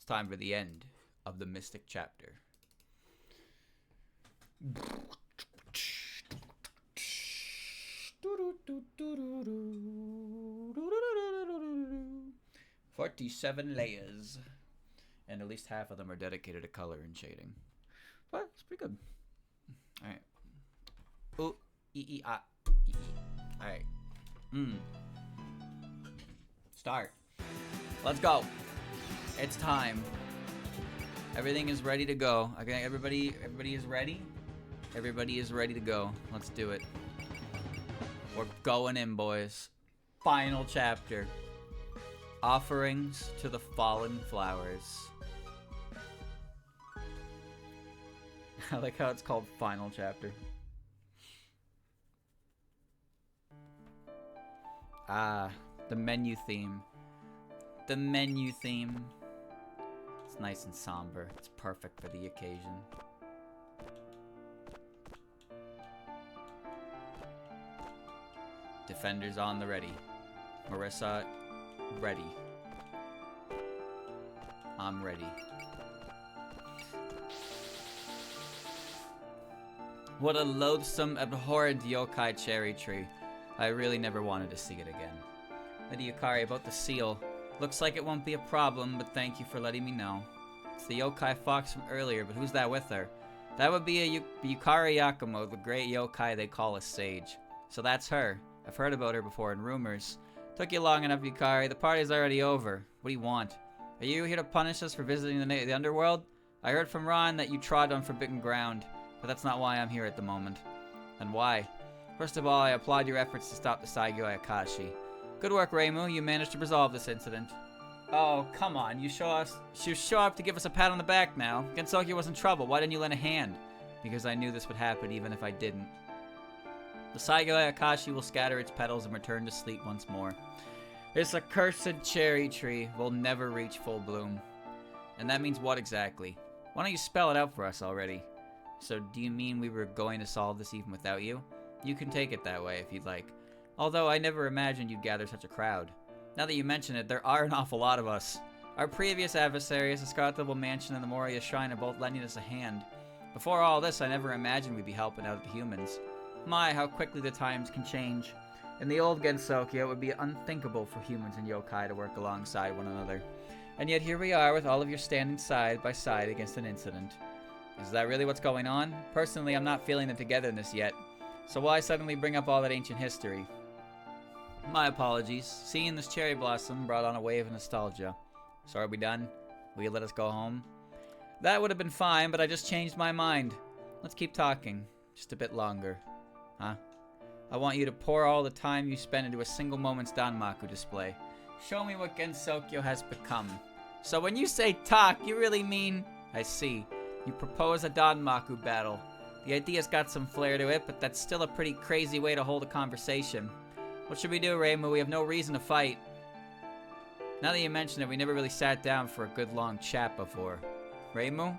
time for the end of the Mystic chapter. 47 layers. And at least half of them are dedicated to color and shading. But it's pretty good. Alright. Ooh, ah. Alright. Start. Let's go. It's time. Everything is ready to go. Okay, everybody is ready? Everybody is ready to go. Let's do it. We're going in, boys. Final chapter. Offerings to the fallen flowers. I like how it's called final chapter. Ah, the menu theme. The menu theme. It's nice and somber. It's perfect for the occasion. Defenders on the ready. Marissa, ready. I'm ready. What a loathsome, abhorrent yokai cherry tree. I really never wanted to see it again. Lady Yukari, about the seal. Looks like it won't be a problem, but thank you for letting me know. It's the yokai fox from earlier, but who's that with her? That would be a Yukari Yakumo, the great yokai they call a sage. So that's her. I've heard about her before in rumors. Took you long enough, Yukari. The party's already over. What do you want? Are you here to punish us for visiting the underworld? I heard from Ron that you trod on forbidden ground, but that's not why I'm here at the moment. And why? First of all, I applaud your efforts to stop the Saigyo Akashi. Good work, Reimu. You managed to resolve this incident. Oh, come on. You show up to give us a pat on the back now. Gensokyo was in trouble. Why didn't you lend a hand? Because I knew this would happen even if I didn't. The Saigyo Akashi will scatter its petals and return to sleep once more. This accursed cherry tree will never reach full bloom. And that means what exactly? Why don't you spell it out for us already? So do you mean we were going to solve this even without you? You can take it that way if you'd like. Although I never imagined you'd gather such a crowd. Now that you mention it, there are an awful lot of us. Our previous adversaries, the Scarlet Level Mansion and the Moria Shrine, are both lending us a hand. Before all this, I never imagined we'd be helping out the humans. My, how quickly the times can change. In the old Gensokyo, it would be unthinkable for humans and yokai to work alongside one another. And yet here we are with all of you standing side by side against an incident. Is that really what's going on? Personally, I'm not feeling the togetherness yet. So why suddenly bring up all that ancient history? My apologies. Seeing this cherry blossom brought on a wave of nostalgia. So are we done? Will you let us go home? That would have been fine, but I just changed my mind. Let's keep talking. Just a bit longer. Huh? I want you to pour all the time you spend into a single moment's Danmaku display. Show me what Gensokyo has become. So when you say talk, you really mean... I see. You propose a Danmaku battle. The idea's got some flair to it, but that's still a pretty crazy way to hold a conversation. What should we do, Reimu? We have no reason to fight. Now that you mention it, we never really sat down for a good long chat before. Reimu?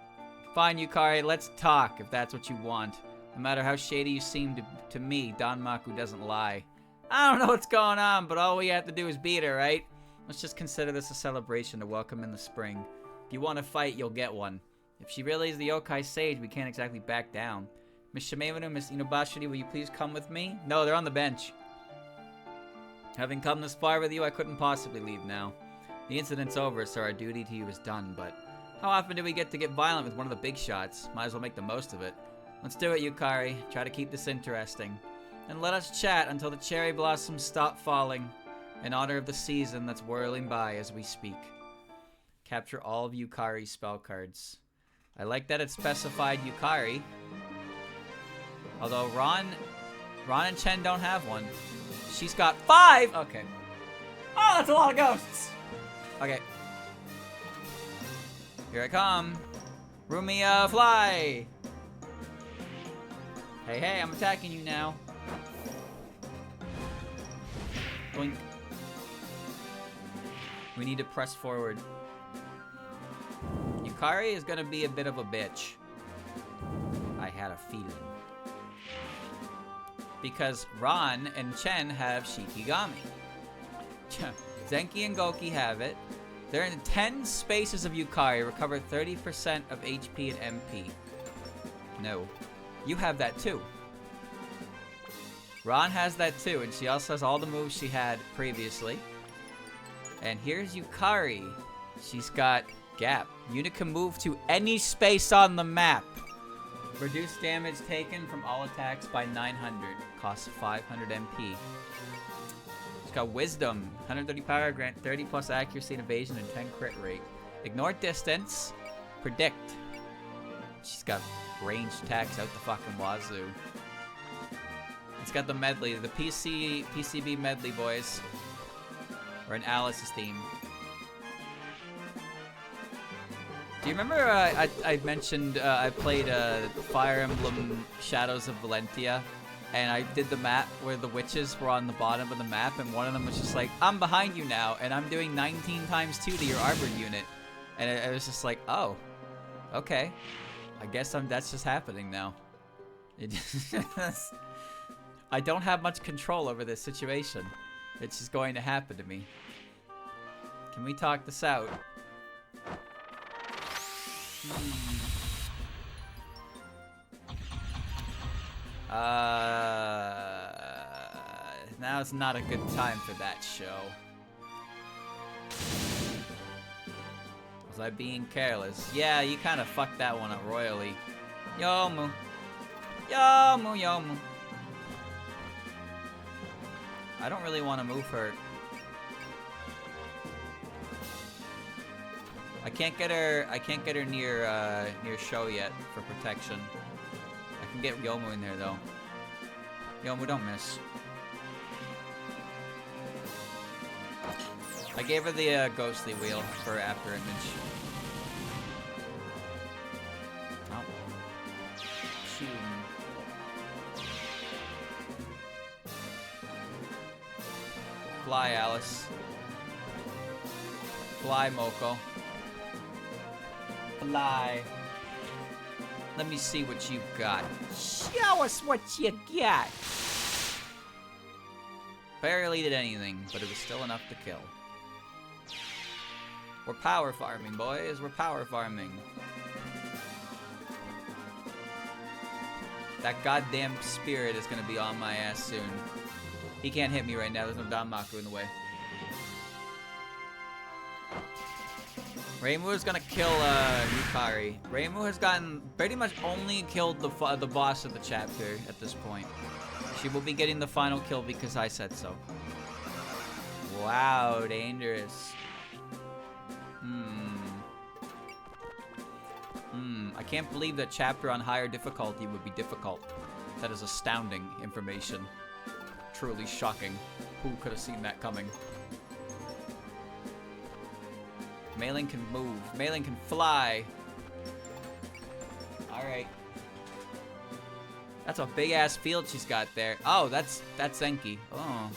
Fine, Yukari, let's talk, if that's what you want. No matter how shady you seem to me, Danmaku doesn't lie. I don't know what's going on, but all we have to do is beat her, right? Let's just consider this a celebration to welcome in the spring. If you want to fight, you'll get one. If she really is the yokai sage, we can't exactly back down. Miss Shimemanu, Miss Inobashiri, will you please come with me? No, they're on the bench. Having come this far with you, I couldn't possibly leave now. The incident's over, so our duty to you is done, but how often do we get to get violent with one of the big shots? Might as well make the most of it. Let's do it, Yukari. Try to keep this interesting. And let us chat until the cherry blossoms stop falling, in honor of the season that's whirling by as we speak. Capture all of Yukari's spell cards. I like that it specified Yukari. Although Ron and Chen don't have one. She's got 5! Okay. Oh, that's a lot of ghosts! Okay. Here I come. Rumia, fly! Hey, I'm attacking you now. Boink. We need to press forward. Yukari is gonna be a bit of a bitch. I had a feeling. Because Ron and Chen have Shikigami. Zenki and Goki have it. They're in 10 spaces of Yukari. Recover 30% of HP and MP. No. You have that too. Ron has that too, and she also has all the moves she had previously. And here's Yukari. She's got Gap. Unit can move to any space on the map. Reduce damage taken from all attacks by 900. Costs 500 MP. She's got Wisdom. 130 power, grant 30 plus accuracy and evasion and 10 crit rate. Ignore distance. Predict. She's got ranged attacks out the fucking wazoo. It's got the medley, the PCB medley, boys. Or an Alice's theme. Do you remember I mentioned I played Fire Emblem Shadows of Valentia, and I did the map where the witches were on the bottom of the map, and one of them was just like, I'm behind you now, and I'm doing 19 times 2 to your armored unit. And I was just like, oh, okay. I guess that's just happening now. I don't have much control over this situation. It's just going to happen to me. Can we talk this out? Now's not a good time for that show. Was I being careless? Yeah, you kind of fucked that one up royally. Yomu. Yomu, Yomu. I don't really want to move her. I can't get her near Show yet for protection. I can get Yomu in there though. Yomu, don't miss. I gave her the ghostly wheel for after image. Oh. Shoot. Fly, Alice. Fly, Moko. Fly. Let me see what you got. Show us what you got. Barely did anything, but it was still enough to kill. We're power farming, boys. We're power farming. That goddamn spirit is gonna be on my ass soon. He can't hit me right now. There's no Danmaku in the way. Reimu is gonna kill Yukari. Reimu has gotten pretty much only killed the boss of the chapter at this point. She will be getting the final kill because I said so. Wow, dangerous. I can't believe that chapter on higher difficulty would be difficult. That is astounding information. Truly shocking. Who could have seen that coming? Maiden can move. Maiden can fly. Alright. That's a big ass field she's got there. Oh, that's Enki. Oh,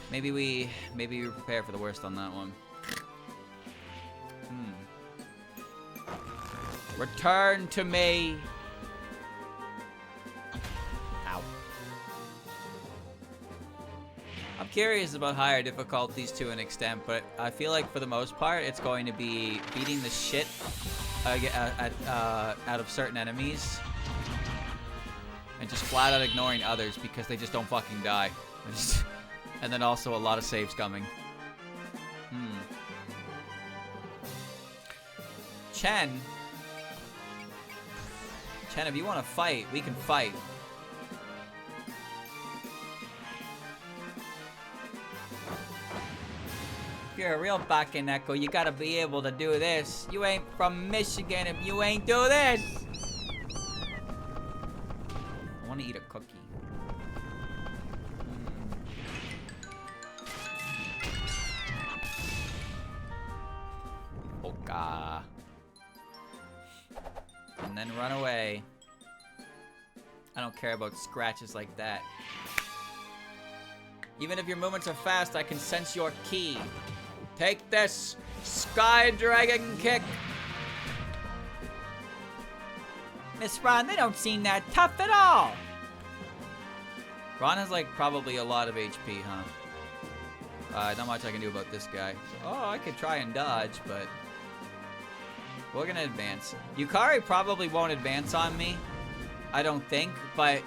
Maybe we prepare for the worst on that one. Return to me. Ow. I'm curious about higher difficulties to an extent, but I feel like for the most part, it's going to be beating the shit out of certain enemies and just flat out ignoring others because they just don't fucking die. And then also a lot of saves coming. Chen, if you want to fight, we can fight. If you're a real Bakeneko, you gotta be able to do this. You ain't from Michigan if you ain't do this. I want to eat a cookie. Oka. And then run away. I don't care about scratches like that. Even if your movements are fast, I can sense your ki. Take this! Sky Dragon Kick! Miss Ron, they don't seem that tough at all! Ron has like probably a lot of HP, huh? Not much I can do about this guy. Oh, I could try and dodge, but we're gonna advance. Yukari probably won't advance on me, I don't think, but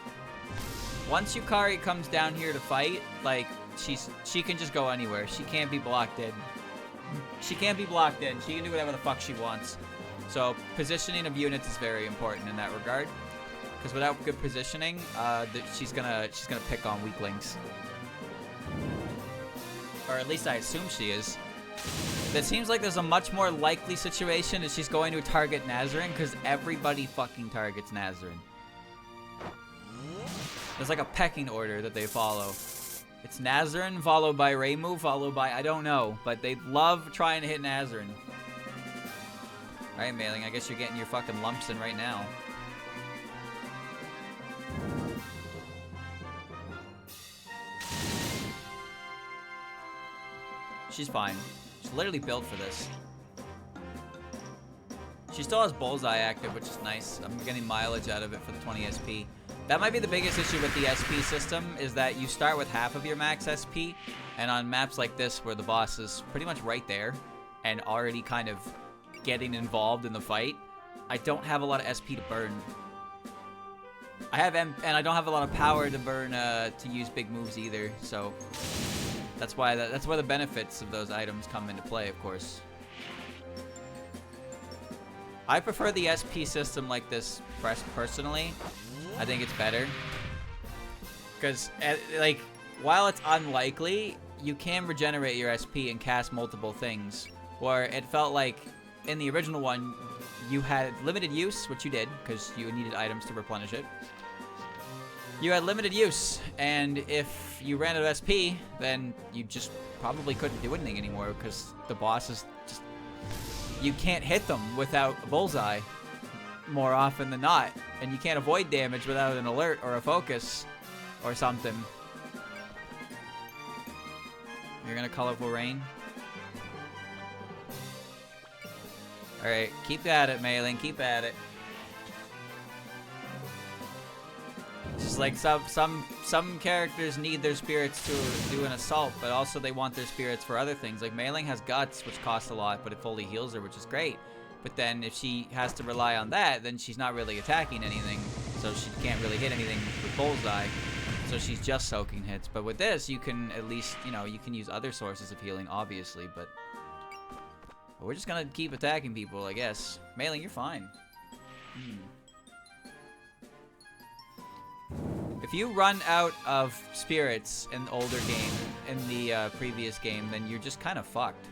once Yukari comes down here to fight, like, she can just go anywhere. She can't be blocked in. She can't be blocked in. She can do whatever the fuck she wants. So positioning of units is very important in that regard, because without good positioning, she's gonna pick on weaklings, or at least I assume she is. It seems like there's a much more likely situation that she's going to target Nazarin, because everybody fucking targets Nazarin. There's like a pecking order that they follow. It's Nazarin, followed by Reimu, followed by I don't know, but they love trying to hit Nazarin. Alright, Mailing, I guess you're getting your fucking lumps in right now. She's fine. She's literally built for this. She still has Bullseye active, which is nice. I'm getting mileage out of it for the 20 SP. That might be the biggest issue with the SP system, is that you start with half of your max SP, and on maps like this where the boss is pretty much right there and already kind of getting involved in the fight, I don't have a lot of SP to burn. And I don't have a lot of power to burn to use big moves either, so that's why that's where the benefits of those items come into play, of course. I prefer the SP system like this personally. I think it's better, because like, while it's unlikely, you can regenerate your SP and cast multiple things, where it felt like in the original one you had limited use, which you did because you needed items to replenish it. You had limited use, and if you ran out of SP, then you just probably couldn't do anything anymore, because the bosses just, you can't hit them without a bullseye more often than not, and you can't avoid damage without an alert or a focus or something. You're gonna Colorful Rain? Alright, keep at it, Mailing, keep at it. It's just like some characters need their spirits to do an assault, but also they want their spirits for other things. Like Mailing has Guts, which costs a lot, but it fully heals her, which is great. But then if she has to rely on that, then she's not really attacking anything, so she can't really hit anything with Bullseye. So she's just soaking hits. But with this, you can at least, you know, you can use other sources of healing, obviously, but we're just gonna keep attacking people, I guess. Mailing, you're fine. If you run out of spirits in the older game, in the previous game, then you're just kind of fucked.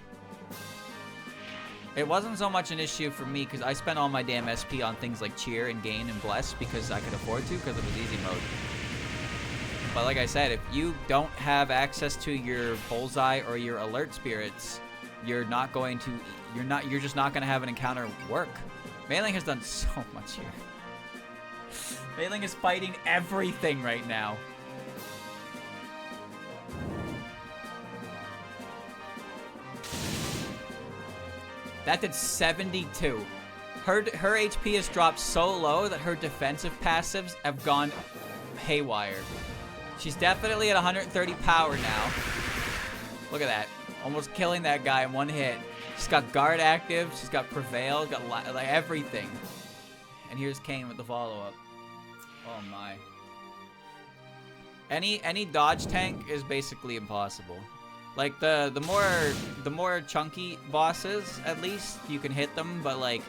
It wasn't so much an issue for me, because I spent all my damn SP on things like Cheer and Gain and Bless, because I could afford to, because it was easy mode. But like I said, if you don't have access to your Bullseye or your Alert spirits, you're just not gonna have an encounter work. Mailing has done so much here. Mailing is fighting everything right now. That did 72. Her HP has dropped so low that her defensive passives have gone haywire. She's definitely at 130 power now. Look at that. Almost killing that guy in one hit. She's got Guard active. She's got Prevail. Got like everything. And here's Kane with the follow-up. Oh my. Any dodge tank is basically impossible. Like the more chunky bosses, at least you can hit them, but like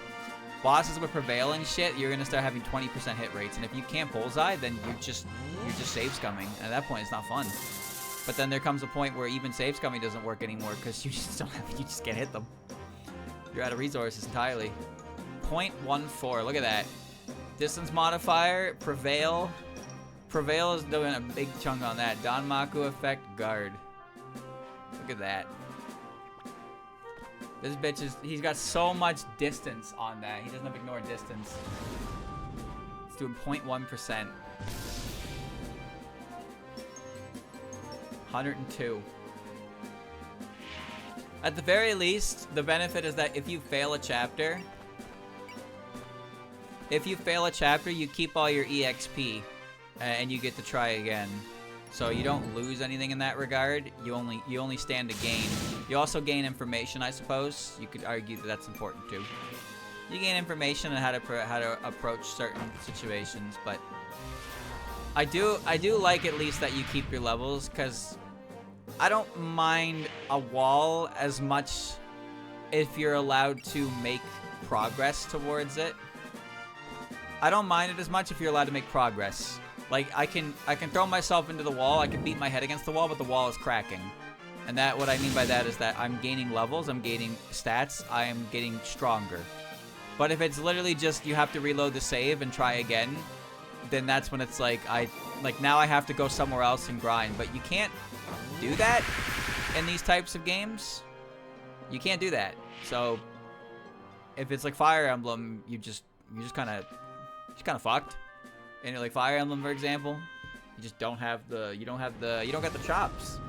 bosses with Prevail and shit, you're gonna start having 20% hit rates, and if you can't Bullseye, then you're just save scumming. And at that point, it's not fun. But then there comes a point where even save scumming doesn't work anymore, because you just don't have, you just can't hit them. You're out of resources entirely. 0.14. Look at that. Distance modifier, Prevail. Prevail is doing a big chunk on that. Danmaku effect, Guard. Look at that. This bitch is, he's got so much distance on that. He doesn't have ignore distance. It's doing 0.1%. 102. At the very least, the benefit is that if you fail a chapter, you keep all your EXP and you get to try again. So you don't lose anything in that regard. You only stand to gain. You also gain information, I suppose. You could argue that that's important too. You gain information on how to approach certain situations, but I do like at least that you keep your levels, because I don't mind a wall as much if you're allowed to make progress towards it. I don't mind it as much if you're allowed to make progress. Like, I can throw myself into the wall, I can beat my head against the wall, but the wall is cracking. And that, what I mean by that is that I'm gaining levels, I'm gaining stats, I am getting stronger. But if it's literally just you have to reload the save and try again, then that's when it's like, now I have to go somewhere else and grind. But you can't do that in these types of games. You can't do that. So if it's like Fire Emblem, you just kind of fucked. And like Fire Emblem, for example, you just don't get the chops.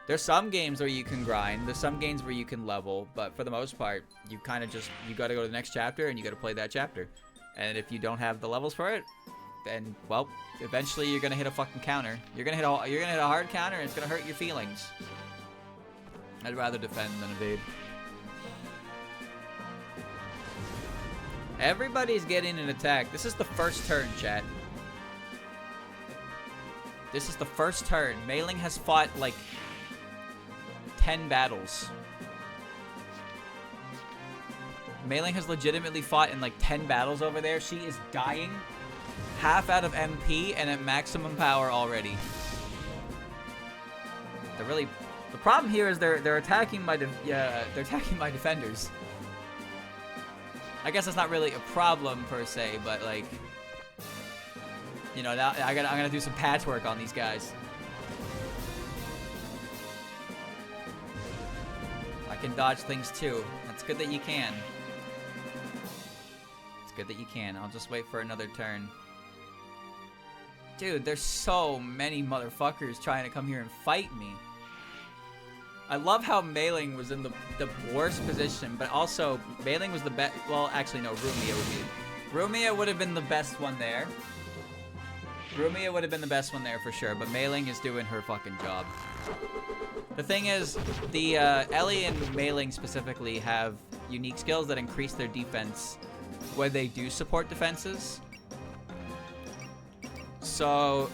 There's some games where you can grind, there's some games where you can level, but for the most part, you kind of just, you gotta go to the next chapter and you gotta play that chapter. And if you don't have the levels for it, then, well, eventually you're gonna hit a fucking counter. You're gonna hit a hard counter and it's gonna hurt your feelings. I'd rather defend than evade. Everybody's getting an attack. This is the first turn, chat. This is the first turn. Mei-Ling has fought, like, 10 battles. Mei-Ling has legitimately fought in, like, 10 battles over there. She is dying. Half out of MP and at maximum power already. The problem here is they're attacking my defenders. I guess that's not really a problem per se, but like, you know, now I'm gonna do some patchwork on these guys. I can dodge things too. That's good that you can. It's good that you can. I'll just wait for another turn. Dude, there's so many motherfuckers trying to come here and fight me. I love how Mei-Ling was in the worst position, but also Mei-Ling was the best. Well, actually, no, Rumia would have been the best one there. Rumia would have been the best one there for sure, but Mei-Ling is doing her fucking job. The thing is, the Ellie and Mei-Ling specifically have unique skills that increase their defense where they do support defenses. So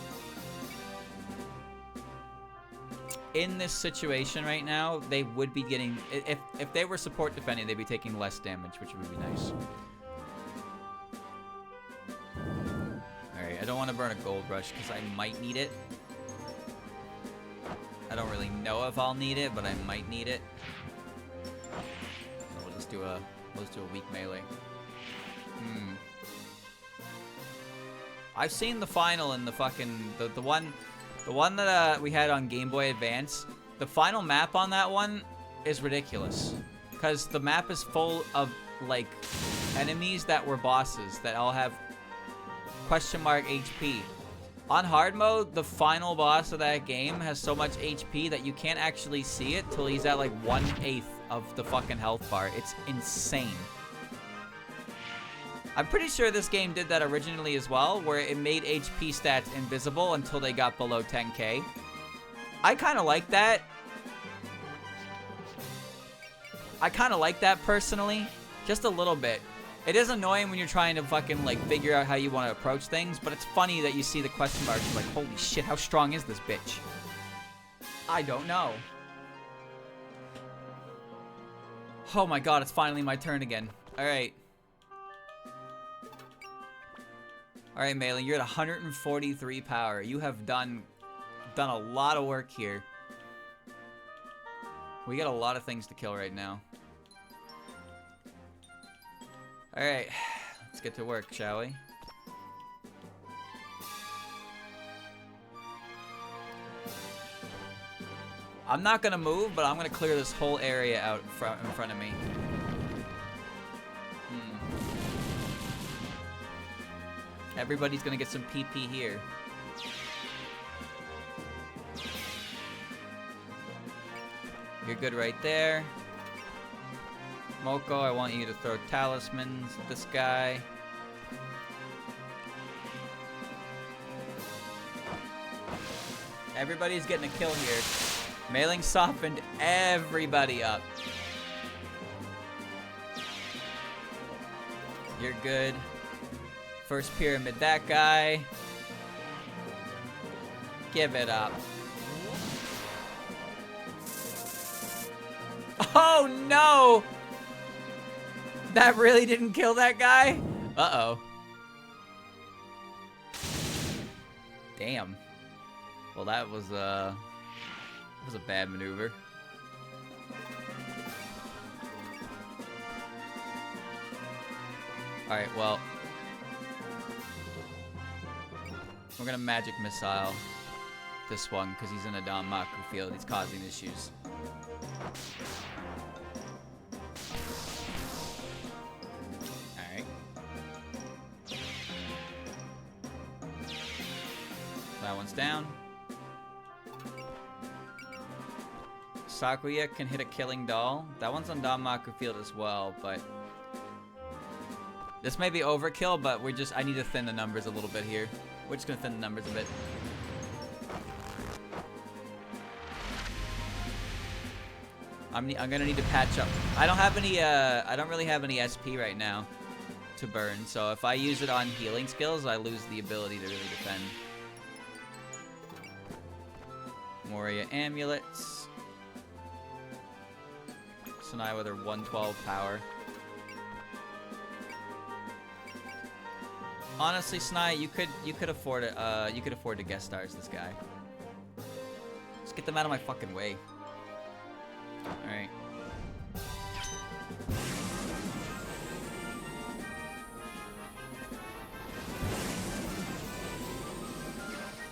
in this situation right now, they would be getting, if they were support defending, they'd be taking less damage, which would be nice. Alright, I don't want to burn a gold rush because I might need it. I don't really know if I'll need it, but I might need it. So we'll just do a weak melee. I've seen the final in the fucking the one that we had on Game Boy Advance. The final map on that one is ridiculous, because the map is full of like enemies that were bosses that all have question mark HP. On hard mode, the final boss of that game has so much HP that you can't actually see it till he's at like 1/8 of the fucking health bar. It's insane. I'm pretty sure this game did that originally as well, where it made HP stats invisible until they got below 10k. I kind of like that. I kind of like that personally, just a little bit. It is annoying when you're trying to fucking like figure out how you want to approach things, but it's funny that you see the question marks. You're like, holy shit, how strong is this bitch? I don't know. Oh my god, it's finally my turn again. Alright. Alright, Mei-Ling, you're at 143 power. You have done a lot of work here. We got a lot of things to kill right now. Alright, let's get to work, shall we? I'm not gonna move, but I'm gonna clear this whole area out in front of me. Everybody's gonna get some PP here. You're good right there. Moko, I want you to throw talismans at this guy. Everybody's getting a kill here. Mailing softened everybody up. You're good. First pyramid, that guy. Give it up. Oh no! That really didn't kill that guy? Uh-oh. Damn. Well, that was a bad maneuver. Alright, well. We're gonna magic missile this one because he's in a Danmaku field. He's causing issues. Alright. That one's down. Sakuya can hit a killing doll. That one's on Danmaku field as well, but this may be overkill, but I need to thin the numbers a little bit here. We're just gonna thin the numbers a bit. I'm gonna need to patch up. I don't really have any SP right now to burn, so if I use it on healing skills, I lose the ability to really defend. Moria amulets. Sanai with her 112 power. Honestly, Sanai, you could afford it. You could afford to guest stars this guy. Just get them out of my fucking way. All right.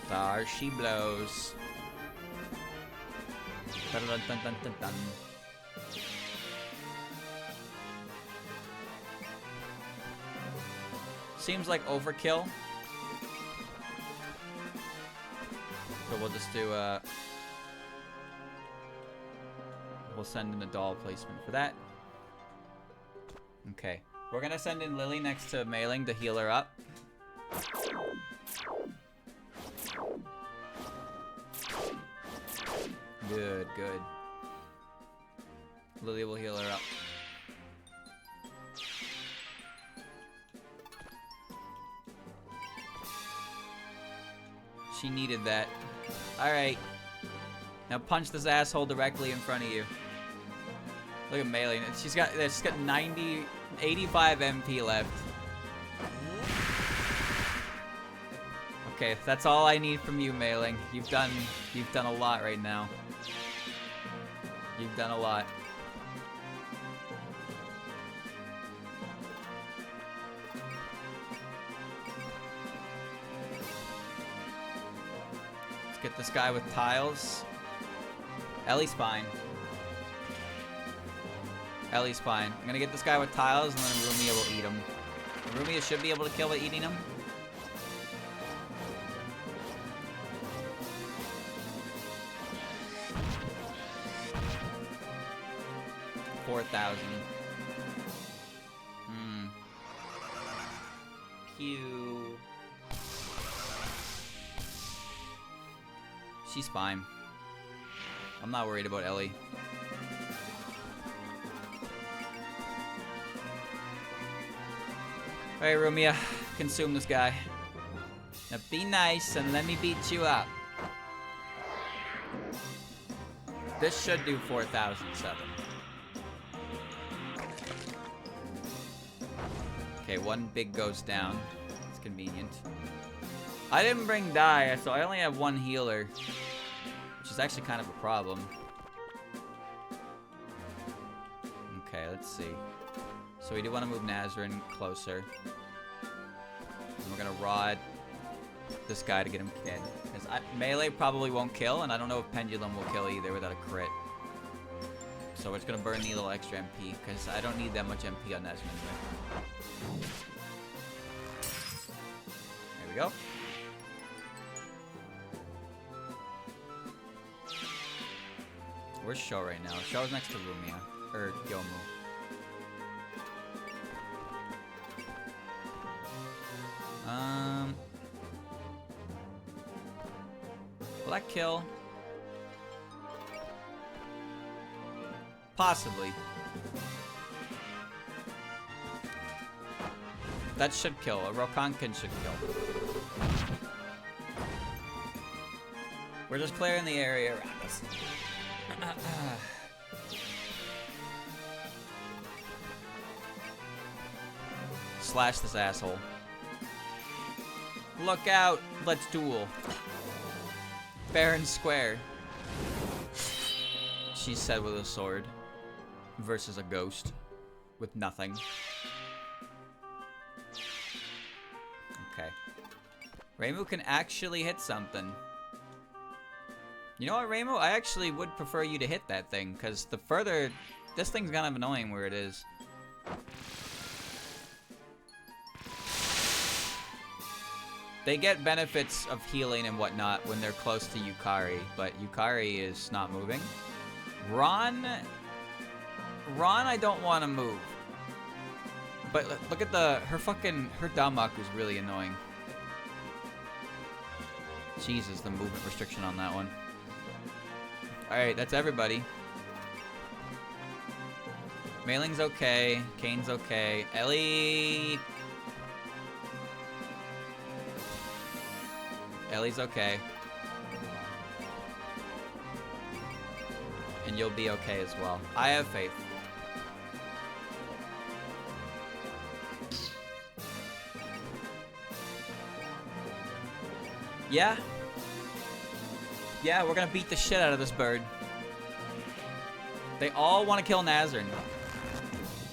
There she blows. Dun, dun, dun, dun, dun, dun. Seems like overkill. So we'll just do we'll send in a doll placement for that. Okay. We're gonna send in Lily next to Mailing to heal her up. Good, good. Lily will heal her up. She needed that. Alright. Now punch this asshole directly in front of you. Look at Melee. She's got 85 MP left. Okay, that's all I need from you, Mailing. You've done a lot right now. You've done a lot. Let's get this guy with tiles. Ellie's fine. Ellie's fine. I'm gonna get this guy with tiles, and then Rumia will eat him. Rumia should be able to kill by eating him. $4,000. Pew. She's fine. I'm not worried about Ellie. Alright, Rumia. Consume this guy. Now be nice and let me beat you up. This should do 4,007. Okay, one big ghost down. It's convenient. I didn't bring Dai, so I only have one healer. Which is actually kind of a problem. Okay, let's see. So we do want to move Nazrin closer. And we're going to rod this guy to get him killed. Because Melee probably won't kill, and I don't know if Pendulum will kill either without a crit. So we're just going to burn the little extra MP, because I don't need that much MP on Nazrin anyway. There we go. Where's Sho right now? Sho's next to Rumia. Or Yomu. Well, that kill? Possibly. That should kill. A Rokankin should kill. We're just clearing the area around us. Slash this asshole. Look out! Let's duel. Fair and square. She said with a sword. Versus a ghost. With nothing. Okay. Reimu can actually hit something. You know what, Reimu? I actually would prefer you to hit that thing, because the further... This thing's kind of annoying where it is. They get benefits of healing and whatnot when they're close to Yukari, but Yukari is not moving. Ron, I don't want to move. But look at her Damak is really annoying. Jesus, the movement restriction on that one. Alright, that's everybody. Mailing's okay. Kane's okay. Ellie's okay. And you'll be okay as well. I have faith. Yeah. Yeah, we're gonna beat the shit out of this bird. They all want to kill Nazrin.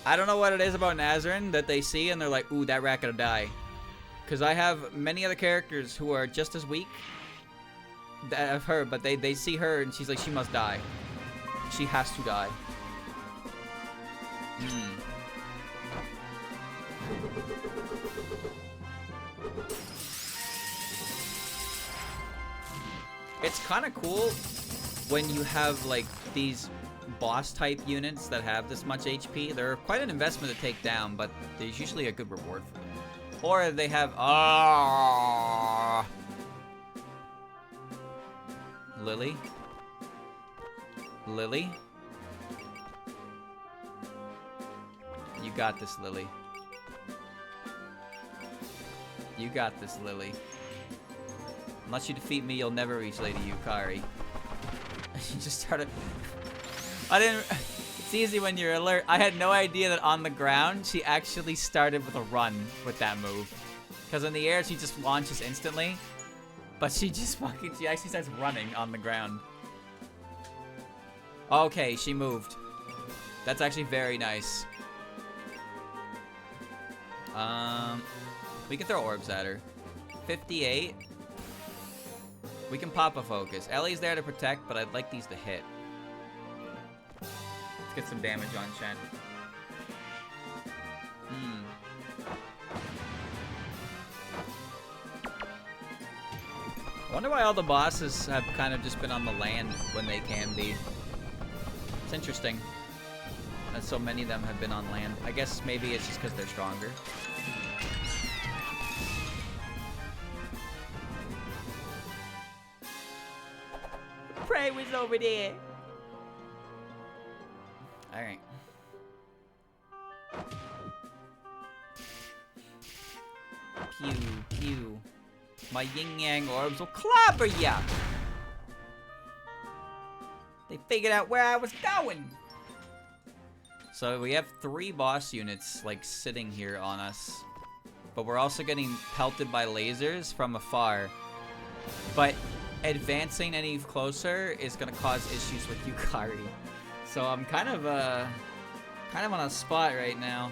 I don't know what it is about Nazrin that they see and they're like, ooh, that rat gotta die. Because I have many other characters who are just as weak of her, but they see her and she's like, she must die. She has to die. It's kind of cool when you have like these boss type units that have this much HP. They're quite an investment to take down, but there's usually a good reward for them. Or they have Lily. You got this, Lily. You got this, Lily. Unless you defeat me, you'll never reach Lady Yukari. She just started... It's easy when you're alert. I had no idea that on the ground, she actually started with a run with that move. Because in the air, she just launches instantly. But she actually starts running on the ground. Okay, she moved. That's actually very nice. We can throw orbs at her. 58. We can pop a focus. Ellie's there to protect, but I'd like these to hit. Let's get some damage on Shen. I wonder why all the bosses have kind of just been on the land when they can be. It's interesting that so many of them have been on land. I guess maybe it's just because they're stronger. Prey was over there. Alright. Pew, pew. My yin-yang orbs will clobber ya! They figured out where I was going! So we have 3 boss units, like, sitting here on us. But we're also getting pelted by lasers from afar. But advancing any closer is gonna cause issues with Yukari. So I'm kind of on a spot right now.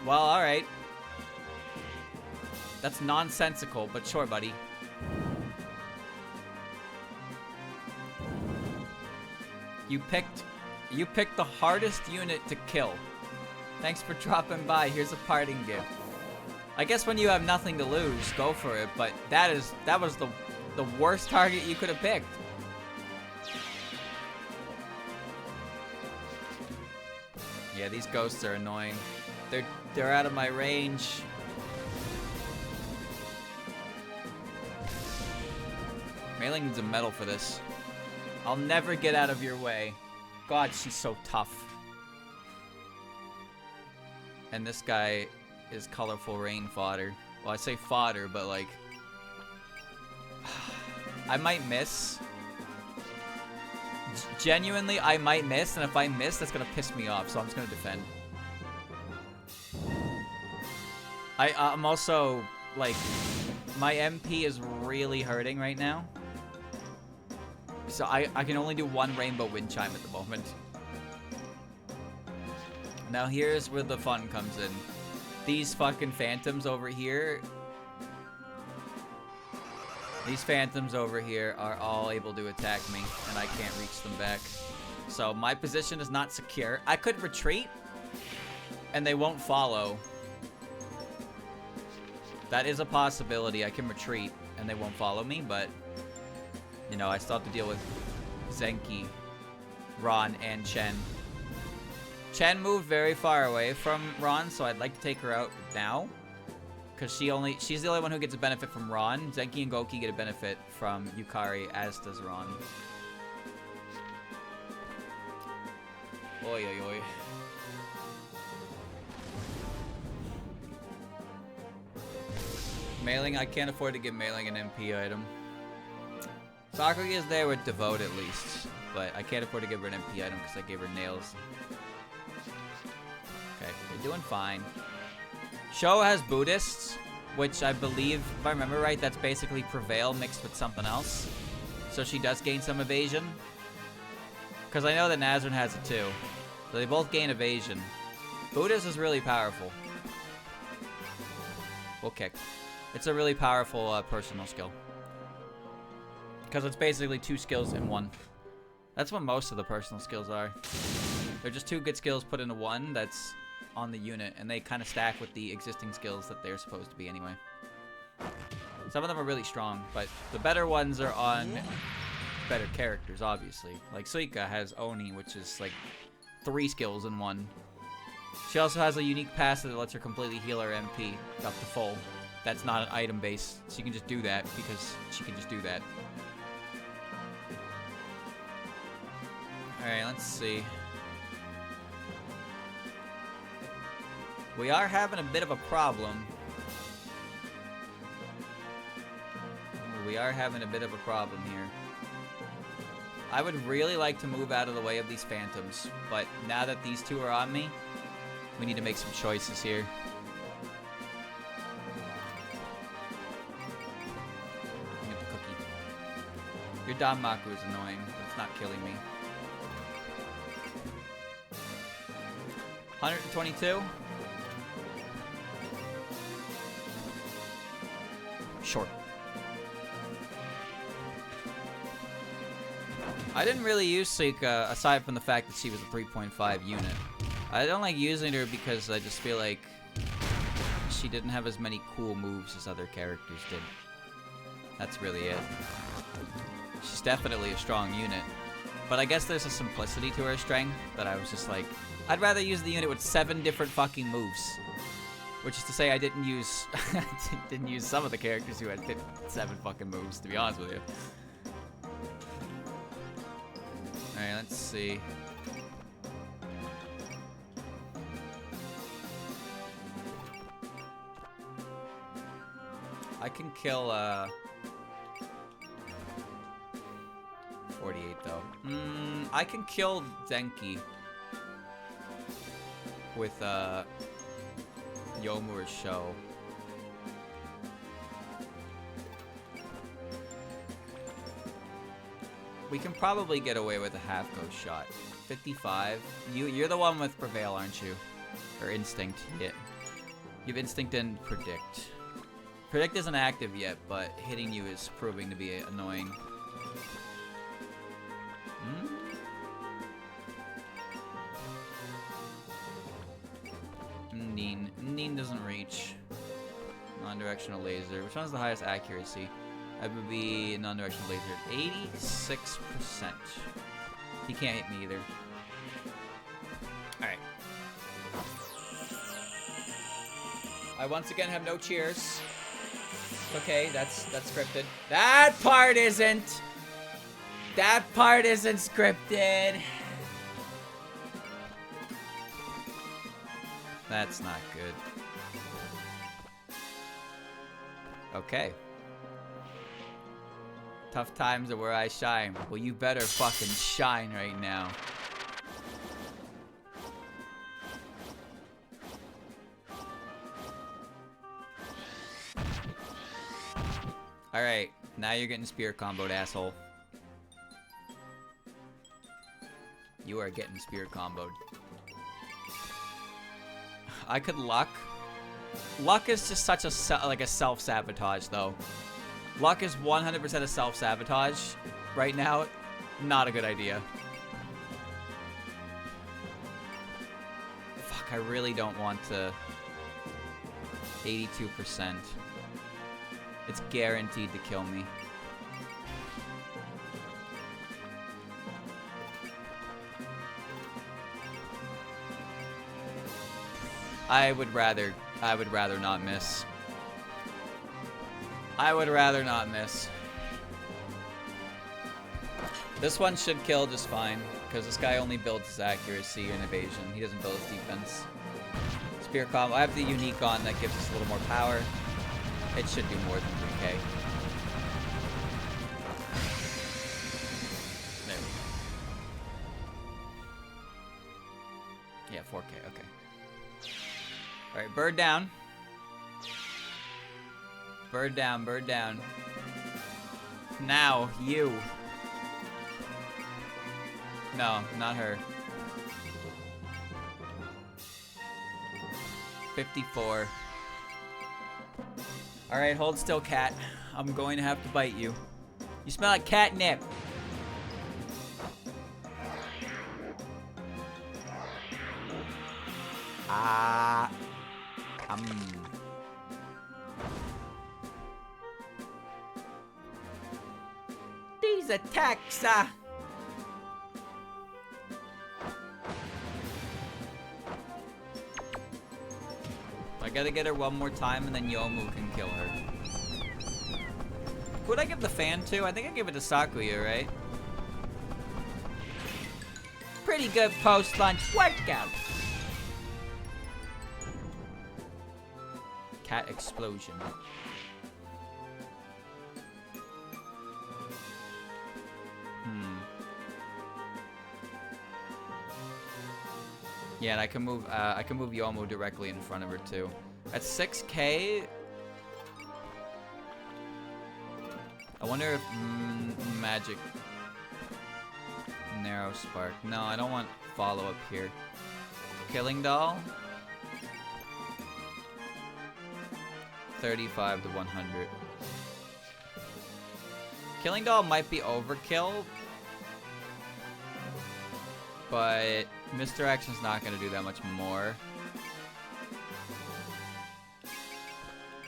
Well, alright. That's nonsensical, but sure, buddy. You picked the hardest unit to kill. Thanks for dropping by. Here's a parting gift. I guess when you have nothing to lose, go for it, but that was the worst target you could have picked. Yeah, these ghosts are annoying. They're out of my range. Mailing needs a medal for this. I'll never get out of your way. God, she's so tough. And this guy is colorful rain fodder. Well, I say fodder, but like... I might miss. Genuinely, I might miss, and if I miss, that's gonna piss me off, so I'm just gonna defend. I'm also, like, my MP is really hurting right now. So I can only do one rainbow wind chime at the moment. Now here's where the fun comes in. These fucking phantoms over here... These phantoms over here are all able to attack me, and I can't reach them back. So my position is not secure. I could retreat, and they won't follow. That is a possibility. I can retreat, and they won't follow me, but... You know, I still have to deal with Zenki, Ron, and Chen. Chen moved very far away from Ron, so I'd like to take her out now. Because she's the only one who gets a benefit from Ron. Zenki and Goki get a benefit from Yukari, as does Ron. Oi, oi, oi. Mailing, I can't afford to give Mailing an MP item. Sakugi is there with Devote at least, but I can't afford to give her an MP item because I gave her nails. Okay, we're doing fine. Sho has Buddhists, which I believe, if I remember right, that's basically Prevail mixed with something else. So she does gain some evasion. Because I know that Nazarene has it too. So they both gain evasion. Buddhist is really powerful. We'll kick. It's a really powerful personal skill. Because it's basically 2 skills in one. That's what most of the personal skills are. They're just 2 good skills put into one that's on the unit, and they kind of stack with the existing skills that they're supposed to be anyway. Some of them are really strong, but the better ones are on better characters, obviously. Like Suika has Oni, which is like 3 skills in one. She also has a unique passive that lets her completely heal her MP up to full. That's not an item base, so you can just do that because she can just do that. Alright, let's see. We are having a bit of a problem. We are having a bit of a problem here. I would really like to move out of the way of these phantoms, but now that these 2 are on me, we need to make some choices here. Get the cookie. Your Danmaku is annoying, but it's not killing me. 122? Short. I didn't really use Suika, aside from the fact that she was a 3.5 unit. I don't like using her because I just feel like she didn't have as many cool moves as other characters did. That's really it. She's definitely a strong unit. But I guess there's a simplicity to her strength that I was just like, I'd rather use the unit with 7 different fucking moves. Which is to say I didn't use didn't use some of the characters who had 7 fucking moves, to be honest with you. Alright, let's see. I can kill 48 though. I can kill Zenki with Yomu or Sho. We can probably get away with a half ghost shot. 55. You're the one with Prevail, aren't you? Or Instinct. Yeah. You have Instinct and Predict. Predict isn't active yet, but hitting you is proving to be annoying. Neen doesn't reach. Non-directional laser. Which one has the highest accuracy? That would be non-directional laser. 86%. He can't hit me either. Alright. I once again have no cheers. Okay, that's scripted. That part isn't! That part isn't scripted! That's not good. Okay. Tough times are where I shine. Well, you better fucking shine right now. Alright, now you're getting spear comboed, asshole. You are getting spear comboed. I could luck. Luck is just such a like a self-sabotage, though. Luck is 100% a self-sabotage right now. Not a good idea. Fuck, I really don't want to. 82%. It's guaranteed to kill me. I would rather not miss. I would rather not miss. This one should kill just fine, because this guy only builds his accuracy and evasion. He doesn't build his defense. Spear combo. I have the unique on that gives us a little more power. It should do more than 3k. There we go. Yeah, 4k, okay. Alright, bird down. Bird down, bird down. Now, you. No, not her. 54. Alright, hold still, cat. I'm going to have to bite you. You smell like catnip. Ah. These attacks, I gotta get her one more time and then Yomu can kill her. Who would I give the fan to? I think I give it to Sakuya, right? Pretty good post-lunch workout. Cat explosion. Yeah, and I can move Yomu directly in front of her too. At 6k, I wonder if magic narrow spark. No, I don't want follow up here. Killing doll. 35 to 100. Killing doll might be overkill, but misdirection's not going to do that much more.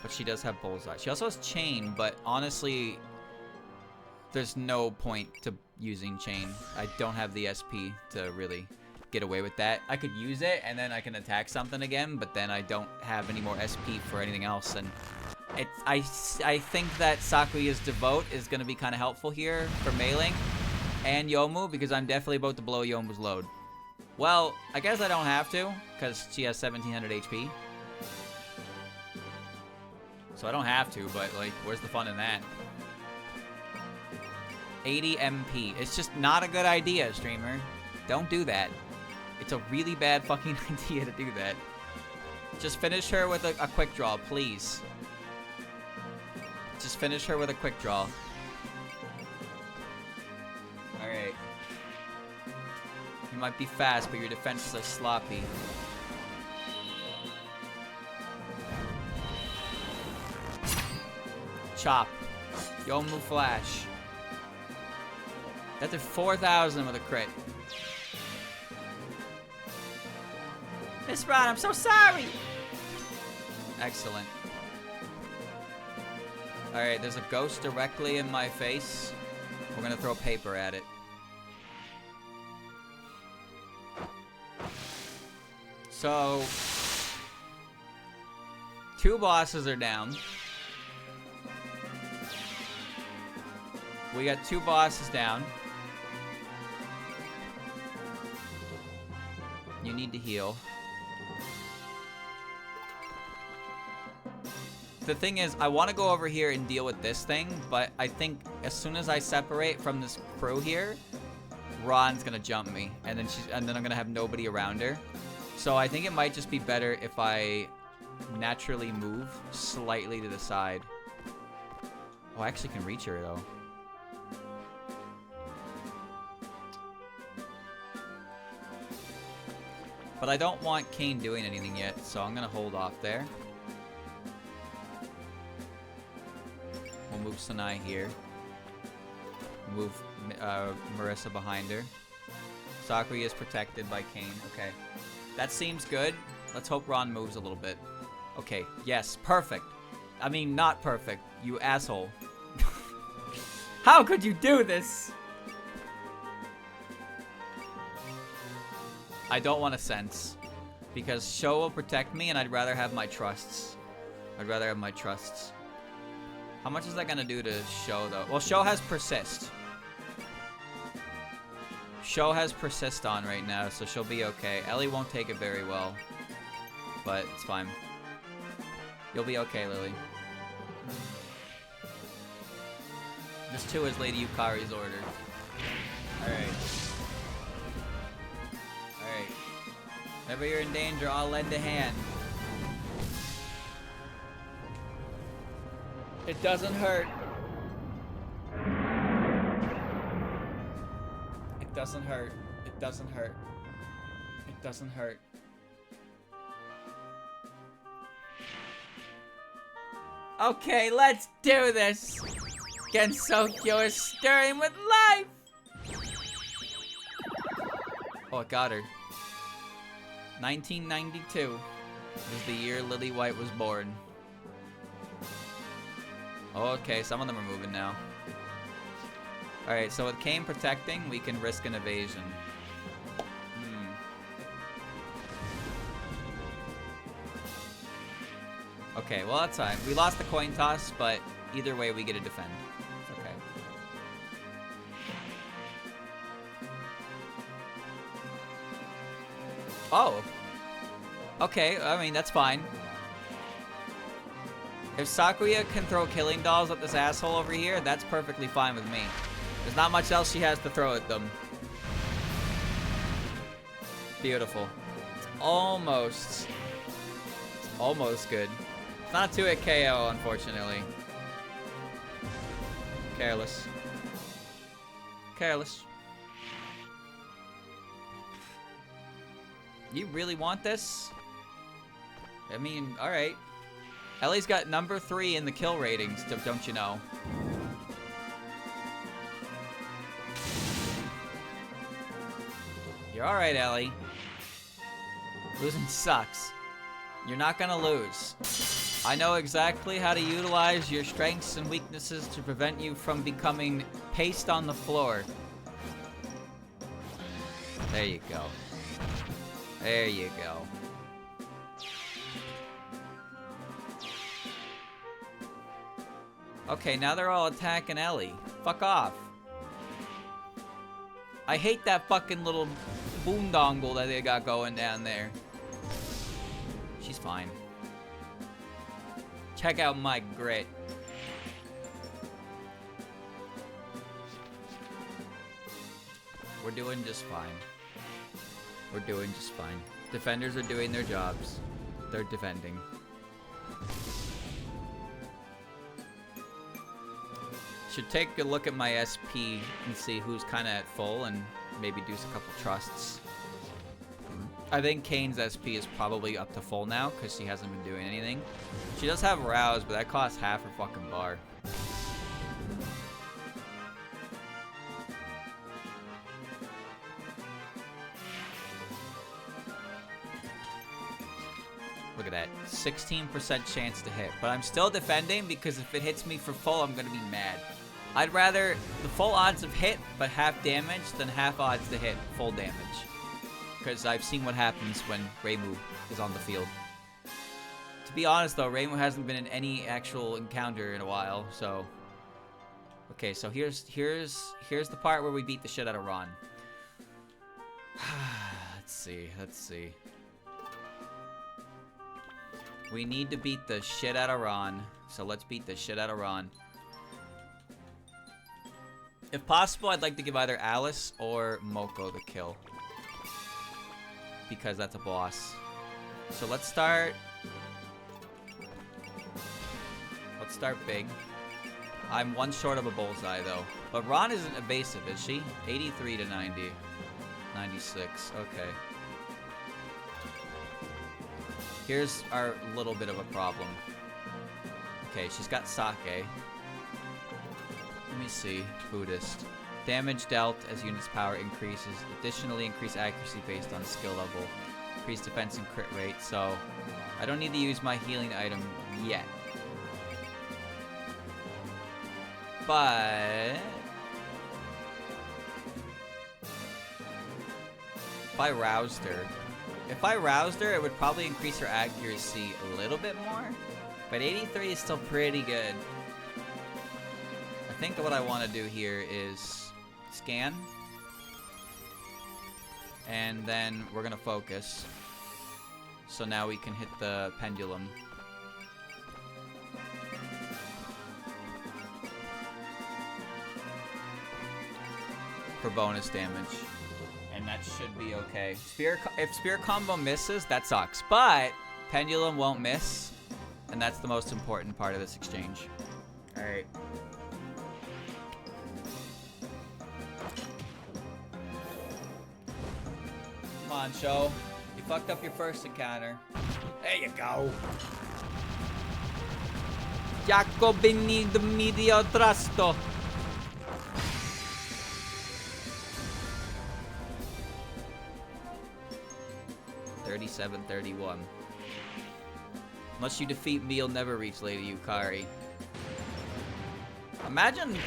But she does have bullseye. She also has chain, but honestly, there's no point to using chain. I don't have the SP to really get away with that. I could use it, and then I can attack something again, but then I don't have any more SP for anything else. And I think that Sakuya's Devote is going to be kind of helpful here for mailing and Yomu, because I'm definitely about to blow Yomu's load. Well, I guess I don't have to, because she has 1700 HP. So I don't have to, but, like, where's the fun in that? 80 MP. It's just not a good idea, streamer. Don't do that. It's a really bad fucking idea to do that. Just finish her with a quick draw, please. Just finish her with a quick draw. Alright. You might be fast, but your defenses are sloppy. Chop. Yomu Flash. That did 4,000 with a crit. Miss Ron, I'm so sorry! Excellent. Alright, there's a ghost directly in my face. We're gonna throw paper at it. So, 2 bosses are down. We got 2 bosses down. You need to heal. The thing is, I want to go over here and deal with this thing, but I think as soon as I separate from this crew here, Ron's gonna jump me, and then I'm gonna have nobody around her. So I think it might just be better if I naturally move slightly to the side. Oh, I actually can reach her though. But I don't want Kane doing anything yet, so I'm gonna hold off there. We'll move Sanai here. Move Marissa behind her. Sakura is protected by Kane. Okay. That seems good. Let's hope Ron moves a little bit. Okay. Yes. Perfect. I mean, not perfect. You asshole. How could you do this? I don't want to sense. Because Sho will protect me, and I'd rather have my trusts. I'd rather have my trusts. How much is that going to do to Sho, though? Well, Sho has persist. Sho has persist on right now, so she'll be okay. Ellie won't take it very well. But it's fine. You'll be okay, Lily. This too is Lady Yukari's order. Alright. Alright. Whenever you're in danger, I'll lend a hand. It doesn't hurt. It doesn't hurt. It doesn't hurt. It doesn't hurt. Okay, let's do this! Gensokyo is stirring with life! Oh, it got her. 1992 was the year Lily White was born. Okay, some of them are moving now. Alright, so with Kane protecting, we can risk an evasion. Okay, well that's fine. We lost the coin toss, but either way we get to defend. It's okay. Oh! Okay, I mean, that's fine. If Sakuya can throw killing dolls at this asshole over here, that's perfectly fine with me. There's not much else she has to throw at them. Beautiful. It's almost good. It's not a 2-hit KO, unfortunately. Careless. Careless. You really want this? I mean, alright. Ellie's got number 3 in the kill ratings, don't you know? You're alright, Ellie. Losing sucks. You're not gonna lose. I know exactly how to utilize your strengths and weaknesses to prevent you from becoming paste on the floor. There you go. There you go. Okay, now they're all attacking Ellie. Fuck off. I hate that fucking little boondongle that they got going down there. She's fine. Check out my grit. We're doing just fine. We're doing just fine. Defenders are doing their jobs. They're defending. Should take a look at my SP and see who's kind of at full and maybe do a couple trusts. I think Kane's SP is probably up to full now because she hasn't been doing anything. She does have Rouse, but that costs half her fucking bar. Look at that. 16% chance to hit. But I'm still defending because if it hits me for full, I'm going to be mad. I'd rather the full odds of hit, but half damage, than half odds to hit full damage. Because I've seen what happens when Reimu is on the field. To be honest though, Reimu hasn't been in any actual encounter in a while, so... Okay, so here's the part where we beat the shit out of Ron. Let's see. We need to beat the shit out of Ron. So let's beat the shit out of Ron. If possible, I'd like to give either Alice or Moko the kill. Because that's a boss. So let's start... Let's start big. I'm one short of a bullseye, though. But Ron isn't evasive, is she? 83 to 90. 96. Okay. Here's our little bit of a problem. Okay, she's got sake. Let me see. Buddhist. Damage dealt as unit's power increases. Additionally, increase accuracy based on skill level. Increase defense and crit rate. So, I don't need to use my healing item yet. But... if I roused her, it would probably increase her accuracy a little bit more. But 83 is still pretty good. I think what I want to do here is scan. And then we're going to focus. So now we can hit the pendulum. For bonus damage. And that should be okay. If Spear Combo misses, that sucks. But Pendulum won't miss. And that's the most important part of this exchange. Alright. Come on, Sho. You fucked up your first encounter. There you go. Jacobini de medio trasto. 37-31. Unless you defeat me, you'll never reach Lady Yukari. Imagine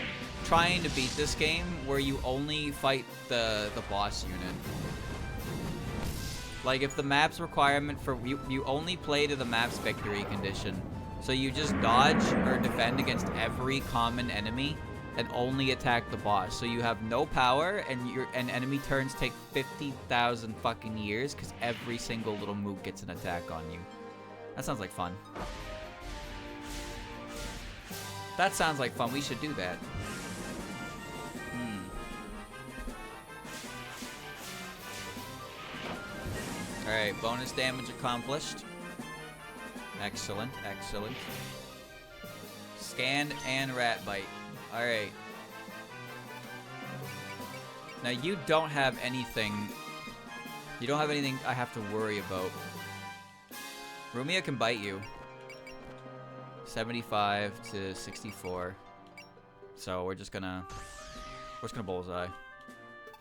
trying to beat this game where you only fight the boss unit. Like, if the map's requirement for... You only play to the map's victory condition. So you just dodge or defend against every common enemy and only attack the boss. So you have no power, and enemy turns take 50,000 fucking years because every single little move gets an attack on you. That sounds like fun. That sounds like fun. We should do that. Alright, bonus damage accomplished. Excellent, excellent. Scan and rat bite. Alright. Now you don't have anything... You don't have anything I have to worry about. Rumia can bite you. 75 to 64. So we're just gonna... We're just gonna bullseye.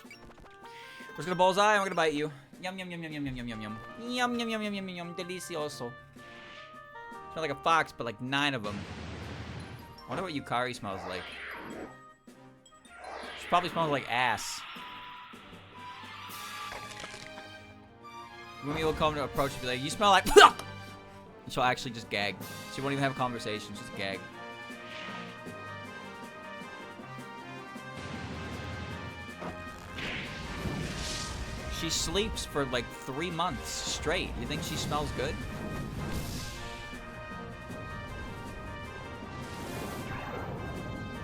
We're just gonna bullseye and we're gonna bite you. Yum yum yum yum yum yum yum yum yum. Yum yum yum yum yum yum. Delicioso. Smell like a fox, but like 9 of them. I wonder what Yukari smells like. She probably smells like ass. Rumi will come to approach and be like, "You smell like..." And she'll actually just gag. She won't even have a conversation, just gag. She sleeps for like 3 months straight. You think she smells good?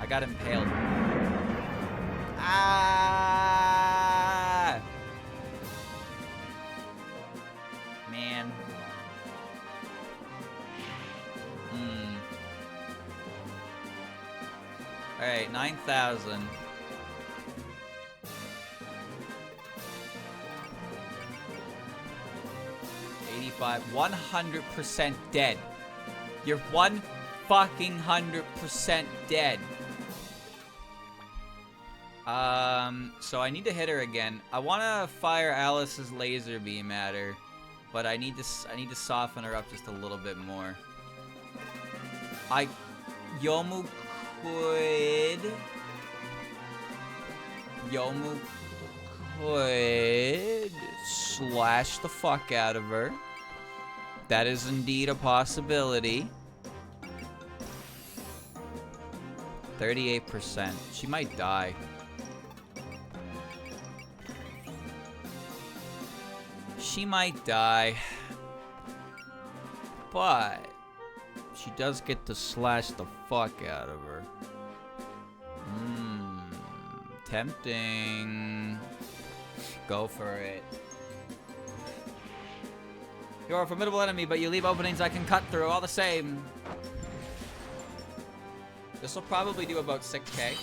I got impaled. Ah! Man. Alright, 9,000. 100% dead. You're 100% dead. So I need to hit her again. I want to fire Alice's laser beam at her, but I need to soften her up just a little bit more. Yomu could slash the fuck out of her. That is indeed a possibility. 38%. She might die. She might die. But she does get to slash the fuck out of her. Tempting. Go for it. You're a formidable enemy, but you leave openings I can cut through all the same. This will probably do about 6k.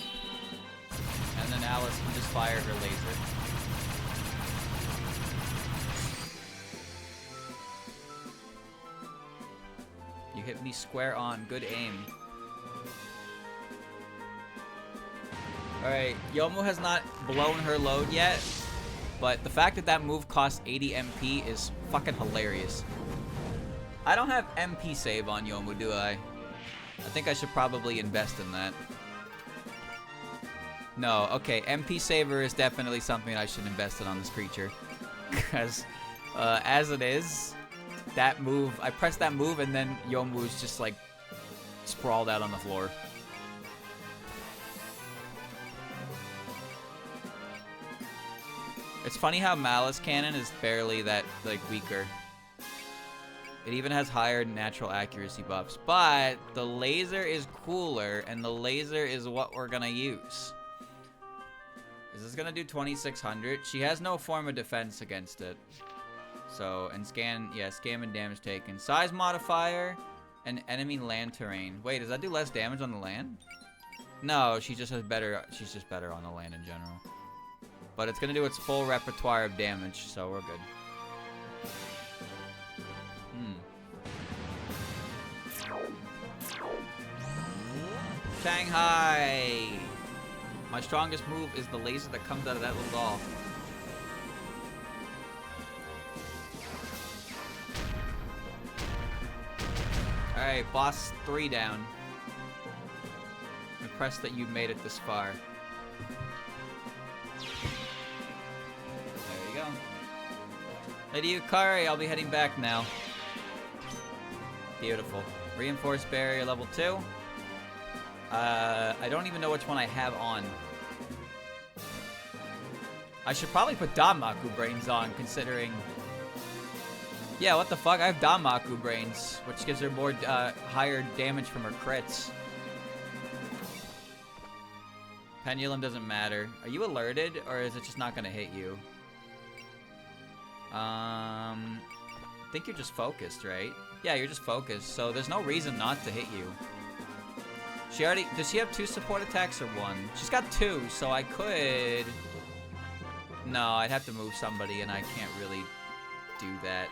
And then Alice can just fire her laser. You hit me square on. Good aim. Alright, Yomu has not blown her load yet. But the fact that that move costs 80 MP is fucking hilarious. I don't have MP save on Yomu, do I? I think I should probably invest in that. No, okay, MP saver is definitely something I should invest in on this creature. Because, as it is, that move, I pressed that move and then Yomu's just like sprawled out on the floor. It's funny how Malice Cannon is barely that, like, weaker. It even has higher natural accuracy buffs. But the laser is cooler, and the laser is what we're gonna use. Is this gonna do 2600? She has no form of defense against it. So, and scan, yeah, scam and damage taken. Size modifier and enemy land terrain. Wait, does that do less damage on the land? No, she just has better, she's just better on the land in general. But it's gonna do its full repertoire of damage, so we're good. Shanghai! My strongest move is the laser that comes out of that little doll. Alright, boss 3 down. I'm impressed that you made it this far. There you go. Lady Yukari, I'll be heading back now. Beautiful. Reinforced barrier level 2. I don't even know which one I have on. I should probably put Danmaku Brains on, considering... Yeah, what the fuck? I have Danmaku Brains, which gives her more, higher damage from her crits. Pendulum doesn't matter. Are you alerted, or is it just not gonna hit you? I think you're just focused, right? Yeah, you're just focused, so there's no reason not to hit you. She already... Does she have 2 support attacks or 1? She's got 2, so I could... No, I'd have to move somebody, and I can't really do that.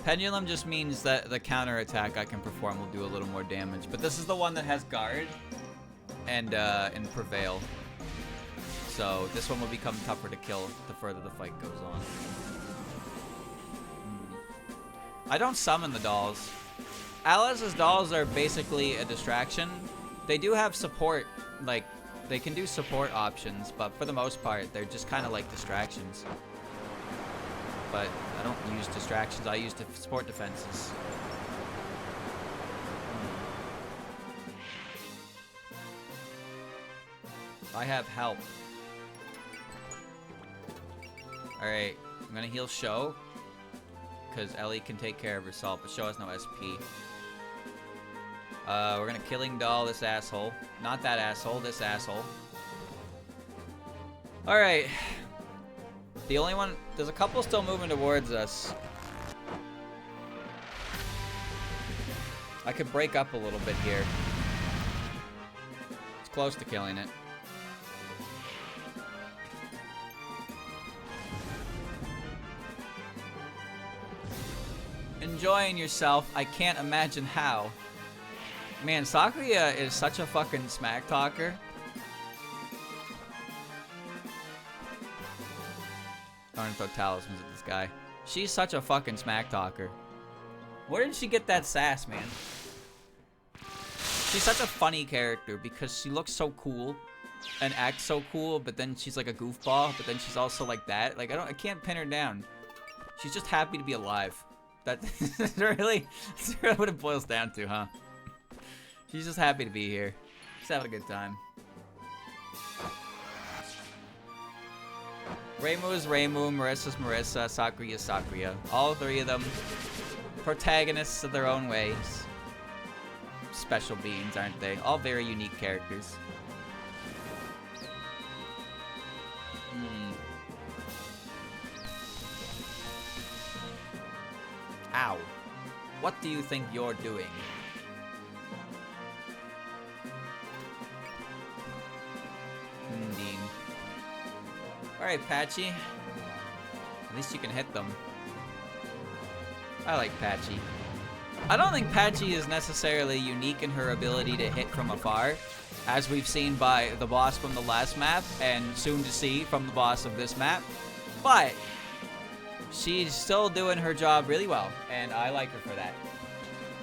Pendulum just means that the counter attack I can perform will do a little more damage. But this is the one that has guard and prevail. So this one will become tougher to kill the further the fight goes on. I don't summon the dolls. Alice's dolls are basically a distraction. They do have support, like, they can do support options, but for the most part, they're just kind of like distractions. But I don't use distractions, I use support defenses. I have help. Alright, I'm gonna heal Sho, because Ellie can take care of herself, but Sho has no SP. We're gonna Killing Doll this asshole. Not that asshole, this asshole. Alright. The only one... There's a couple still moving towards us. I could break up a little bit here. It's close to killing it. Enjoying yourself. I can't imagine how. Man, Sakuya is such a fucking smack talker. I'm gonna throw talismans at this guy. She's such a fucking smack talker. Where did she get that sass, man? She's such a funny character because she looks so cool and acts so cool, but then she's like a goofball, but then she's also like that. Like, I can't pin her down. She's just happy to be alive. That's really what it boils down to, huh? She's just happy to be here. She's having a good time. Reimu is Reimu, Marissa's Marissa, Sakuya is Sakuya. All three of them protagonists of their own ways. Special beings, aren't they? All very unique characters. Ow. What do you think you're doing? Dean. Alright, Patchy. At least you can hit them. I like Patchy. I don't think Patchy is necessarily unique in her ability to hit from afar, as we've seen by the boss from the last map, and soon to see from the boss of this map. But she's still doing her job really well, and I like her for that.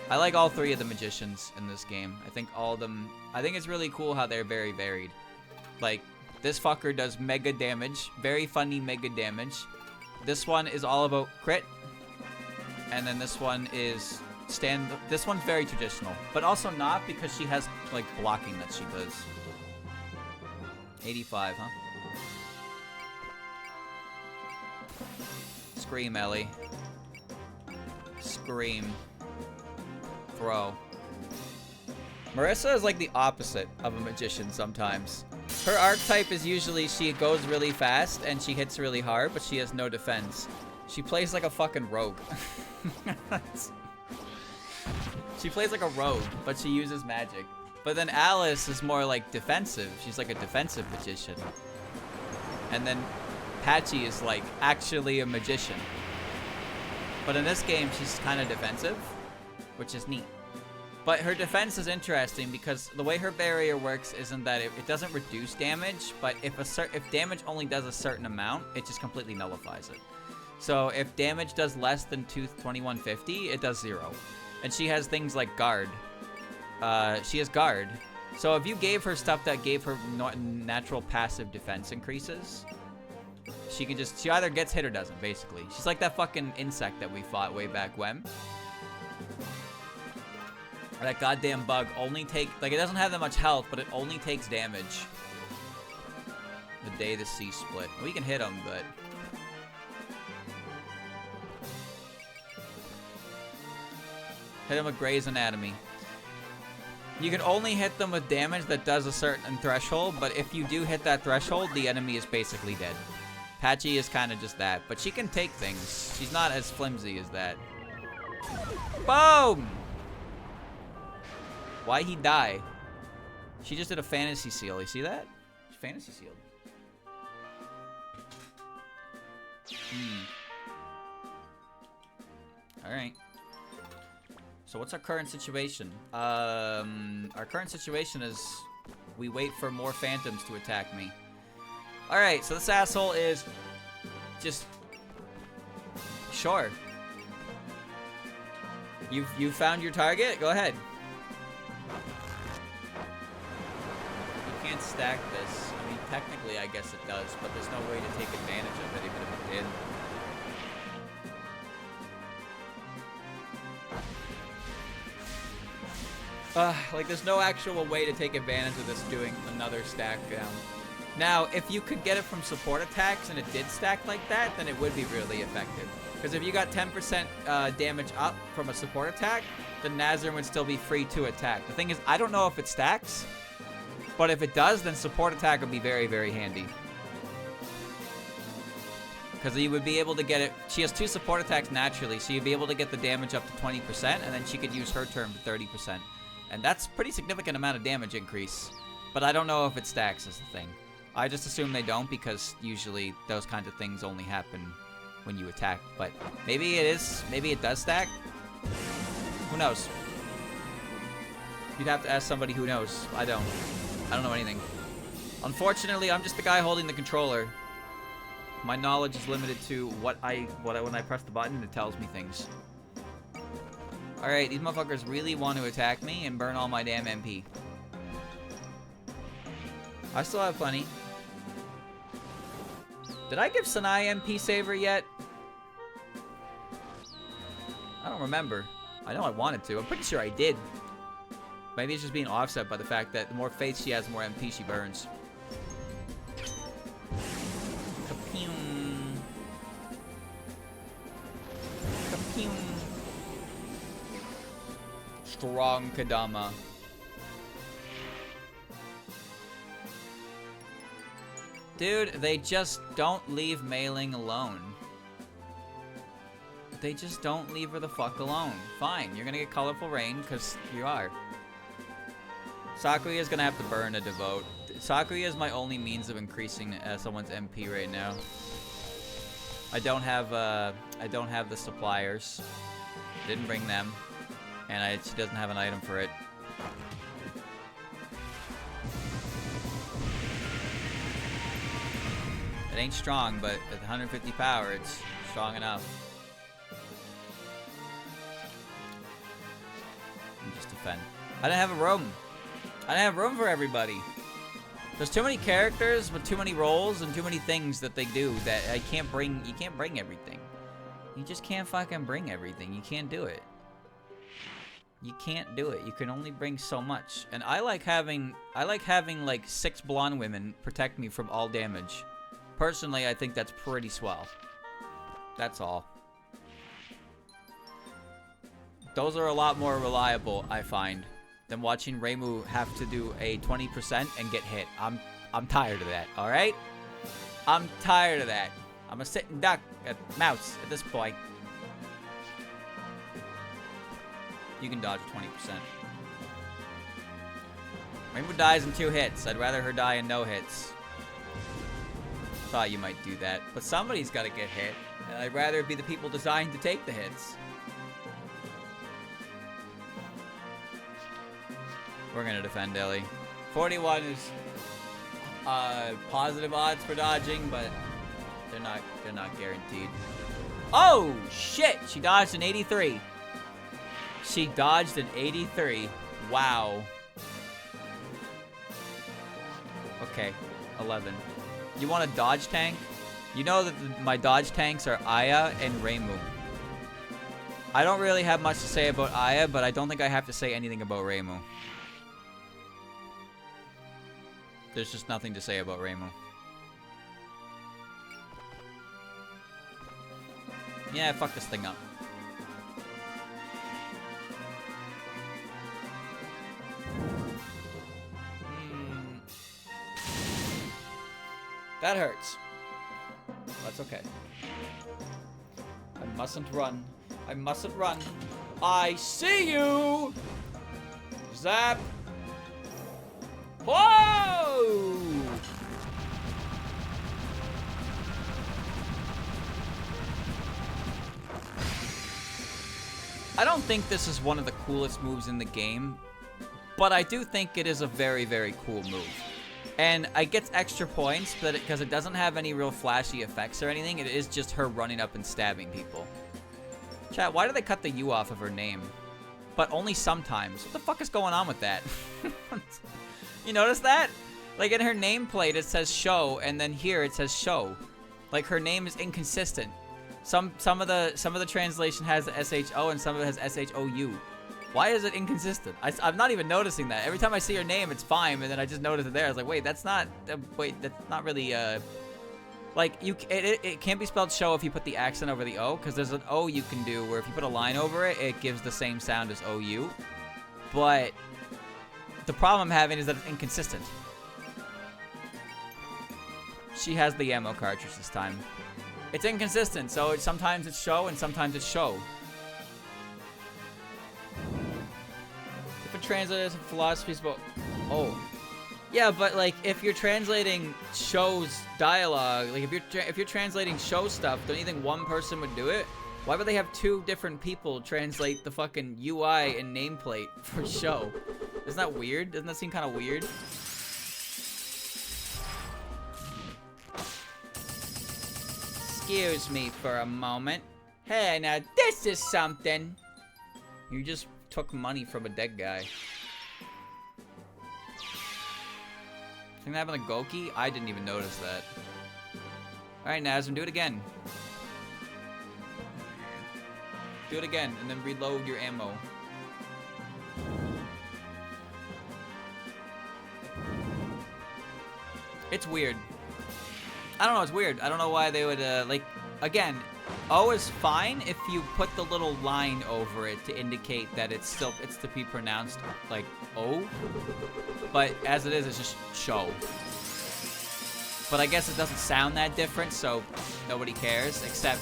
I like all three of the magicians in this game. I think all of them... I think it's really cool how they're very varied. Like, this fucker does mega damage. Very funny mega damage. This one is all about crit. And then this one is... This one's very traditional. But also not, because she has, like, blocking that she does. 85, huh? Scream, Ellie. Scream. Throw. Marissa is like the opposite of a magician sometimes. Her archetype is usually she goes really fast and she hits really hard, but she has no defense. She plays like a fucking rogue. She plays like a rogue, but she uses magic. But then Alice is more like defensive. She's like a defensive magician. And then Patchy is like actually a magician. But in this game, she's kind of defensive, which is neat. But her defense is interesting because the way her barrier works isn't that it doesn't reduce damage, but if damage only does a certain amount, it just completely nullifies it. So if damage does less than 2150, it does 0. And she has things like guard. She has guard. So if you gave her stuff that gave her natural passive defense increases, she either gets hit or doesn't, basically. She's like that fucking insect that we fought way back when. That goddamn bug only it doesn't have that much health, but it only takes damage. The day the sea split. We can hit him, but... Hit him with Grey's Anatomy. You can only hit them with damage that does a certain threshold, but if you do hit that threshold, the enemy is basically dead. Patchy is kind of just that, but she can take things. She's not as flimsy as that. Boom! Why'd he die? She just did a fantasy seal. You see that? Fantasy sealed. Alright. So what's our current situation? Our current situation is we wait for more phantoms to attack me. Alright, so this asshole is just... Sure. You found your target? Go ahead. You can't stack this. I mean, technically, I guess it does, but there's no way to take advantage of it, even if it did. Like, there's no actual way to take advantage of this doing another stack down. Now, if you could get it from support attacks and it did stack like that, then it would be really effective. Because if you got 10% damage up from a support attack, then Nazarene would still be free to attack. The thing is, I don't know if it stacks, but if it does, then support attack would be very, very handy. Because you would be able to get it... She has 2 support attacks naturally, so you'd be able to get the damage up to 20%, and then she could use her turn to 30%. And that's a pretty significant amount of damage increase. But I don't know if it stacks is the thing. I just assume they don't, because usually those kinds of things only happen when you attack. But maybe it is. Maybe it does stack. Who knows? You'd have to ask somebody who knows. I don't know anything. Unfortunately, I'm just the guy holding the controller. My knowledge is limited to when I press the button, it tells me things. Alright, these motherfuckers really want to attack me and burn all my damn MP. I still have plenty. Did I give Sanai MP Saver yet? I don't remember. I know I wanted to. I'm pretty sure I did. Maybe it's just being offset by the fact that the more faith she has, the more MP she burns. Kapeum. Kapeum. Strong Kadama. Dude, they just don't leave Mei Ling alone. They just don't leave her the fuck alone. Fine, you're gonna get Colorful Rain, because you are. Sakuya is gonna have to burn a Devote. Sakuya is my only means of increasing someone's MP right now. I don't have the suppliers. Didn't bring them, and she doesn't have an item for it. It ain't strong, but at 150 power, it's strong enough. Just defend. I didn't have a room. I didn't have room for everybody. There's too many characters with too many roles and too many things that they do that I can't bring. You can't bring everything. You just can't fucking bring everything. You can't do it. You can't do it. You can only bring so much. And I like having like 6 blonde women protect me from all damage. Personally, I think that's pretty swell. That's all. Those are a lot more reliable, I find, than watching Reimu have to do a 20% and get hit. I'm tired of that, alright? I'm tired of that. I'm a sitting duck at mouse at this point. You can dodge 20%. Reimu dies in 2 hits. I'd rather her die in no hits. Thought you might do that, but somebody's got to get hit, and I'd rather it be the people designed to take the hits. We're gonna defend Ellie. 41 is positive odds for dodging, but they're not guaranteed. Oh shit! She dodged an 83. She dodged an 83. Wow. Okay, 11. You want a dodge tank? You know that my dodge tanks are Aya and Reimu. I don't really have much to say about Aya, but I don't think I have to say anything about Reimu. There's just nothing to say about Reimu. Yeah, fuck this thing up. That hurts. That's okay. I mustn't run. I mustn't run. I see you! Zap! Whoa! I don't think this is one of the coolest moves in the game, but I do think it is a very, very cool move. And I get extra points because it doesn't have any real flashy effects or anything. It is just her running up and stabbing people. Chat, why do they cut the U off of her name? But only sometimes. What the fuck is going on with that? You notice that? Like in her nameplate it says show, and then here it says show. Like her name is inconsistent. Some of the translation has the SHO and some of it has SHOU. Why is it inconsistent? I'm not even noticing that. Every time I see her name, it's fine, and then I just notice it there. I was like, wait, that's not really, like, it can't be spelled show if you put the accent over the O, because there's an O you can do where if you put a line over it, it gives the same sound as OU. But the problem I'm having is that it's inconsistent. She has the ammo cartridge this time. It's inconsistent, so sometimes it's show and sometimes it's show. If it translates philosophies about... Oh. Yeah, but like if you're translating show's dialogue, like if you're translating show stuff, don't you think one person would do it? Why would they have 2 different people translate the fucking UI and nameplate for show? Isn't that weird? Doesn't that seem kind of weird? Excuse me for a moment. Hey, now this is something. You just took money from a dead guy. Think that happened to Goki? I didn't even notice that. Alright, Nazem, do it again. Do it again, and then reload your ammo. It's weird. I don't know, it's weird. I don't know why they would, like, again, O is fine if you put the little line over it to indicate that it's to be pronounced like O. But as it is, it's just show. But I guess it doesn't sound that different, so nobody cares, except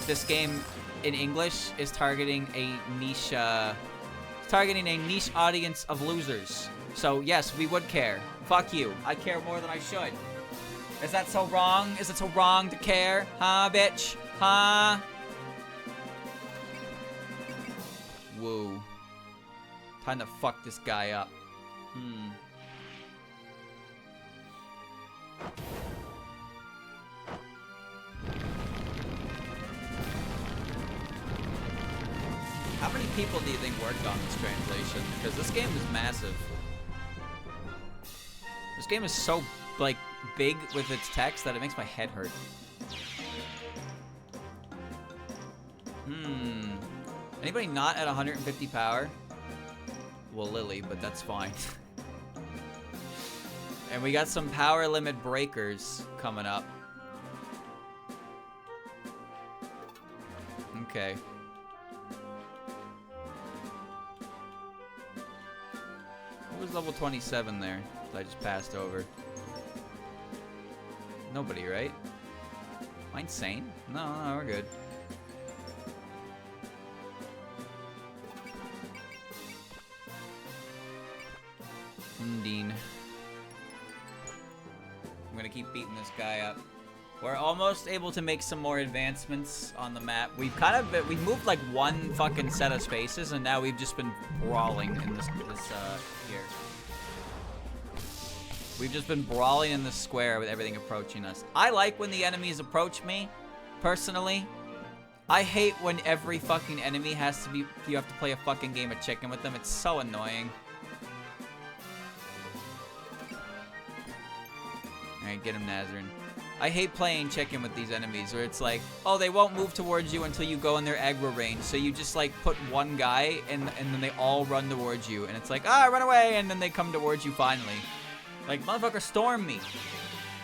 this game in English is targeting a niche audience of losers. So yes, we would care. Fuck you. I care more than I should. Is that so wrong? Is it so wrong to care? Huh, bitch? Huh? Whoa. Time to fuck this guy up. How many people do you think worked on this translation? Because this game is massive. This game is so, like, big with its text that it makes my head hurt. Anybody not at 150 power? Well, Lily, but that's fine. And we got some power limit breakers coming up. Okay. What was level 27 there that I just passed over? Nobody, right? Am I insane? No, we're good. Dean. I'm gonna keep beating this guy up. We're almost able to make some more advancements on the map. We've we've moved like one fucking set of spaces, and now we've just been brawling in this here. We've just been brawling in this square with everything approaching us. I like when the enemies approach me, personally. I hate when every fucking enemy has to be, you have to play a fucking game of chicken with them. It's so annoying. Alright, get him, Nazarene. I hate playing chicken with these enemies where it's like, oh, they won't move towards you until you go in their aggro range. So you just like put one guy and then they all run towards you. And it's like, ah, run away. And then they come towards you finally. Like, motherfucker, storm me.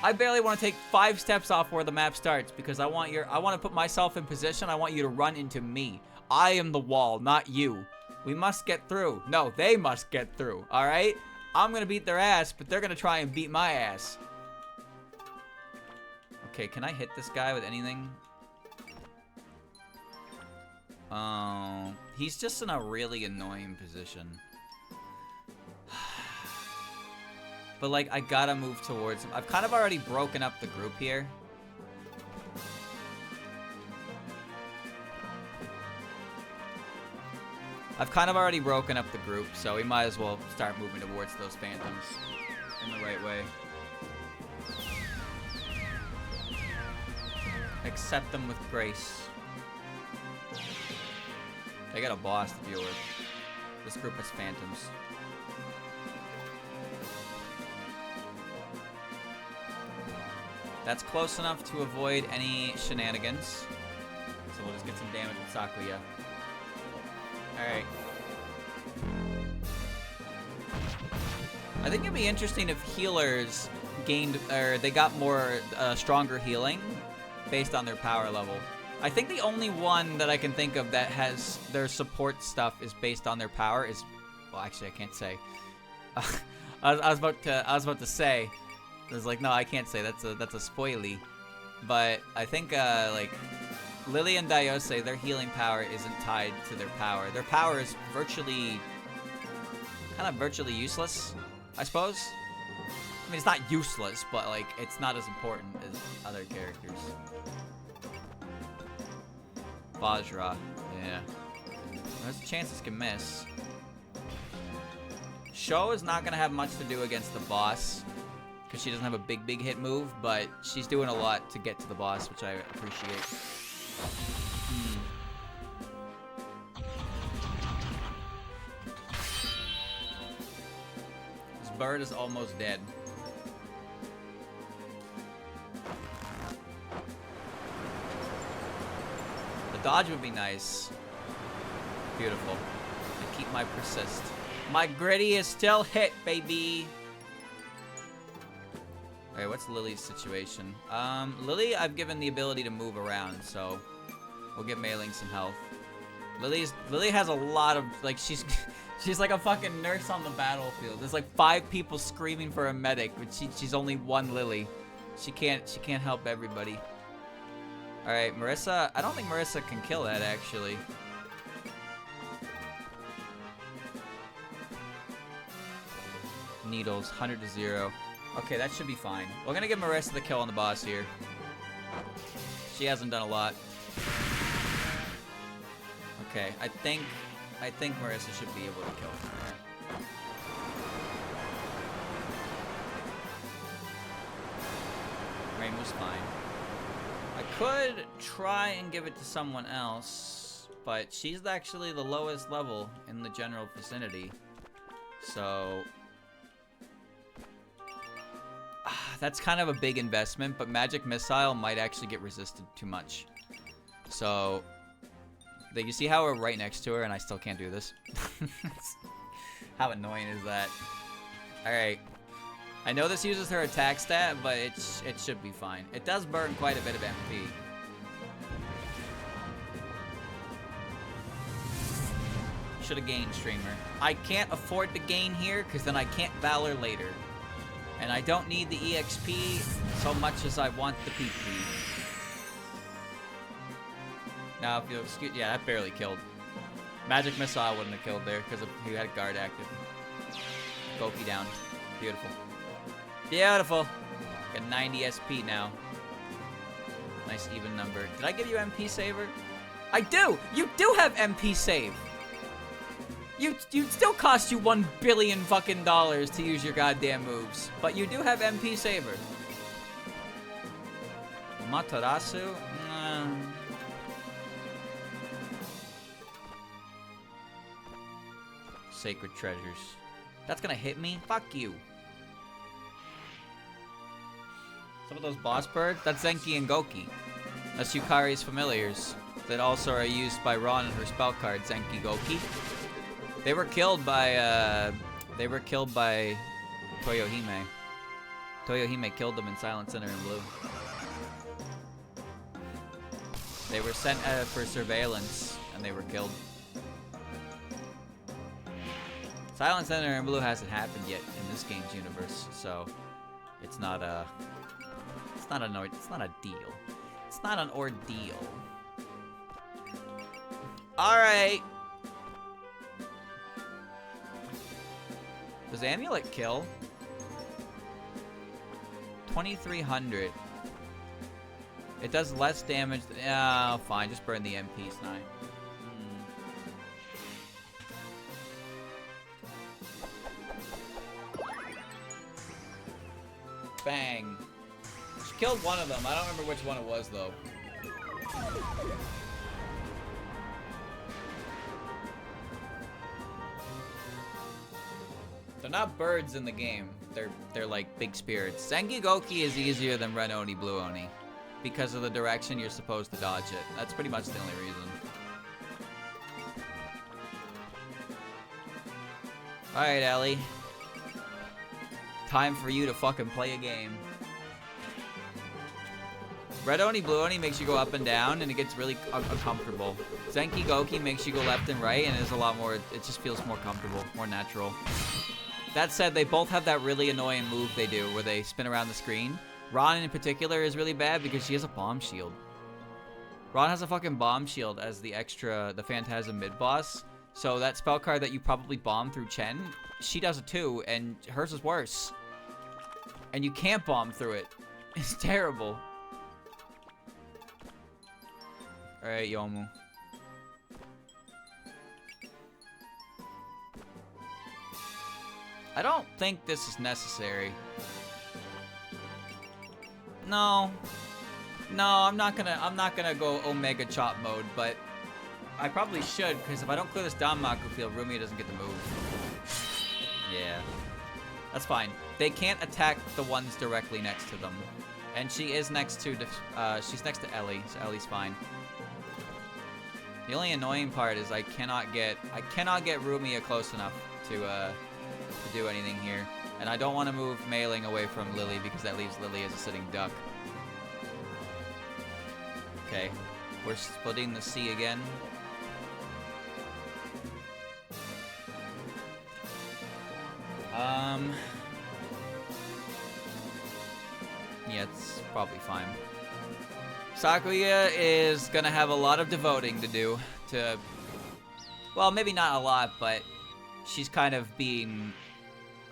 I barely want to take 5 steps off where the map starts because I want to put myself in position. I want you to run into me. I am the wall, not you. We must get through. No, they must get through. All right? I'm going to beat their ass, but they're going to try and beat my ass. Okay, can I hit this guy with anything? Oh, he's just in a really annoying position. But, like, I gotta move towards him. I've kind of already broken up the group here. I've kind of already broken up the group, so we might as well start moving towards those phantoms in the right way. Accept them with grace. They got a boss to deal with. This group has phantoms. That's close enough to avoid any shenanigans. So we'll just get some damage with Sakuya. Alright. I think it'd be interesting if healers gained, or they got more, stronger healing based on their power level. I think the only one that I can think of that has their support stuff is based on their power is, well, actually I can't say. I was about to say. I was like, no, I can't say. That's a spoilie. But I think like Lily and Daiose, their healing power isn't tied to their power. Their power is virtually useless, I suppose. I mean, it's not useless, but like it's not as important as other characters. Vajra, yeah. There's a chance this can miss. Sho is not gonna have much to do against the boss, because she doesn't have a big hit move, but she's doing a lot to get to the boss, which I appreciate. This bird is almost dead. The dodge would be nice. Beautiful. I keep my persist. My gritty is still hit, baby! Alright, what's Lily's situation? Lily, I've given the ability to move around, so we'll give Mei Ling some health. Lily has a lot of, like, she's like a fucking nurse on the battlefield. There's like 5 people screaming for a medic, but she's only one Lily. She can't help everybody. Alright, Marissa, I don't think Marissa can kill that actually. Needles, 100 to 0. Okay, that should be fine. We're gonna give Marissa the kill on the boss here. She hasn't done a lot. Okay, I think Marissa should be able to kill her. Rain was fine. I could try and give it to someone else, but she's actually the lowest level in the general vicinity. So that's kind of a big investment, but Magic Missile might actually get resisted too much. So you see how we're right next to her and I still can't do this? How annoying is that? Alright. I know this uses her attack stat, but it should be fine. It does burn quite a bit of MP. Should have gained Streamer. I can't afford to gain here, because then I can't Valor later. And I don't need the EXP so much as I want the PP. Now, if you'll excuse, yeah, that barely killed. Magic Missile wouldn't have killed there because he had guard active. Goki down. Beautiful. Beautiful. Got 90 SP now. Nice even number. Did I give you MP Saver? I do! You do have MP Save! You still cost you $1 billion fucking dollars to use your goddamn moves. But you do have MP Saver. Matarasu? Sacred Treasures. That's gonna hit me? Fuck you. Some of those boss birds? That's Zenki and Goki. That's Yukari's familiars that also are used by Ron and her spell card, Zenki Goki. They were killed by Toyohime. Toyohime killed them in Silent Sinner and Blue. They were sent for surveillance and they were killed. Silent Sinner and Blue hasn't happened yet in this game's universe, so it's not a deal. It's not an ordeal. Alright. Does Amulet kill? 2300. It does less damage. Oh, fine. Just burn the MP, Snide. Bang. She killed one of them. I don't remember which one it was, though. They're not birds in the game. They're like big spirits. Zenki Goki is easier than Red Oni, Blue Oni. Because of the direction you're supposed to dodge it. That's pretty much the only reason. Alright, Ellie. Time for you to fucking play a game. Red Oni, Blue Oni makes you go up and down, and it gets really uncomfortable. Zenki Goki makes you go left and right, and it's a lot more, it just feels more comfortable, more natural. That said, they both have that really annoying move they do, where they spin around the screen. Ron in particular is really bad because she has a bomb shield. Ron has a fucking bomb shield as the Phantasm mid-boss. So that spell card that you probably bomb through Chen, she does it too, and hers is worse. And you can't bomb through it. It's terrible. Alright, Yomu. I don't think this is necessary. No, I'm not gonna go Omega Chop mode, but I probably should, because if I don't clear this Danmaku field, Rumia doesn't get the move. Yeah, that's fine. They can't attack the ones directly next to them, and she is next to she's next to Ellie, so Ellie's fine. The only annoying part is I cannot get Rumia close enough to do anything here. And I don't want to move Mailing away from Lily because that leaves Lily as a sitting duck. Okay. We're splitting the C again. Yeah, it's probably fine. Sakuya is gonna have a lot of devoting to do to... Well, maybe not a lot, but she's kind of being...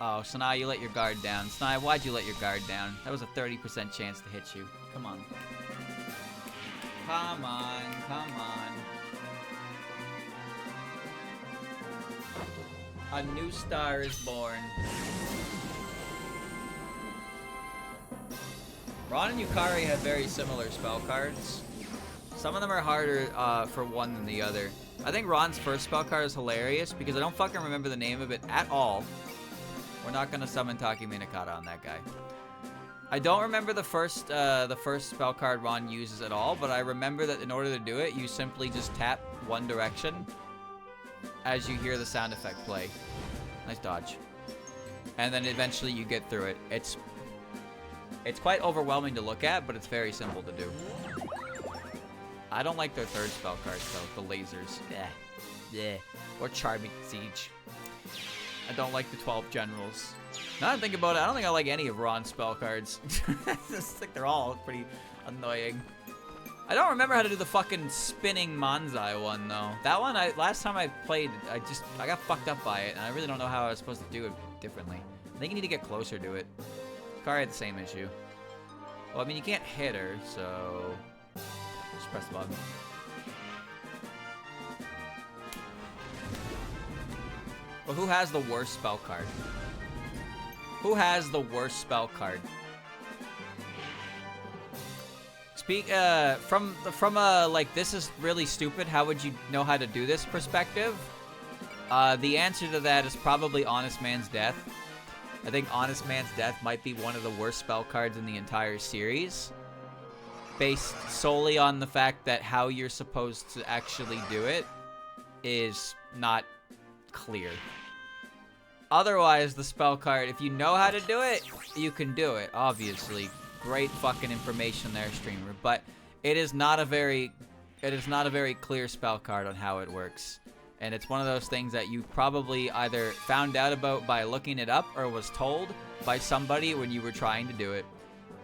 Oh, Sanai, you let your guard down. Sanai, why'd you let your guard down? That was a 30% chance to hit you. Come on. Come on, come on. A new star is born. Ron and Yukari have very similar spell cards. Some of them are harder for one than the other. I think Ron's first spell card is hilarious because I don't fucking remember the name of it at all. We're not gonna summon Taki Minakata on that guy. I don't remember the first spell card Ron uses at all, but I remember that in order to do it, you simply just tap one direction as you hear the sound effect play. Nice dodge. And then eventually you get through it. It's quite overwhelming to look at, but it's very simple to do. I don't like their third spell card, though. The lasers. Yeah. Or Charming Siege. I don't like the 12 generals. Now that I think about it, I don't think I like any of Ron's spell cards. I think they're all pretty annoying. I don't remember how to do the fucking spinning Manzai one, though. That one, last time I played, I got fucked up by it, and I really don't know how I was supposed to do it differently. I think you need to get closer to it. Yukari had the same issue. Well, I mean, you can't hit her, so... Just press the button. Well, who has the worst spell card? Who has the worst spell card? From like, this is really stupid, how would you know how to do this perspective? The answer to that is probably Honest Man's Death. I think Honest Man's Death might be one of the worst spell cards in the entire series. Based solely on the fact that how you're supposed to actually do it is not clear. Otherwise, the spell card, if you know how to do it, you can do it, obviously. Great fucking information there, streamer. But it is not a very clear spell card on how it works. And it's one of those things that you probably either found out about by looking it up or was told by somebody when you were trying to do it.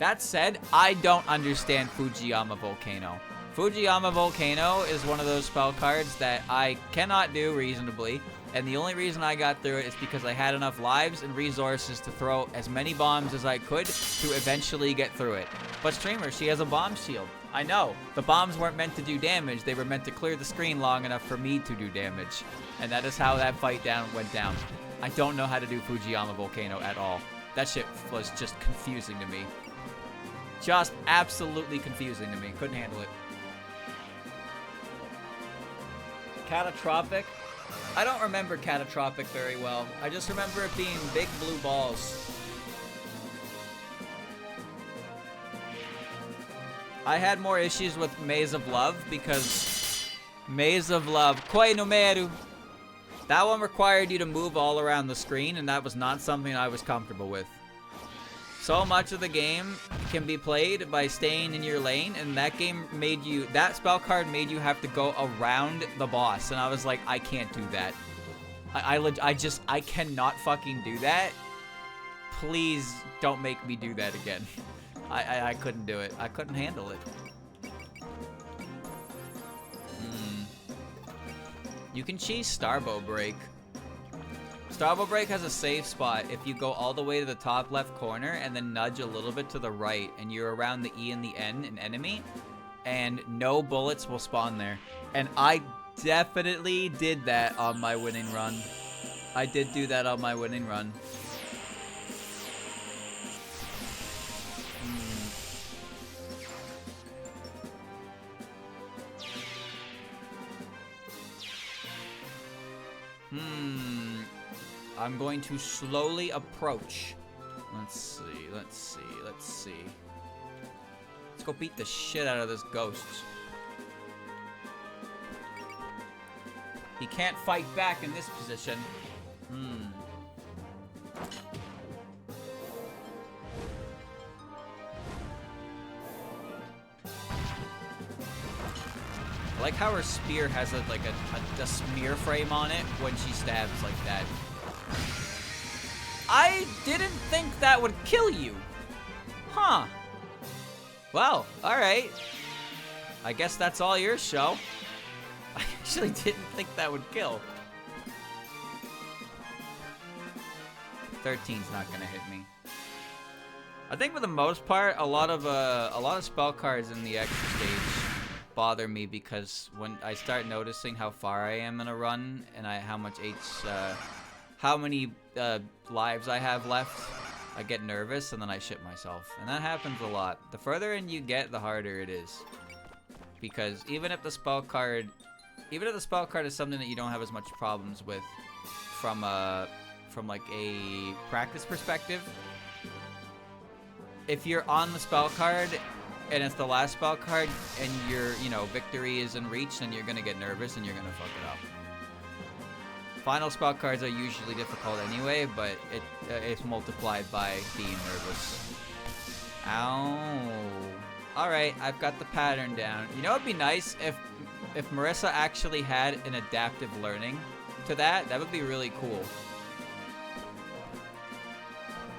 That said, I don't understand Fujiyama Volcano. Fujiyama Volcano is one of those spell cards that I cannot do reasonably, and the only reason I got through it is because I had enough lives and resources to throw as many bombs as I could to eventually get through it. But streamer, she has a bomb shield. I know, the bombs weren't meant to do damage, they were meant to clear the screen long enough for me to do damage. And that is how that fight went down. I don't know how to do Fujiyama Volcano at all. That shit was just confusing to me. Just absolutely confusing to me. Couldn't handle it. Catatropic? I don't remember Catatropic very well. I just remember it being big blue balls. I had more issues with Maze of Love because Maze of Love, Koi no Meru. That one required you to move all around the screen, and that was not something I was comfortable with. So much of the game can be played by staying in your lane, and that game made you, that spell card made you have to go around the boss, and I was like, I can't do that. I cannot fucking do that. Please don't make me do that again. I couldn't do it. I couldn't handle it. You can cheese Starbow Break. Starbow Break has a safe spot if you go all the way to the top left corner and then nudge a little bit to the right and you're around the E and the N, an enemy, and no bullets will spawn there. And I definitely did that on my winning run. I did do that on my winning run. I'm going to slowly approach. Let's see. Let's go beat the shit out of this ghost. He can't fight back in this position. like how her spear has a smear frame on it when she stabs like that. I didn't think that would kill you. Huh. Well, alright. I guess that's all your show. I actually didn't think that would kill. 13's not gonna hit me. I think for the most part, a lot of spell cards in the extra stage bother me because when I start noticing how far I am in a run and how many lives I have left, I get nervous and then I shit myself. And that happens a lot. The further in you get, the harder it is. Because even if the spell card is something that you don't have as much problems with from like a practice perspective, if you're on the spell card and it's the last spell card and your victory is in reach, then you're gonna get nervous and you're gonna fuck it up. Final spell cards are usually difficult anyway, but it's multiplied by being nervous. Ow. Alright, I've got the pattern down. You know, it'd be nice if Marissa actually had an adaptive learning to that. That would be really cool.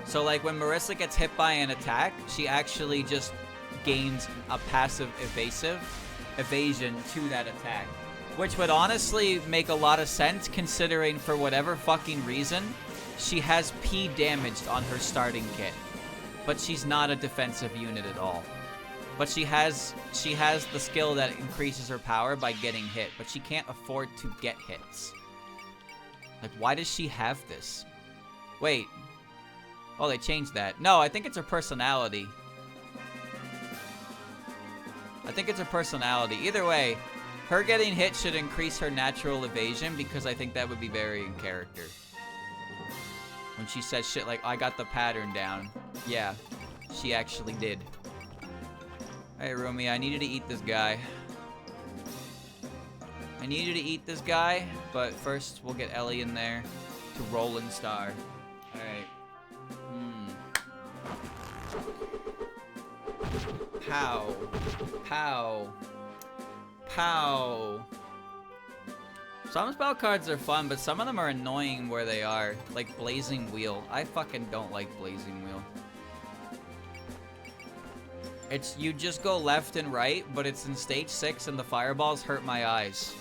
So, like, when Marissa gets hit by an attack, she actually just gains a passive evasion to that attack. Which would honestly make a lot of sense, considering for whatever fucking reason, she has P damaged on her starting kit. But she's not a defensive unit at all. But she has the skill that increases her power by getting hit, but she can't afford to get hits. Like, why does she have this? Wait. Oh, they changed that. No, I think it's her personality. I think it's her personality. Either way, her getting hit should increase her natural evasion because I think that would be very in character. When she says shit like, I got the pattern down. Yeah, she actually did. Hey, Rumi, I need you to eat this guy. I need you to eat this guy, but first we'll get Ellie in there to Roland Star. Alright. Pow. Pow. Pow. Some spell cards are fun, but some of them are annoying where they are. Like Blazing Wheel. I fucking don't like Blazing Wheel. It's, you just go left and right, but it's in stage 6 and the fireballs hurt my eyes.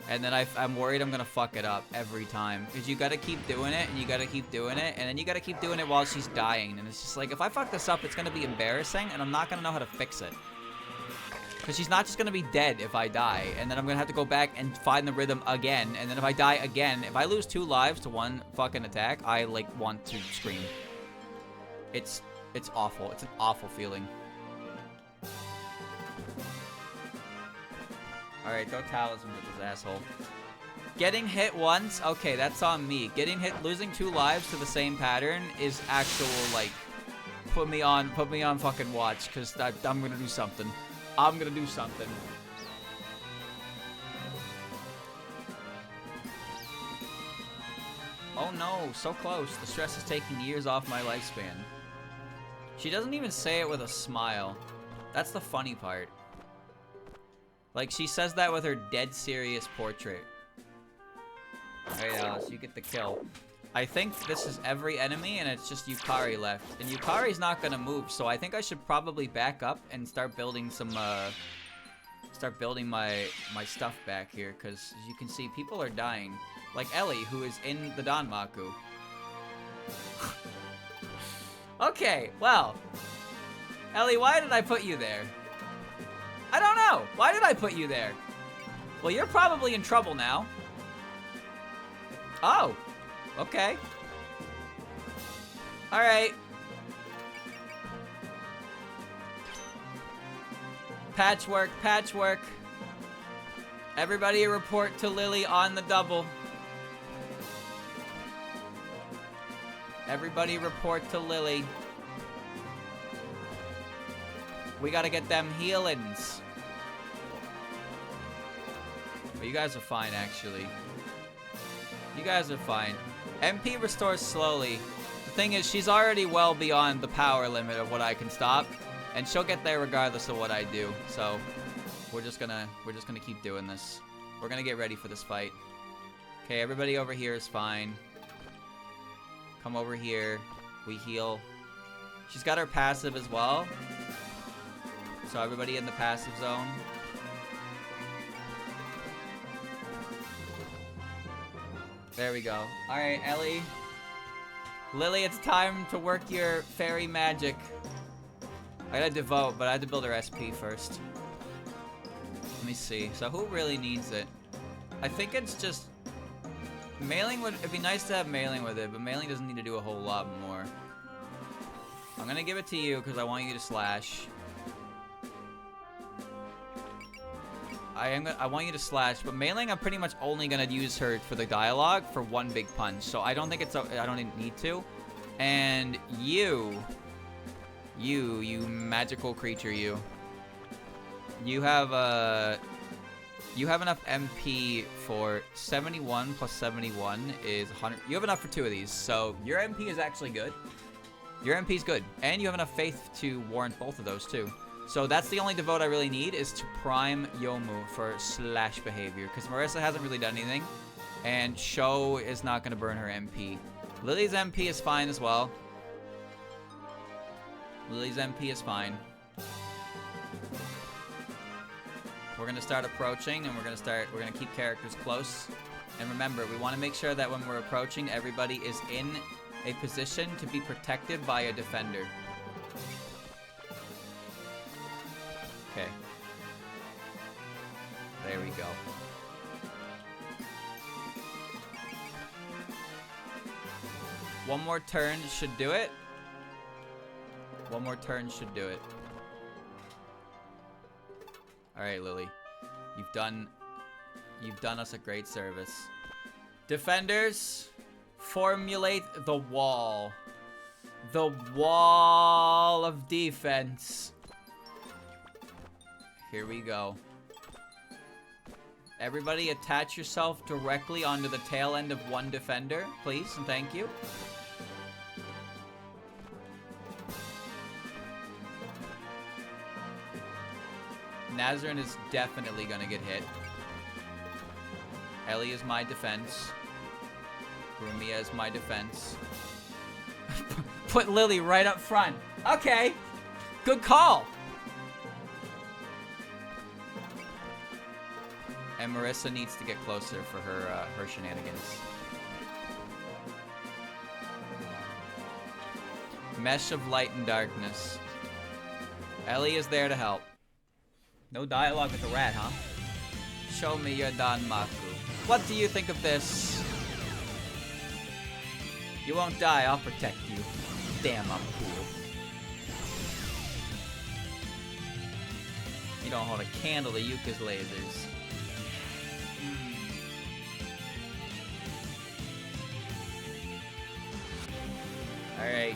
And then I'm worried I'm gonna fuck it up every time. Because you gotta keep doing it, and you gotta keep doing it, and then you gotta keep doing it while she's dying. And it's just like, if I fuck this up, it's gonna be embarrassing, and I'm not gonna know how to fix it. Because she's not just gonna be dead if I die, and then I'm gonna have to go back and find the rhythm again, and then if I die again, if I lose 2 lives to one fucking attack, I, like, want to scream. It's awful. It's an awful feeling. Alright, throw talisman at this asshole. Getting hit once, okay, that's on me. Getting hit, losing 2 lives to the same pattern is actual, like, put me on fucking watch, because I'm gonna do something. I'm gonna do something. Oh no, so close. The stress is taking years off my lifespan. She doesn't even say it with a smile. That's the funny part. Like, she says that with her dead serious portrait. Alright, Alice, you get the kill. I think this is every enemy, and it's just Yukari left. And Yukari's not gonna move, so I think I should probably back up and start building some, start building my stuff back here, because as you can see, people are dying. Like Ellie, who is in the Danmaku. Okay, well. Ellie, why did I put you there? I don't know. Why did I put you there? Well, you're probably in trouble now. Oh. Okay. Alright. Patchwork, patchwork. Everybody report to Lily on the double. Everybody report to Lily. We gotta get them healings. But you guys are fine, actually. You guys are fine. MP restores slowly. The thing is, she's already well beyond the power limit of what I can stop. And she'll get there regardless of what I do. So, we're just gonna keep doing this. We're gonna get ready for this fight. Okay, everybody over here is fine. Come over here. We heal. She's got her passive as well. So everybody in the passive zone. There we go. Alright, Ellie. Lily, it's time to work your fairy magic. I gotta devote, but I had to build her SP first. Let me see. So who really needs it? I think it's just... Mailing would... It'd be nice to have mailing with it, but mailing doesn't need to do a whole lot more. I'm gonna give it to you because I want you to slash. I want you to slash, but mailing I'm pretty much only gonna use her for the dialogue for one big punch. So I don't think it's I don't need to. And you magical creature, you have enough MP for 71 plus 71 is 100. You have enough for 2 of these, so your MP is actually good. Your MP is good, and you have enough faith to warrant both of those too. So that's the only devote I really need, is to prime Yomu for slash behavior, because Marissa hasn't really done anything, and Sho is not going to burn her MP. Lily's MP is fine as well. Lily's MP is fine. We're going to start approaching, and we're going to keep characters close. And remember, we want to make sure that when we're approaching, everybody is in a position to be protected by a defender. Okay. There we go. One more turn should do it. One more turn should do it. Alright, Lily. You've done us a great service. Defenders, formulate the wall. The wall of defense. Here we go. Everybody attach yourself directly onto the tail end of one defender, please, and thank you. Nazarene is definitely gonna get hit. Ellie is my defense. Rumia is my defense. Put Lily right up front. Okay. Good call. And Marissa needs to get closer for her shenanigans. Mesh of light and darkness. Ellie is there to help. No dialogue with the rat, huh? Show me your Danmaku. What do you think of this? You won't die, I'll protect you. Damn, I'm cool. You don't hold a candle to Yuka's lasers. Alright.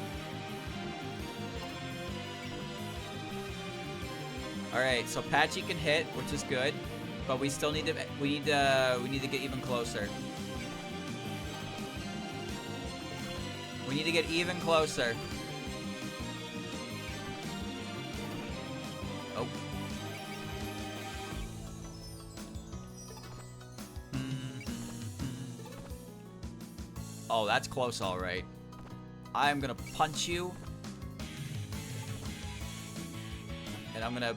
Alright, so Patchy can hit, which is good, but we still need to we need to get even closer. We need to get even closer. Oh. Oh, that's close, all right. I'm gonna punch you, and I'm gonna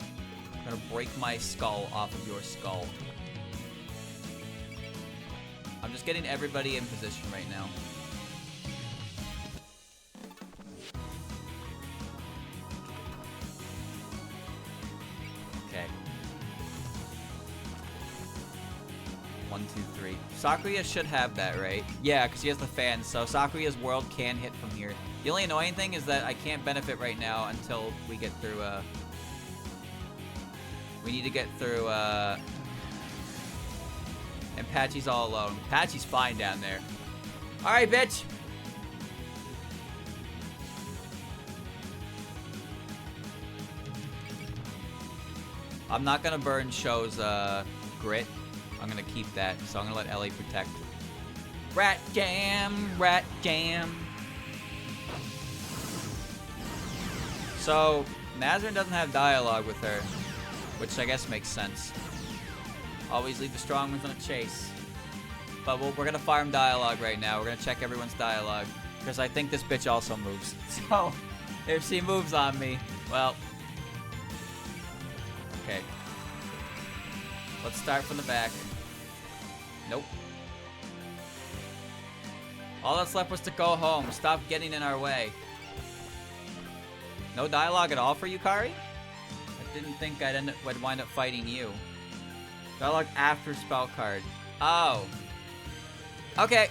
break my skull off of your skull. I'm just getting everybody in position right now. Okay. 1, 2, 3. Sakuya should have that, right? Yeah, because he has the fan, so Sakuya's world can hit from here. The only annoying thing is that I can't benefit right now until we get through, we need to get through, and Patchy's all alone. Patchy's fine down there. Alright, bitch! I'm not gonna burn Sho's, grit. I'm gonna keep that, so I'm gonna let Ellie protect. Rat jam! Rat jam! So, Nazarene doesn't have dialogue with her. which I guess makes sense. Always leave the strong ones on a chase. But we're gonna farm dialogue right now. We're gonna check everyone's dialogue. Because I think this bitch also moves. So, if she moves on me, well... Okay. Let's start from the back. Nope. All that's left was to go home. Stop getting in our way. No dialogue at all for Yukari? I didn't think would wind up fighting you. Dialogue after spell card. Oh. Okay.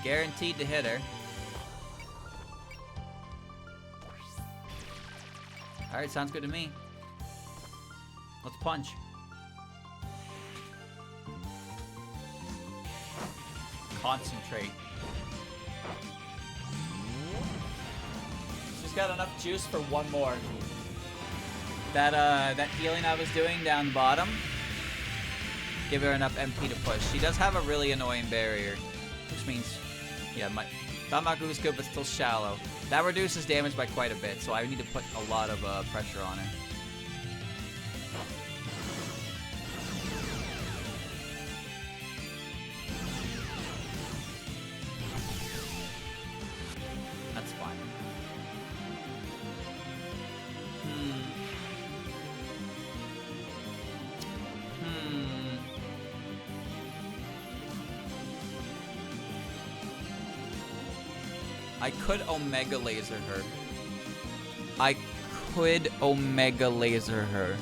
Guaranteed to hit her. Alright, sounds good to me. Let's punch. Concentrate. She's got enough juice for one more. That healing I was doing down the bottom, give her enough MP to push. She does have a really annoying barrier, which means, yeah, my Danmaku is good, but still shallow. That reduces damage by quite a bit, so I need to put a lot of pressure on her. That's fine. I could Omega Laser her. I could Omega Laser her.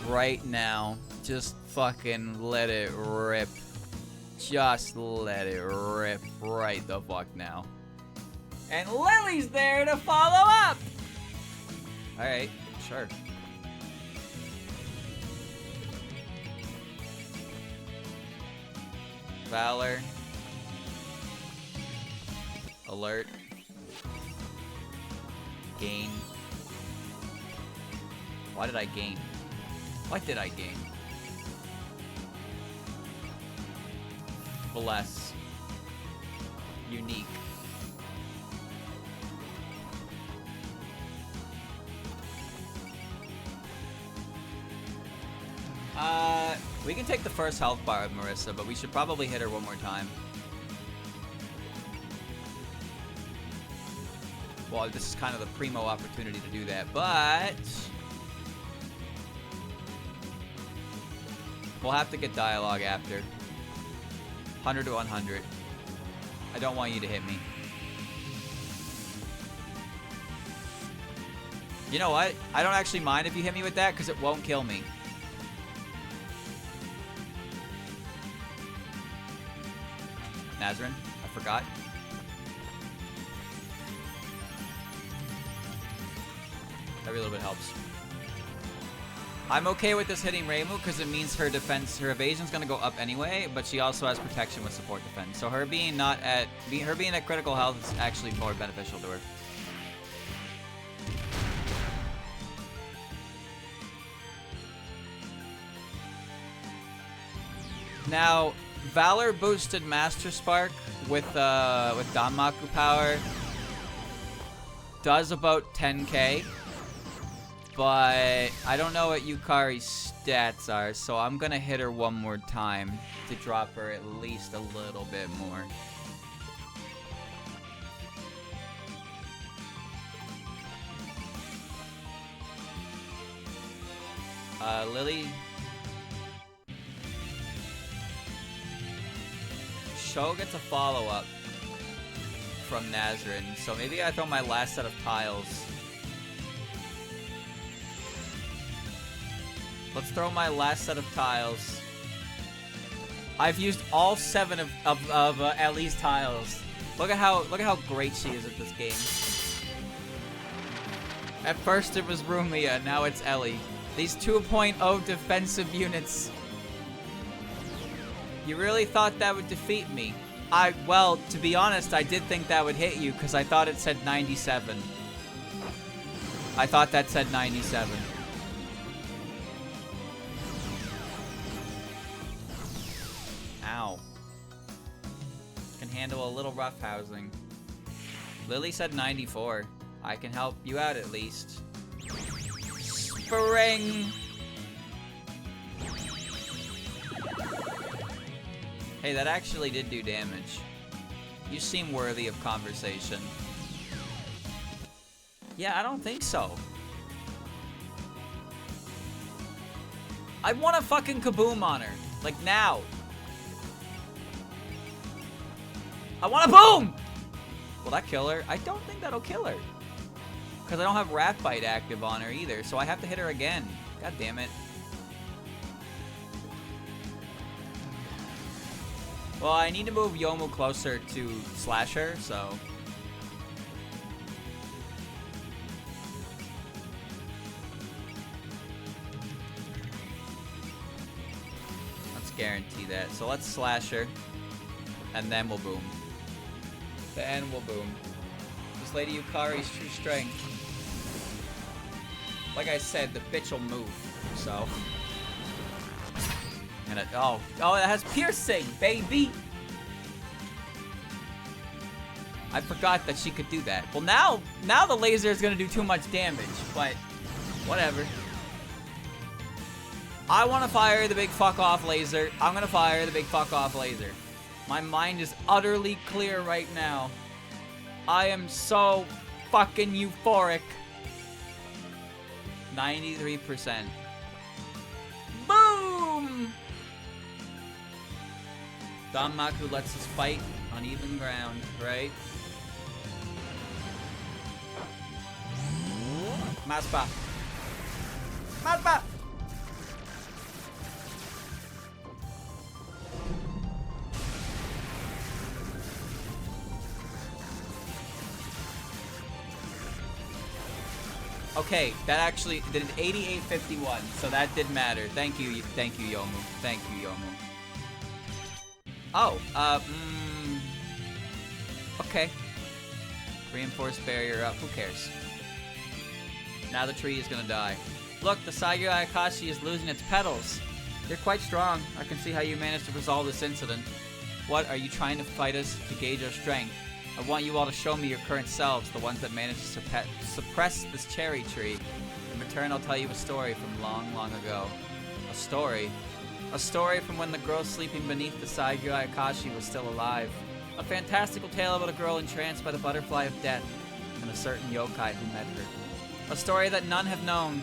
Right now. Just fucking let it rip. Just let it rip right the fuck now. And Lily's there to follow up! Alright, sure. Valor. Alert. Gain. Why did I gain? What did I gain? Bless. Unique. We can take the first health bar of Marissa, but we should probably hit her one more time. Well, this is kind of the primo opportunity to do that, but we'll have to get dialogue after. 100 to 100. I don't want you to hit me. You know what? I don't actually mind if you hit me with that, because it won't kill me. Nazrin, I forgot. Every little bit helps. I'm okay with this hitting Reimu because it means her defense, her evasion's gonna go up anyway, but she also has protection with support defense. So her being at critical health is actually more beneficial to her. Now, Valor boosted Master Spark with Danmaku power does about 10k. But I don't know what Yukari's stats are, so I'm gonna hit her one more time to drop her at least a little bit more. Lily. Sho gets a follow-up from Nazrin, so maybe I throw my last set of tiles. Let's throw my last set of tiles. I've used all 7 of Ellie's tiles. Look at how great she is at this game. At first it was Rumia, now it's Ellie. These 2.0 defensive units. You really thought that would defeat me? Well, to be honest, I did think that would hit you because I thought it said 97. I thought that said 97. Ow. Can handle a little roughhousing. Lily said 94. I can help you out at least. Spring! Hey, that actually did do damage. You seem worthy of conversation. Yeah, I don't think so. I want a fucking kaboom on her. Like, now. I want a boom! Will that kill her? I don't think that'll kill her. Because I don't have Rat Bite active on her either, so I have to hit her again. God damn it. Well, I need to move Yomu closer to slash her, so... let's guarantee that. So let's slash her, and then we'll boom. Then we'll boom. This Lady Yukari's true strength. Like I said, the bitch will move, so... and it, oh, it has piercing, baby! I forgot that she could do that. Well, now the laser is gonna do too much damage, but whatever. I want to fire the big fuck off laser. I'm gonna fire the big fuck off laser. My mind is utterly clear right now. I am so fucking euphoric. 93%. Boom! Danmaku lets us fight on even ground, right? Maspa. Maspa! Okay, that actually did an 88.51, so that did matter. Thank you, Yomu. Thank you, Yomu. Oh, okay. Reinforced barrier up, who cares? Now the tree is gonna die. Look, the Saigyo Ayakashi is losing its petals. You're quite strong. I can see how you managed to resolve this incident. What, are you trying to fight us to gauge our strength? I want you all to show me your current selves, the ones that managed to suppress this cherry tree. In return, I'll tell you a story from long, long ago. A story? A story from when the girl sleeping beneath the Saigyo Ayakashi was still alive. A fantastical tale about a girl entranced by the butterfly of death, and a certain yokai who met her. A story that none have known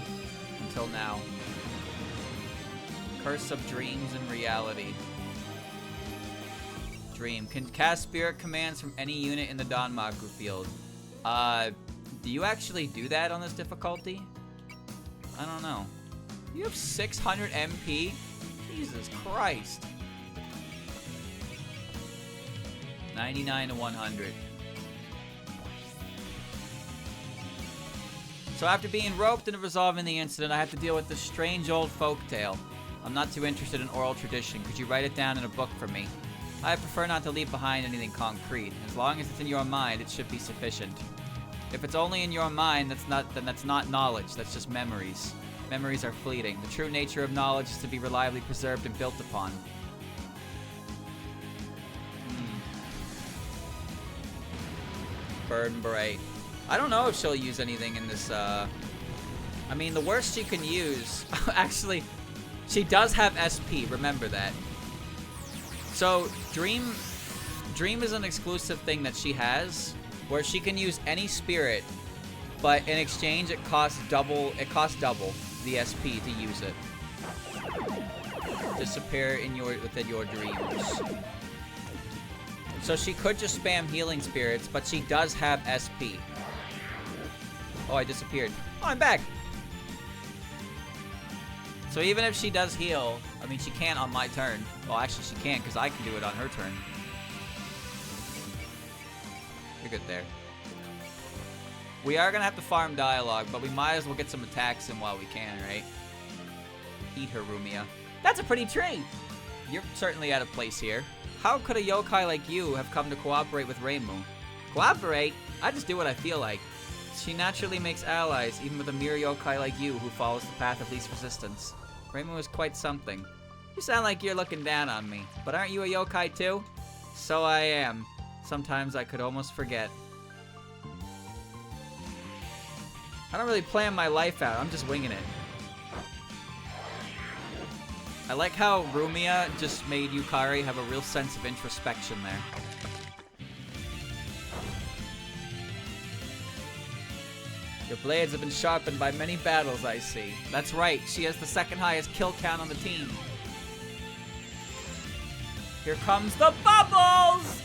until now. Curse of dreams and reality. Dream. Can cast spirit commands from any unit in the Danmaku field. Do you actually do that on this difficulty? I don't know. You have 600 MP? Jesus Christ. 99 to 100. So after being roped into resolving the incident, I have to deal with this strange old folktale. I'm not too interested in oral tradition. Could you write it down in a book for me? I prefer not to leave behind anything concrete. As long as it's in your mind, it should be sufficient. If it's only in your mind, then that's not knowledge, that's just memories. Memories are fleeting. The true nature of knowledge is to be reliably preserved and built upon. Burn Beret. I don't know if she'll use anything in this, I mean, the worst she can use... actually, she does have SP, remember that. So, Dream is an exclusive thing that she has, where she can use any spirit, but in exchange it costs double the SP to use it. Disappear within your dreams. So she could just spam healing spirits, but she does have SP. Oh, I disappeared. Oh, I'm back! So even if she does heal, I mean, she can't on my turn. Well, actually, she can't, because I can do it on her turn. You're good there. We are going to have to farm dialogue, but we might as well get some attacks in while we can, right? Eat her, Rumia. That's a pretty tree! You're certainly out of place here. How could a yokai like you have come to cooperate with Reimu? Cooperate? I just do what I feel like. She naturally makes allies, even with a mere yokai like you who follows the path of least resistance. Reimu is quite something. You sound like you're looking down on me, but aren't you a yokai too? So I am. Sometimes I could almost forget. I don't really plan my life out. I'm just winging it. I like how Rumia just made Yukari have a real sense of introspection there. Your blades have been sharpened by many battles, I see. That's right, she has the second highest kill count on the team. Here comes the bubbles!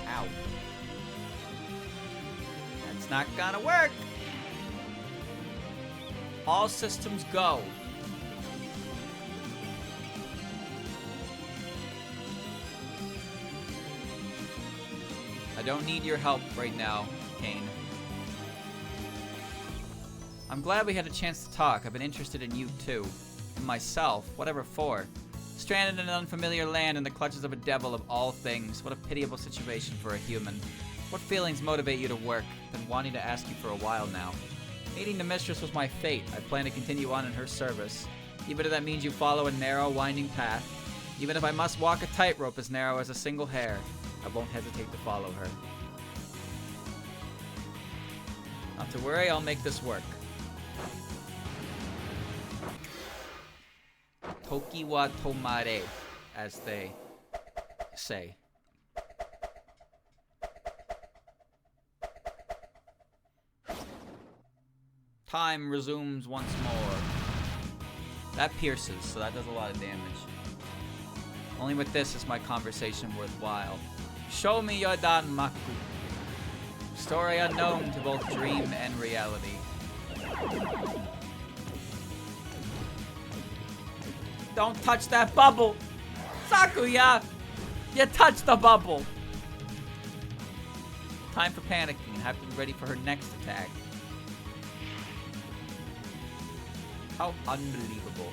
Ow. That's not gonna work. All systems go. I don't need your help right now, Kane. I'm glad we had a chance to talk. I've been interested in you too. And myself, whatever for. Stranded in an unfamiliar land in the clutches of a devil of all things. What a pitiable situation for a human. What feelings motivate you to work? Been wanting to ask you for a while now. Meeting the mistress was my fate. I plan to continue on in her service. Even if that means you follow a narrow, winding path. Even if I must walk a tightrope as narrow as a single hair. I won't hesitate to follow her. Not to worry, I'll make this work. Toki wa tomare, as they say. Time resumes once more. That pierces, so that does a lot of damage. Only with this is my conversation worthwhile. Show me your Danmaku. Story unknown to both dream and reality. Don't touch that bubble! Sakuya! You touched the bubble! Time for panicking and have to be ready for her next attack. How unbelievable.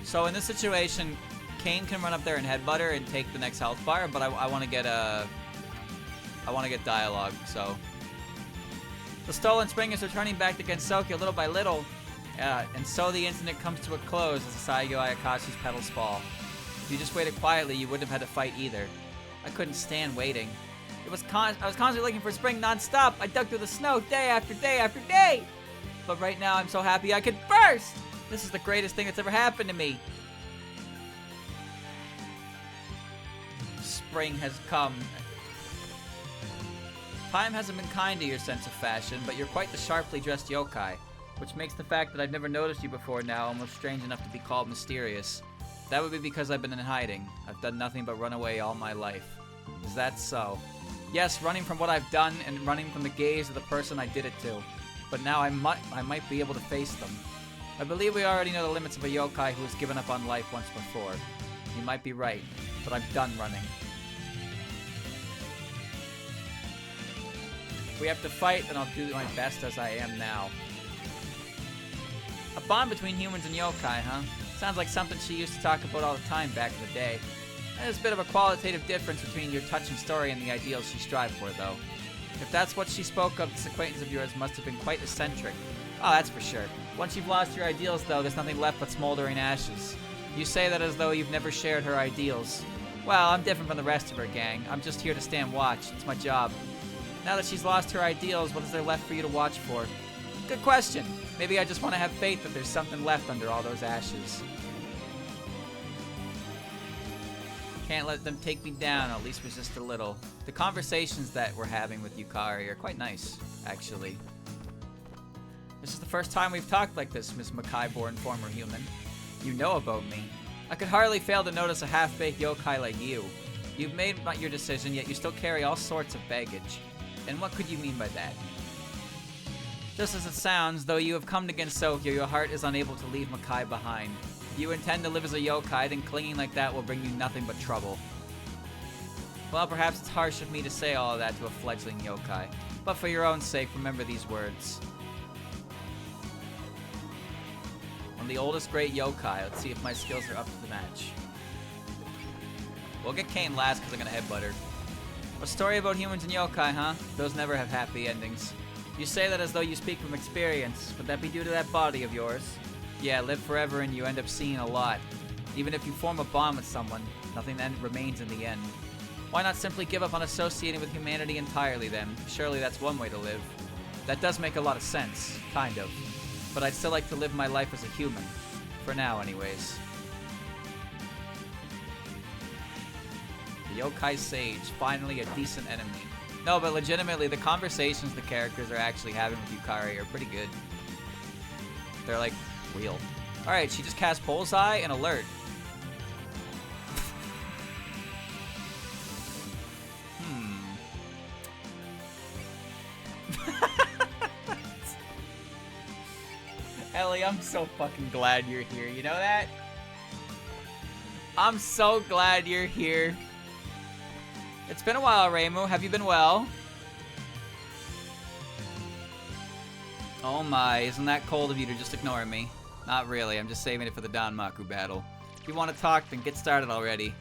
So in this situation, Kane can run up there and headbutt her and take the next health bar, but I want to get dialogue, so. The stolen spring is returning back to Gensoki little by little, and so the incident comes to a close as Saigyo Ayakashi's petals fall. If you just waited quietly, you wouldn't have had to fight either. I couldn't stand waiting. I was constantly looking for spring non-stop. I dug through the snow day after day after day. But right now, I'm so happy I could burst! This is the greatest thing that's ever happened to me. Spring has come. Time hasn't been kind to your sense of fashion, but you're quite the sharply dressed yokai, which makes the fact that I've never noticed you before now almost strange enough to be called mysterious. That would be because I've been in hiding. I've done nothing but run away all my life. Is that so? Yes, running from what I've done and running from the gaze of the person I did it to. But now I might be able to face them. I believe we already know the limits of a yokai who has given up on life once before. You might be right, but I'm done running. If we have to fight, then I'll do my best as I am now. A bond between humans and yokai, huh? Sounds like something she used to talk about all the time back in the day. There's a bit of a qualitative difference between your touching story and the ideals she strived for, though. If that's what she spoke of, this acquaintance of yours must have been quite eccentric. Oh, that's for sure. Once you've lost your ideals, though, there's nothing left but smoldering ashes. You say that as though you've never shared her ideals. Well, I'm different from the rest of her gang. I'm just here to stand watch. It's my job. Now that she's lost her ideals, what is there left for you to watch for? Good question. Maybe I just want to have faith that there's something left under all those ashes. Can't let them take me down, at least resist a little. The conversations that we're having with Yukari are quite nice, actually. This is the first time we've talked like this, Miss Makai-born former human. You know about me. I could hardly fail to notice a half-baked yokai like you. You've made your decision, yet you still carry all sorts of baggage. And what could you mean by that? Just as it sounds, though you have come to Gensokyo, your heart is unable to leave Makai behind. If you intend to live as a yokai, then clinging like that will bring you nothing but trouble. Well, perhaps it's harsh of me to say all of that to a fledgling yokai, but for your own sake, remember these words. I'm the oldest great yokai. Let's see if my skills are up to the match. We'll get Kane last because I'm going to headbutt her. A story about humans and yokai, huh? Those never have happy endings. You say that as though you speak from experience. Would that be due to that body of yours? Yeah, live forever and you end up seeing a lot. Even if you form a bond with someone, nothing then remains in the end. Why not simply give up on associating with humanity entirely then? Surely that's one way to live. That does make a lot of sense. Kind of. But I'd still like to live my life as a human. For now, anyways. The Yokai Sage, finally a decent enemy. No, but legitimately, the conversations the characters are actually having with Yukari are pretty good. They're like, real. Alright, she just cast Bullseye and Alert. Ellie, I'm so fucking glad you're here, you know that? I'm so glad you're here. It's been a while, Reimu. Have you been well? Oh my, isn't that cold of you to just ignore me? Not really, I'm just saving it for the Danmaku battle. If you want to talk, then get started already.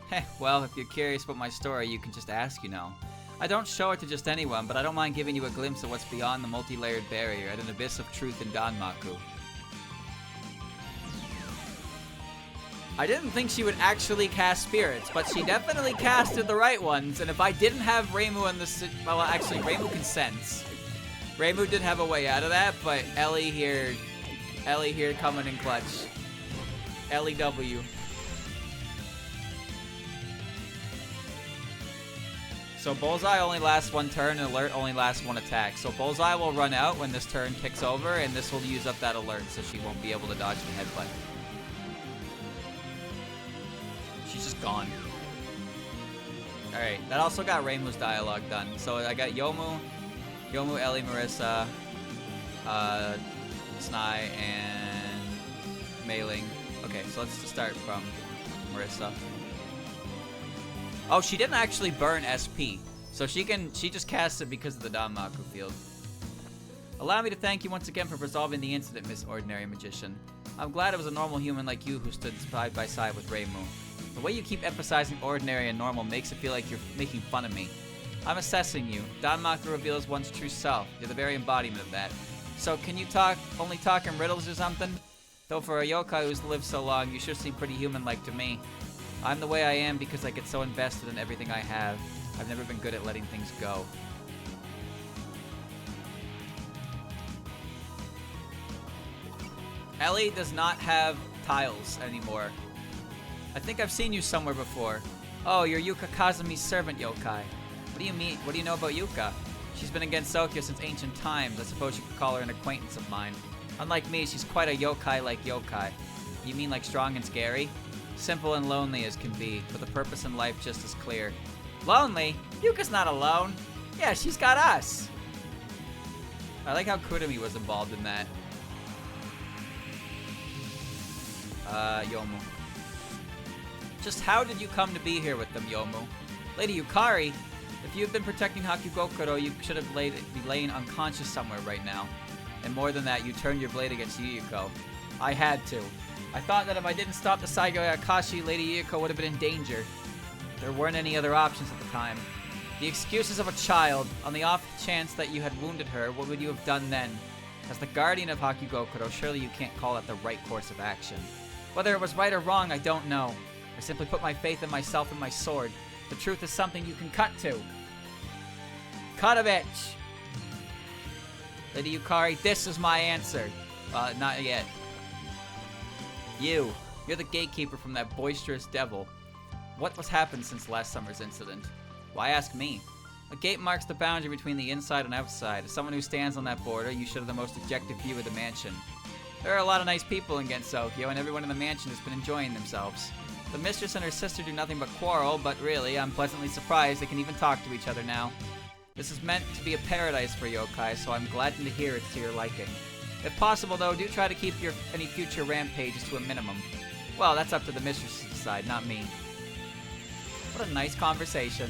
Heh, well, if you're curious about my story, you can just ask, you know. I don't show it to just anyone, but I don't mind giving you a glimpse of what's beyond the multi-layered barrier at an abyss of truth in Danmaku. I didn't think she would actually cast spirits, but she definitely casted the right ones, and if I didn't have Reimu in the... Well, actually, Reimu can sense. Reimu did have a way out of that, but Ellie here coming in clutch. L-E-W. So Bullseye only lasts one turn, and Alert only lasts one attack. So Bullseye will run out when this turn kicks over, and this will use up that Alert, so she won't be able to dodge the headbutt. She's just gone. Alright, that also got Reimu's dialogue done. So I got Yomu, Ellie, Marissa, Snai, and Mei-Ling. Okay, so let's just start from Marissa. Oh, she didn't actually burn SP, so she just cast it because of the Danmaku field. Allow me to thank you once again for resolving the incident, Miss Ordinary Magician. I'm glad it was a normal human like you who stood side by side with Reimu. The way you keep emphasizing ordinary and normal makes it feel like you're making fun of me. I'm assessing you. Danmaku reveals one's true self. You're the very embodiment of that. So can you only talk in riddles or something? Though for a yokai who's lived so long, you sure seem pretty human-like to me. I'm the way I am because I get so invested in everything I have. I've never been good at letting things go. Ellie does not have tiles anymore. I think I've seen you somewhere before. Oh, you're Yuka Kazumi's servant yokai. What do you mean? What do you know about Yuka? She's been against Sokyo since ancient times. I suppose you could call her an acquaintance of mine. Unlike me, she's quite a yokai like yokai. You mean like strong and scary? Simple and lonely as can be, but the purpose in life just as clear. Lonely? Yuka's not alone. Yeah, she's got us. I like how Kurumi was involved in that. Yomu. Just how did you come to be here with them, Yomu? Lady Yukari, if you had been protecting Hakugokuro, you should have be laying unconscious somewhere right now. And more than that, you turned your blade against Yuyuko. I had to. I thought that if I didn't stop the Saigo Akashi, Lady Yuyuko would have been in danger. There weren't any other options at the time. The excuses of a child. On the off chance that you had wounded her, what would you have done then? As the guardian of Hakugokuro, surely you can't call it the right course of action. Whether it was right or wrong, I don't know. I simply put my faith in myself and my sword. The truth is something you can cut to. Cut a bitch! Lady Yukari, this is my answer. Not yet. You're the gatekeeper from that boisterous devil. What has happened since last summer's incident? Why ask me? A gate marks the boundary between the inside and outside. As someone who stands on that border, you should have the most objective view of the mansion. There are a lot of nice people in Gensokyo, and everyone in the mansion has been enjoying themselves. The mistress and her sister do nothing but quarrel, but really, I'm pleasantly surprised they can even talk to each other now. This is meant to be a paradise for yokai, so I'm glad to hear it's to your liking. If possible, though, do try to keep any future rampages to a minimum. Well, that's up to the mistress to decide, not me. What a nice conversation.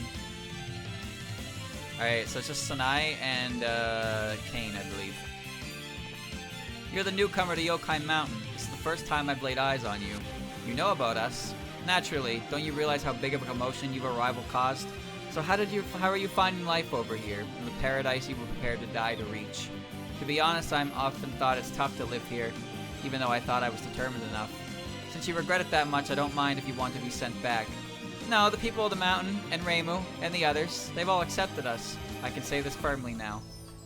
Alright, so it's just Sanai and Kane, I believe. You're the newcomer to Yokai Mountain. This is the first time I've laid eyes on you. You know about us. Naturally, don't you realize how big of a commotion your arrival caused? So how are you finding life over here, in the paradise you were prepared to die to reach? To be honest, I'm often thought it's tough to live here, even though I thought I was determined enough. Since you regret it that much, I don't mind if you want to be sent back. No, the people of the mountain, and Reimu, and the others, they've all accepted us. I can say this firmly now.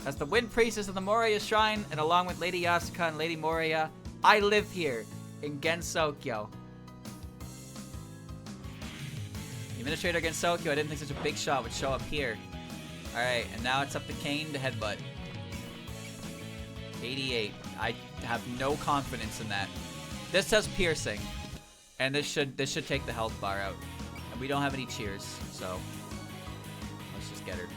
As the Wind Priestess of the Moria Shrine, and along with Lady Yasuka and Lady Moria, I live here, in Gensokyo. Administrator Gensokyo, I didn't think such a big shot would show up here. Alright, and now it's up to Kane to headbutt. 88. I have no confidence in that. This says piercing. And this should take the health bar out. And we don't have any cheers, so let's just get her.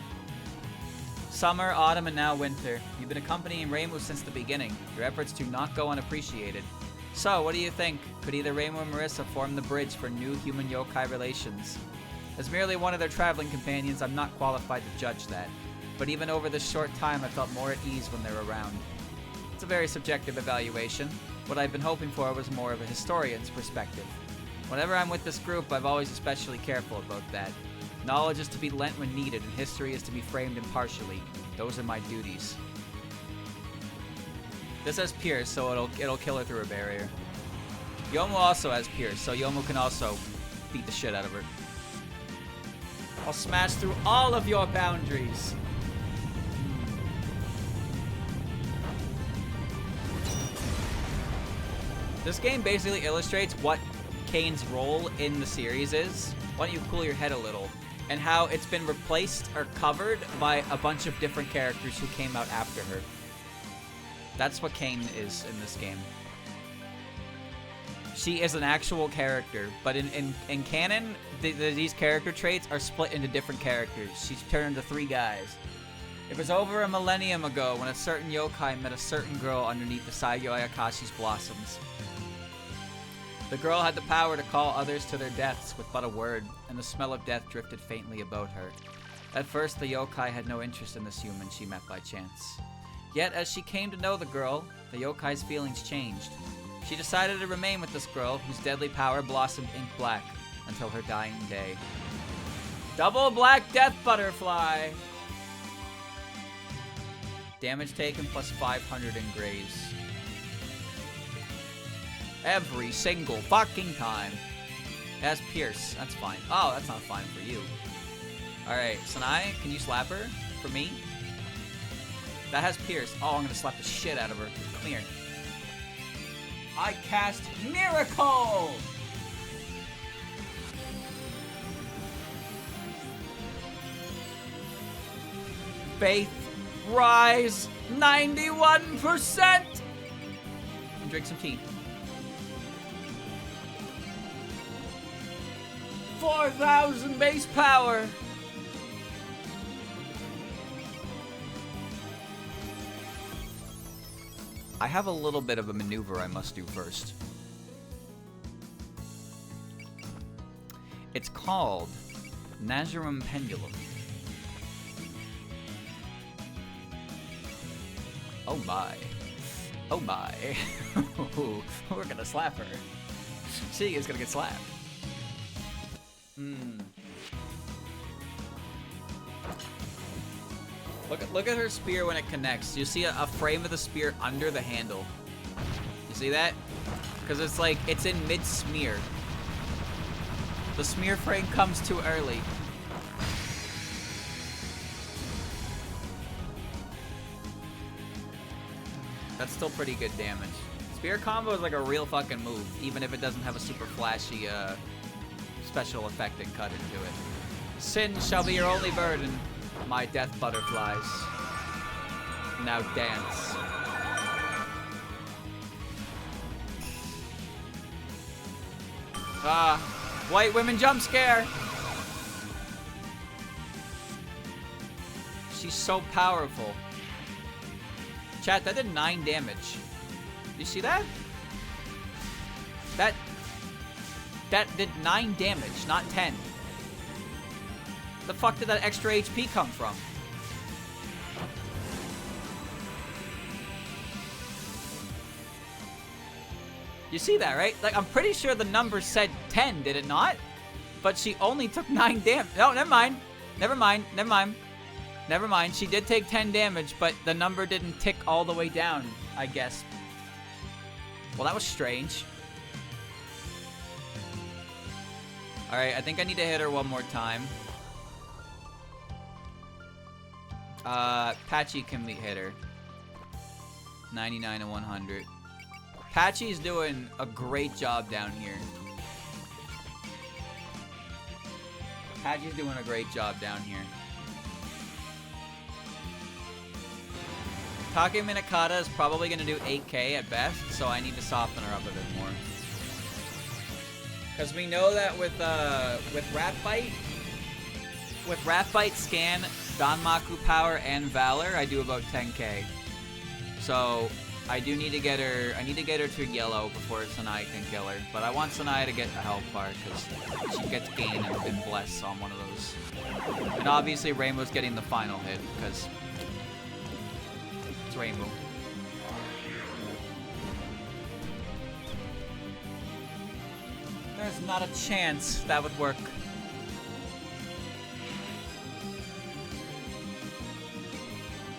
Summer, autumn, and now winter. You've been accompanying Reimu since the beginning. Your efforts do not go unappreciated. So, what do you think? Could either Reimu or Marissa form the bridge for new human-yokai relations? As merely one of their traveling companions, I'm not qualified to judge that. But even over this short time, I felt more at ease when they're around. It's a very subjective evaluation. What I've been hoping for was more of a historian's perspective. Whenever I'm with this group, I've always especially careful about that. Knowledge is to be lent when needed, and history is to be framed impartially. Those are my duties. This has Pierce, so it'll kill her through a barrier. Yomu also has Pierce, so Yomu can also beat the shit out of her. I'll smash through all of your boundaries. This game basically illustrates what Kane's role in the series is. Why don't you cool your head a little? And how it's been replaced or covered by a bunch of different characters who came out after her. That's what Kane is in this game. She is an actual character, but in canon, these character traits are split into different characters. She's turned into 3 guys. It was over a millennium ago when a certain yokai met a certain girl underneath the Saigyo Ayakashi's blossoms. The girl had the power to call others to their deaths with but a word, and the smell of death drifted faintly about her. At first, the yokai had no interest in this human she met by chance. Yet, as she came to know the girl, the yokai's feelings changed. She decided to remain with this girl, whose deadly power blossomed ink black until her dying day. Double Black Death Butterfly! Damage taken plus 500 in graze. Every single fucking time. It has Pierce. That's fine. Oh, that's not fine for you. Alright, Sanai, can you slap her for me? That has Pierce. Oh, I'm gonna slap the shit out of her. Come here. I cast Miracle! Faith rise 91%! And drink some tea. 4,000 base power! I have a little bit of a maneuver I must do first. It's called Nazarum Pendulum. Oh my. Oh my. We're gonna slap her. She is gonna get slapped. Look at her spear when it connects. You see a frame of the spear under the handle. You see that? Because it's like, it's in mid-smear. The smear frame comes too early. That's still pretty good damage. Spear combo is like a real fucking move, even if it doesn't have a super flashy special effect and cut into it. Sin shall be your only burden, my death butterflies. Now dance. White women jump scare! She's so powerful. Chat, that did 9 damage. You see that? That did 9 damage, not 10. The fuck did that extra HP come from? You see that, right? Like, I'm pretty sure the number said 10, did it not? But she only took 9 damage. No, never mind. Never mind. Never mind. Never mind. She did take 10 damage, but the number didn't tick all the way down, I guess. Well, that was strange. Alright, I think I need to hit her one more time. Patchy can hit her. 99 and 100. Patchy's doing a great job down here. Patchy's doing a great job down here. Take Minakata is probably going to do 8k at best, so I need to soften her up a bit more. Because we know that with Rat Bite, Scan, Danmaku Power, and Valor, I do about 10k. So I do need to get her. I need to get her to yellow before Sanai can kill her. But I want Sanai to get a health bar because she gets gain and bless on one of those. And obviously Rainbow's getting the final hit because it's Rainbow. There's not a chance that would work.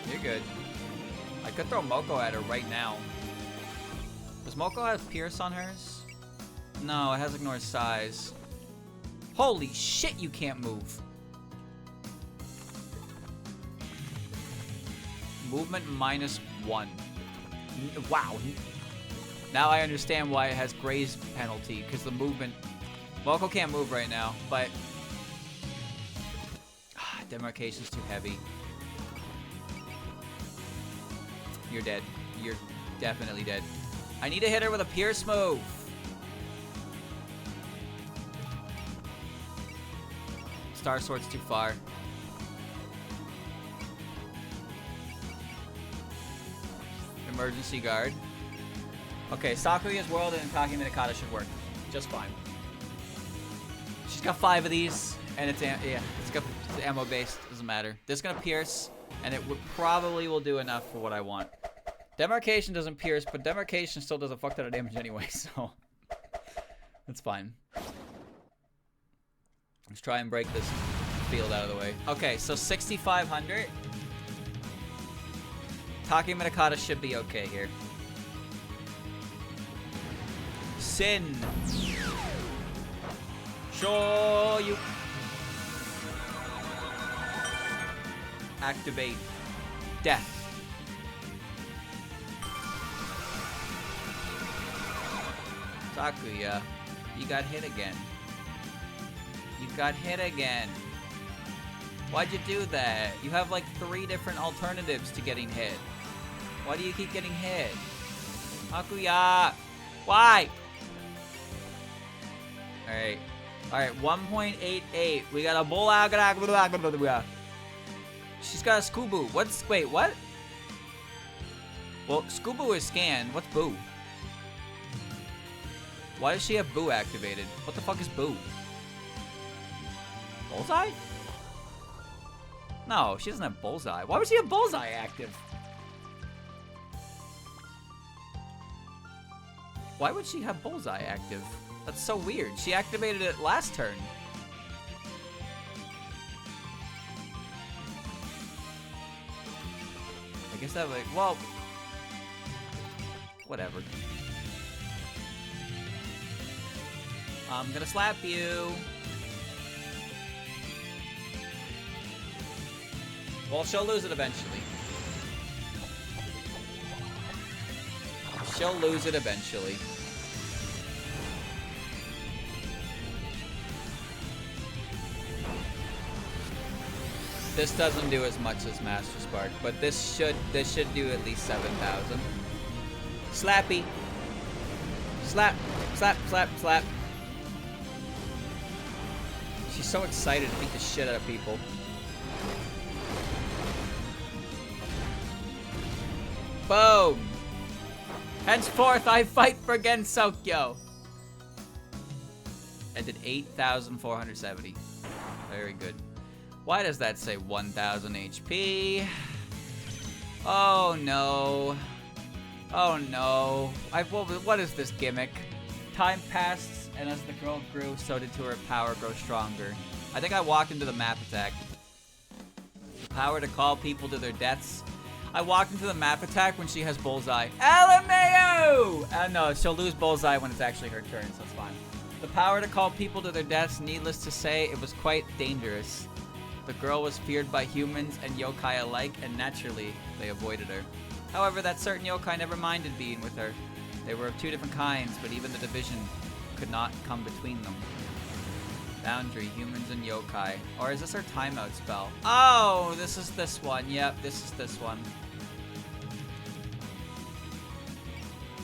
You're good. I could throw Moko at her right now. Does Moko have Pierce on hers? No, it has Ignore Size. Holy shit, you can't move. Movement -1. Wow. Now I understand why it has Graze penalty, because the movement... Moko can't move right now, but... Demarcation's too heavy. You're dead. You're definitely dead. I need to hit her with a Pierce move. Star Sword's too far. Emergency Guard. Okay, Sakuya's World and Taki Minakata should work just fine. She's got 5 of these, and it's ammo based. Doesn't matter. This is gonna pierce, and it probably will do enough for what I want. Demarcation doesn't pierce, but Demarcation still does a fuck ton of damage anyway, so that's fine. Let's try and break this field out of the way. Okay, so 6,500. Taki Minakata should be okay here. Sin. Show you. Activate. Death. Sakuya, you got hit again. You got hit again. Why'd you do that? You have like 3 different alternatives to getting hit. Why do you keep getting hit? Sakuya! Why? Alright. Alright, 1.88. We got a bola. She's got a Scoobu. Wait, what? Well, Scoobu is scanned. What's Boo? Why does she have Boo activated? What the fuck is Boo? Bullseye? No, she doesn't have Bullseye. Why would she have Bullseye active? Why would she have Bullseye active? That's so weird. She activated it last turn. I guess that would... Well... Whatever. I'm gonna slap you. Well, she'll lose it eventually. She'll lose it eventually. This doesn't do as much as Master Spark, but this should do at least 7,000. Slappy. Slap, slap, slap, slap. She's so excited to beat the shit out of people. Boom! Henceforth, I fight for Gensokyo! I did 8,470. Very good. Why does that say 1,000 HP? Oh no. Oh no. What is this gimmick? Time passed, and as the girl grew, so did her power grow stronger. I think I walked into the map attack. Power to call people to their deaths. I walked into the map attack when she has bullseye. LMAO! No, she'll lose bullseye when it's actually her turn, so it's fine. The power to call people to their deaths, needless to say, it was quite dangerous. The girl was feared by humans and yokai alike, and naturally, they avoided her. However, that certain yokai never minded being with her. They were of two different kinds, but even the division could not come between them. Boundary, humans and yokai. Or is this our timeout spell? Oh, this is this one. Yep, this is this one.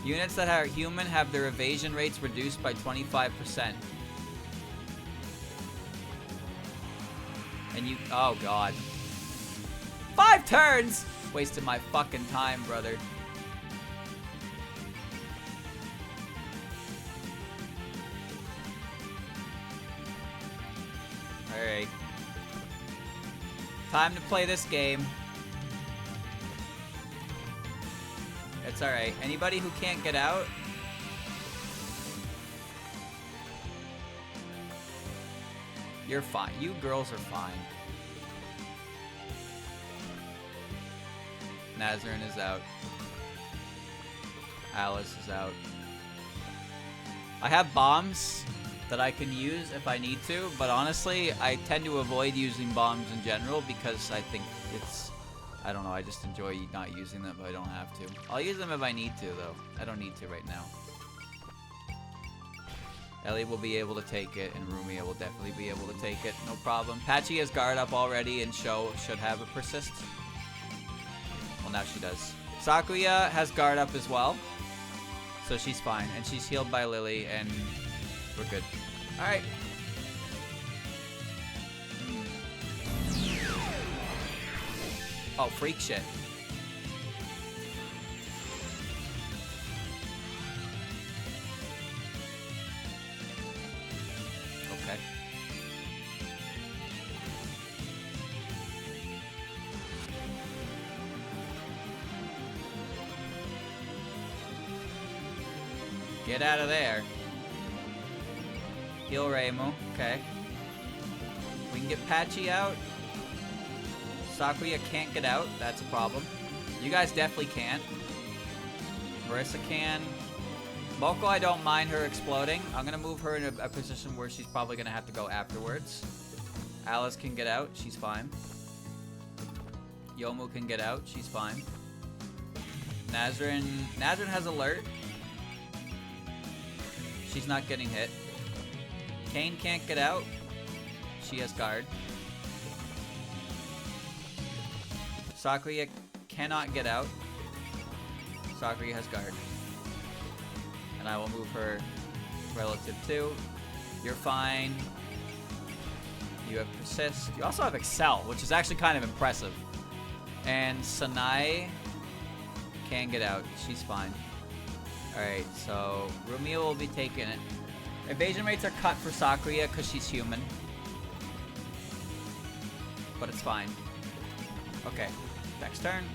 Units that are human have their evasion rates reduced by 25%. And you... Oh, God. 5 turns! Wasted my fucking time, brother. Alright. Time to play this game. It's alright. Anybody who can't get out... You're fine. You girls are fine. Nazarin is out. Alice is out. I have bombs that I can use if I need to, but honestly, I tend to avoid using bombs in general because I think it's... I don't know, I just enjoy not using them, but I don't have to. I'll use them if I need to, though. I don't need to right now. Ellie will be able to take it, and Rumia will definitely be able to take it. No problem. Patchy has guard up already, and Sho should have a persist. Well, now she does. Sakuya has guard up as well, so she's fine. And she's healed by Lily, and we're good. Alright. Oh, freak shit. Okay. Get out of there. Heal Reimu. Okay. We can get Patchy out. Sakuya can't get out. That's a problem. You guys definitely can't. Marissa can. Moko, I don't mind her exploding. I'm going to move her in a position where she's probably going to have to go afterwards. Alice can get out. She's fine. Yomu can get out. She's fine. Nazarin has alert. She's not getting hit. Kane can't get out. She has guard. Sakuya cannot get out. Sakuya has guard. And I will move her relative to. You're fine. You have persist. You also have excel, which is actually kind of impressive. And Sanai can get out. She's fine. Alright, so Rumia will be taking it. Evasion rates are cut for Sakuya because she's human. But it's fine. Okay, next turn.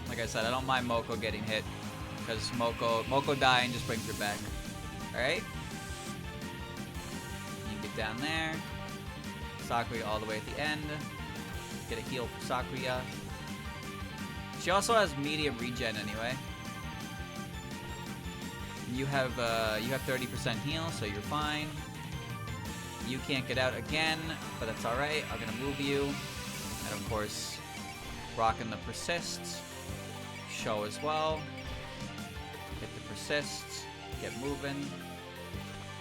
Like I said, I don't mind Moko getting hit because Moko dying just brings her back. Alright? You get down there. Sakuya all the way at the end. Get a heal for Sakuya. She also has medium regen anyway. You have 30% heal, so you're fine. You can't get out again, but that's alright. I'm gonna move you. And of course, rocking the persists. Show as well. Hit the persists. Get moving.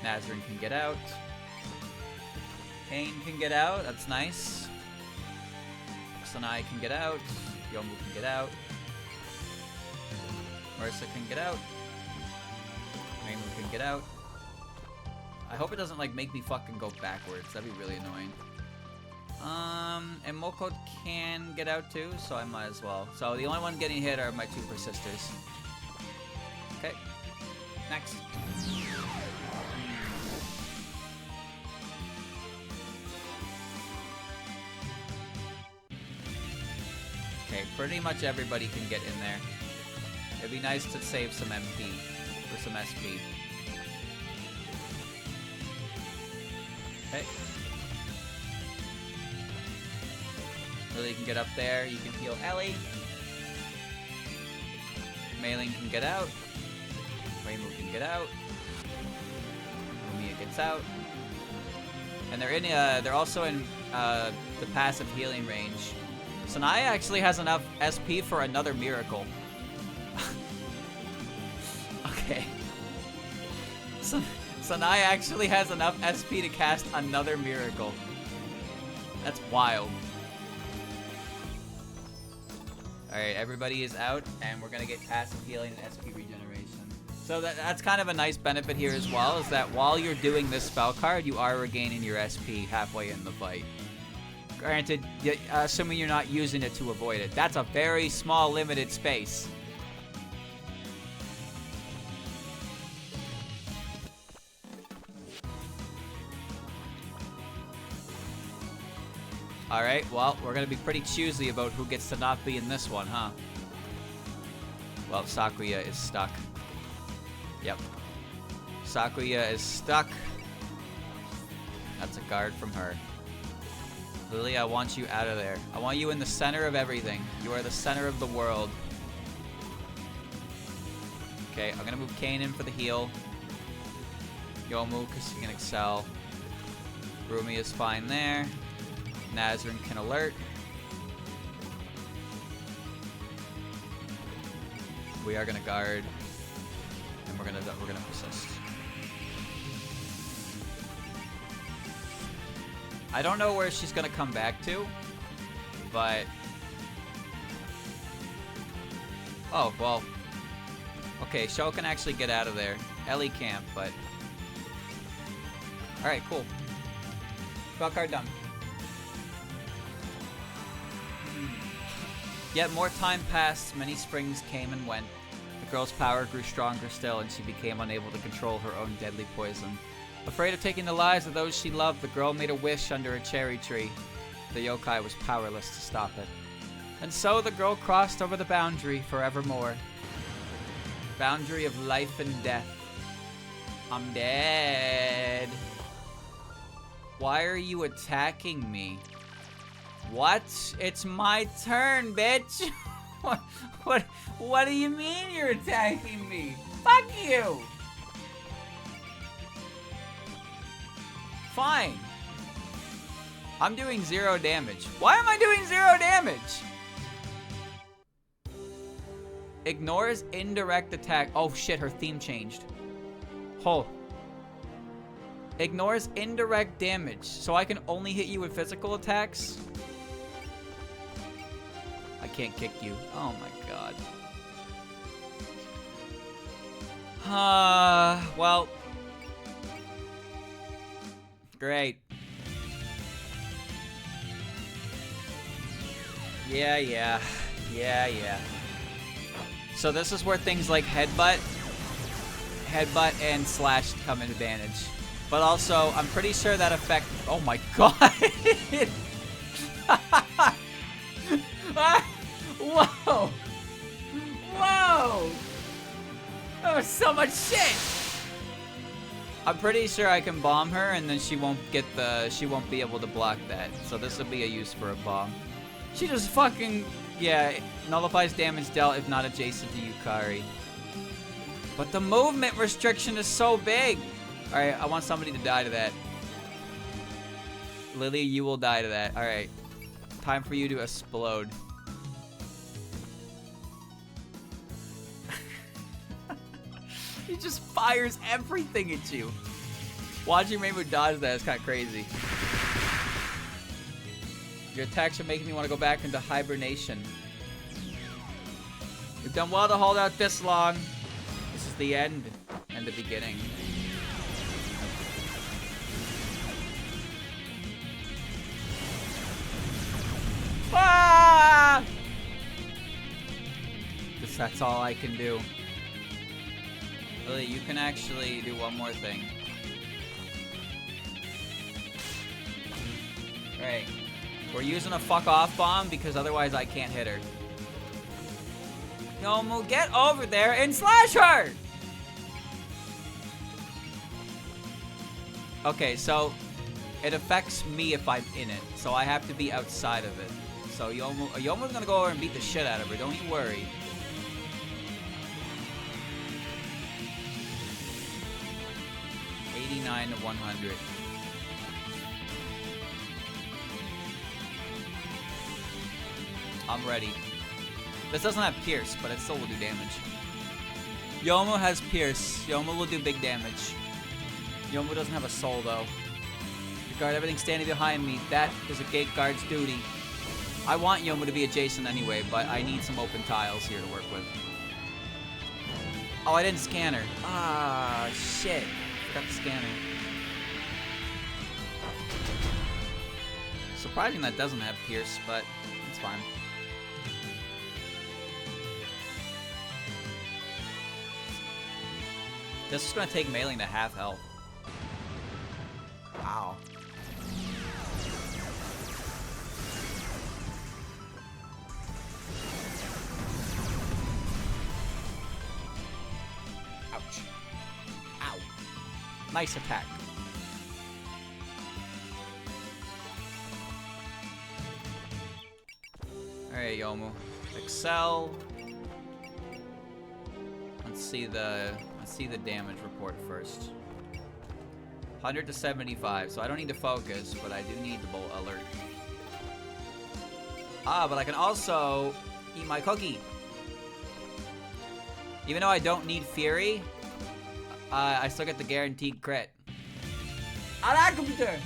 Nazarin can get out. Kane can get out. That's nice. Sanai can get out. Yomu can get out. Marissa can get out. Reimu can get out. I hope it doesn't like make me fucking go backwards. That'd be really annoying. And Moko can get out too, so I might as well. So the only one getting hit are my two persisters. Okay. Next. Okay, pretty much everybody can get in there. It'd be nice to save some MP or some SP. Okay. Lily can get up there. You can heal Ellie. Maiden can get out. Reimu can get out. Lumia gets out. And they're also in the passive healing range. Sanaya actually has enough SP for another miracle. Okay. Sanaya actually has enough SP to cast another miracle. That's wild. Alright, everybody is out, and we're gonna get passive healing and SP regeneration. So that's kind of a nice benefit here as well, is that while you're doing this spell card, you are regaining your SP halfway in the fight. Granted, assuming you're not using it to avoid it. That's a very small, limited space. Alright, well, we're gonna be pretty choosy about who gets to not be in this one, huh? Well, Sakuya is stuck. Yep. Sakuya is stuck. That's a guard from her. Lily, I want you out of there. I want you in the center of everything. You are the center of the world. Okay, I'm gonna move Kane in for the heal. Yomu, because he can excel. Rumi is fine there. Nazrin can alert. We are gonna guard, and we're gonna persist. I don't know where she's gonna come back to, but oh well. Okay, Sho can actually get out of there. Ellie can't, but all right, cool. Spell card done. Yet more time passed, many springs came and went. The girl's power grew stronger still, and she became unable to control her own deadly poison. Afraid of taking the lives of those she loved, the girl made a wish under a cherry tree. The yokai was powerless to stop it. And so the girl crossed over the boundary forevermore. Boundary of life and death. I'm dead. Why are you attacking me? What? It's my turn, bitch! What do you mean you're attacking me? Fuck you! Fine. I'm doing 0 damage. Why am I doing 0 damage? Ignores indirect attack. Oh shit, her theme changed. Oh. Ignores indirect damage. So I can only hit you with physical attacks? I can't kick you. Oh my god. Well. Great. Yeah. So this is where things like headbutt and slash come in advantage. But also, I'm pretty sure that effect... Oh my god! Whoa! Whoa! That was so much shit! I'm pretty sure I can bomb her and then she won't be able to block that. So this will be a use for a bomb. She just fucking, yeah, nullifies damage dealt if not adjacent to Yukari. But the movement restriction is so big! Alright, I want somebody to die to that. Lily, you will die to that. Alright. Time for you to explode. He just fires everything at you. Watching Reimu dodge that is kind of crazy. Your attacks are making me want to go back into hibernation. You've done well to hold out this long. This is the end and the beginning. Ah! That's all I can do. Lily, you can actually do one more thing. Right. We're using a fuck off bomb because otherwise I can't hit her. Yomu, get over there and slash her! Okay, so it affects me if I'm in it, so I have to be outside of it. So Yomu's gonna go over and beat the shit out of her, don't you worry. $89 to 100. I'm ready. This doesn't have Pierce, but it still will do damage. Yomu has Pierce. Yomu will do big damage. Yomu doesn't have a soul, though. You guard everything standing behind me. That is a gate guard's duty. I want Yomu to be adjacent anyway, but I need some open tiles here to work with. Oh, I didn't scan her. Ah, shit. Forgot to scan her. Surprising that doesn't have Pierce, but it's fine. This is going to take Mailing to half health. Wow. Ouch. Ow. Nice attack. Alright, Yomu. Excel. Let's see the damage report first. 100 to 75, so I don't need to focus, but I do need the bolt alert. Ah, but I can also eat my cookie. Even though I don't need Fury, I still get the guaranteed crit. Alright, computer!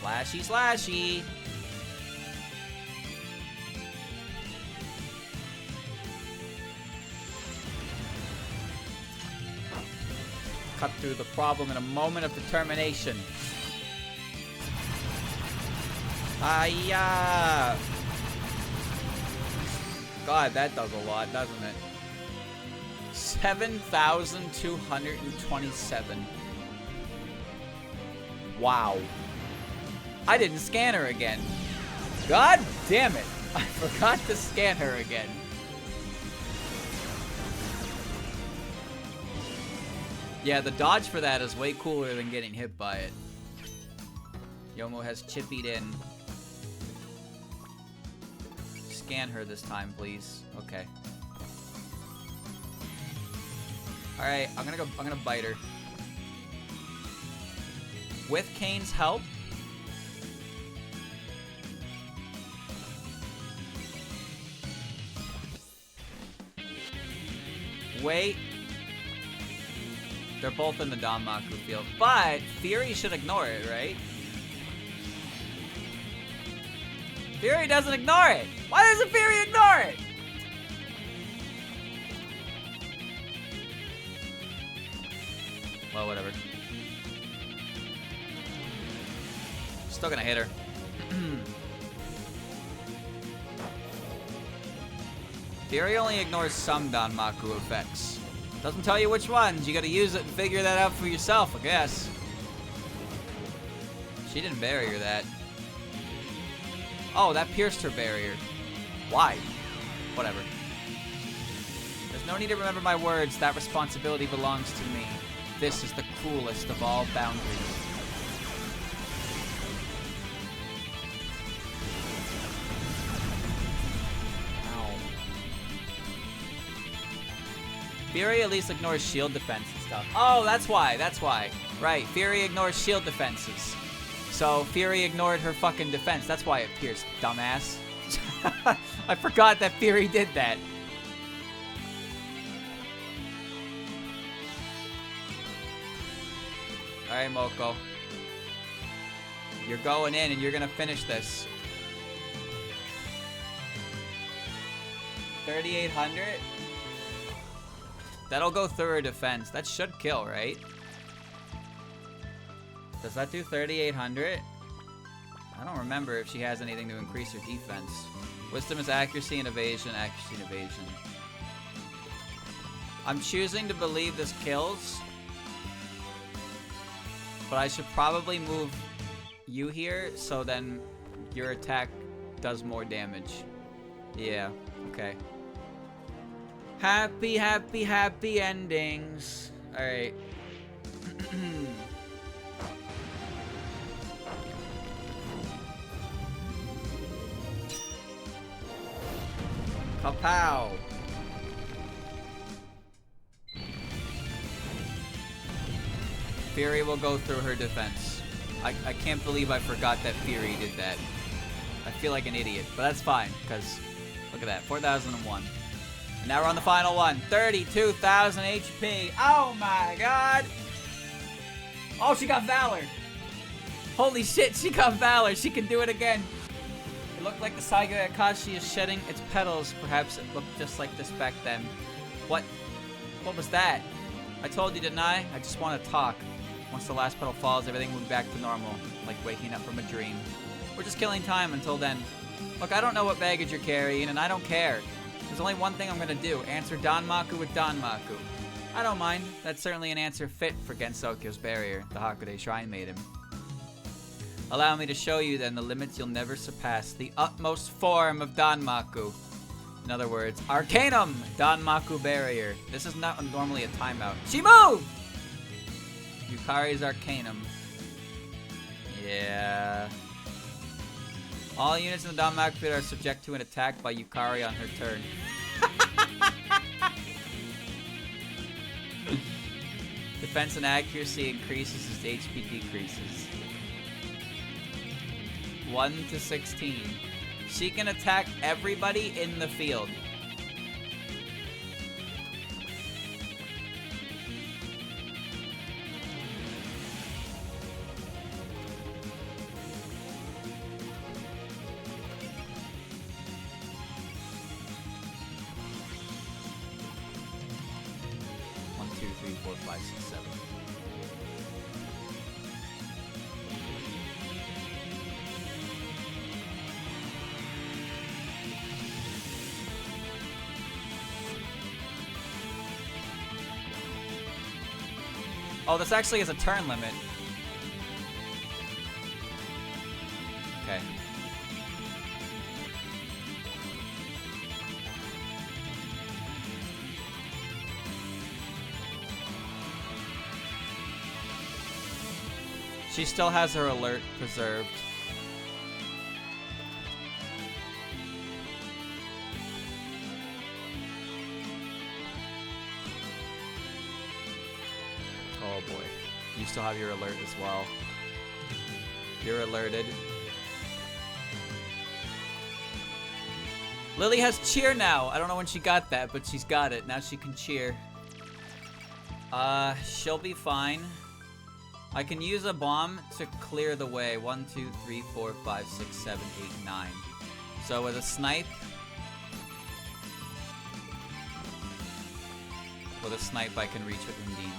Slashy, slashy! Cut through the problem in a moment of determination. Hiya! God, that does a lot, doesn't it? 7,227. Wow. I didn't scan her again. God damn it. I forgot to scan her again. Yeah, the dodge for that is way cooler than getting hit by it. Yomu has chippied in. Scan her this time, please. Okay. Alright, I'm gonna bite her. With Kane's help. Wait. They're both in the Danmaku field, but Fury should ignore it, right? Fury doesn't ignore it! Why doesn't Fury ignore it? Well, whatever. Still gonna hit her. Fury only ignores some Danmaku effects. Doesn't tell you which ones. You gotta use it and figure that out for yourself, I guess. She didn't barrier that. Oh, that pierced her barrier. Why? Whatever. There's no need to remember my words. That responsibility belongs to me. This is the cruelest of all boundaries. Fury at least ignores shield defense and stuff. Oh, that's why. That's why. Right. Fury ignores shield defenses. So Fury ignored her fucking defense. That's why it pierced, dumbass. I forgot that Fury did that. Alright, Moko. You're going in and you're gonna finish this. 3,800? That'll go through her defense. That should kill, right? Does that do 3,800? I don't remember if she has anything to increase her defense. Wisdom is accuracy and evasion, accuracy and evasion. I'm choosing to believe this kills. But I should probably move you here so then your attack does more damage. Yeah, okay. Happy, happy, happy endings. Alright. Kapow! Fury will go through her defense. I can't believe I forgot that Fury did that. I feel like an idiot, but that's fine, because look at that, 4,001. And now we're on the final one, 32,000 HP. Oh my god! Oh, she got Valor! Holy shit, she got Valor! She can do it again! It looked like the Saiga Akashi is shedding its petals. Perhaps it looked just like this back then. What? What was that? I told you, didn't I? I just want to talk. Once the last petal falls, everything will be back to normal, like waking up from a dream. We're just killing time until then. Look, I don't know what baggage you're carrying, and I don't care. There's only one thing I'm gonna do. Answer Danmaku with Danmaku. I don't mind. That's certainly an answer fit for Gensokyo's barrier, the Hakude Shrine Maiden. Allow me to show you, then, the limits you'll never surpass. The utmost form of Danmaku. In other words, Arcanum Danmaku Barrier. This is not normally a timeout. She moved! Yukari's Arcanum. Yeah. All units in the Danmaku field are subject to an attack by Yukari on her turn. Defense and accuracy increases as HP decreases. 1 to 16. She can attack everybody in the field. One, two, three, four, five, six, seven. Oh, this actually is a turn limit. Okay. She still has her alert preserved. Oh boy. You still have your alert as well. You're alerted. Lily has cheer now. I don't know when she got that, but she's got it. Now she can cheer. She'll be fine. I can use a bomb to clear the way. 1, 2, 3, 4, 5, 6, 7, 8, 9. So with a snipe... With a snipe I can reach with Undine.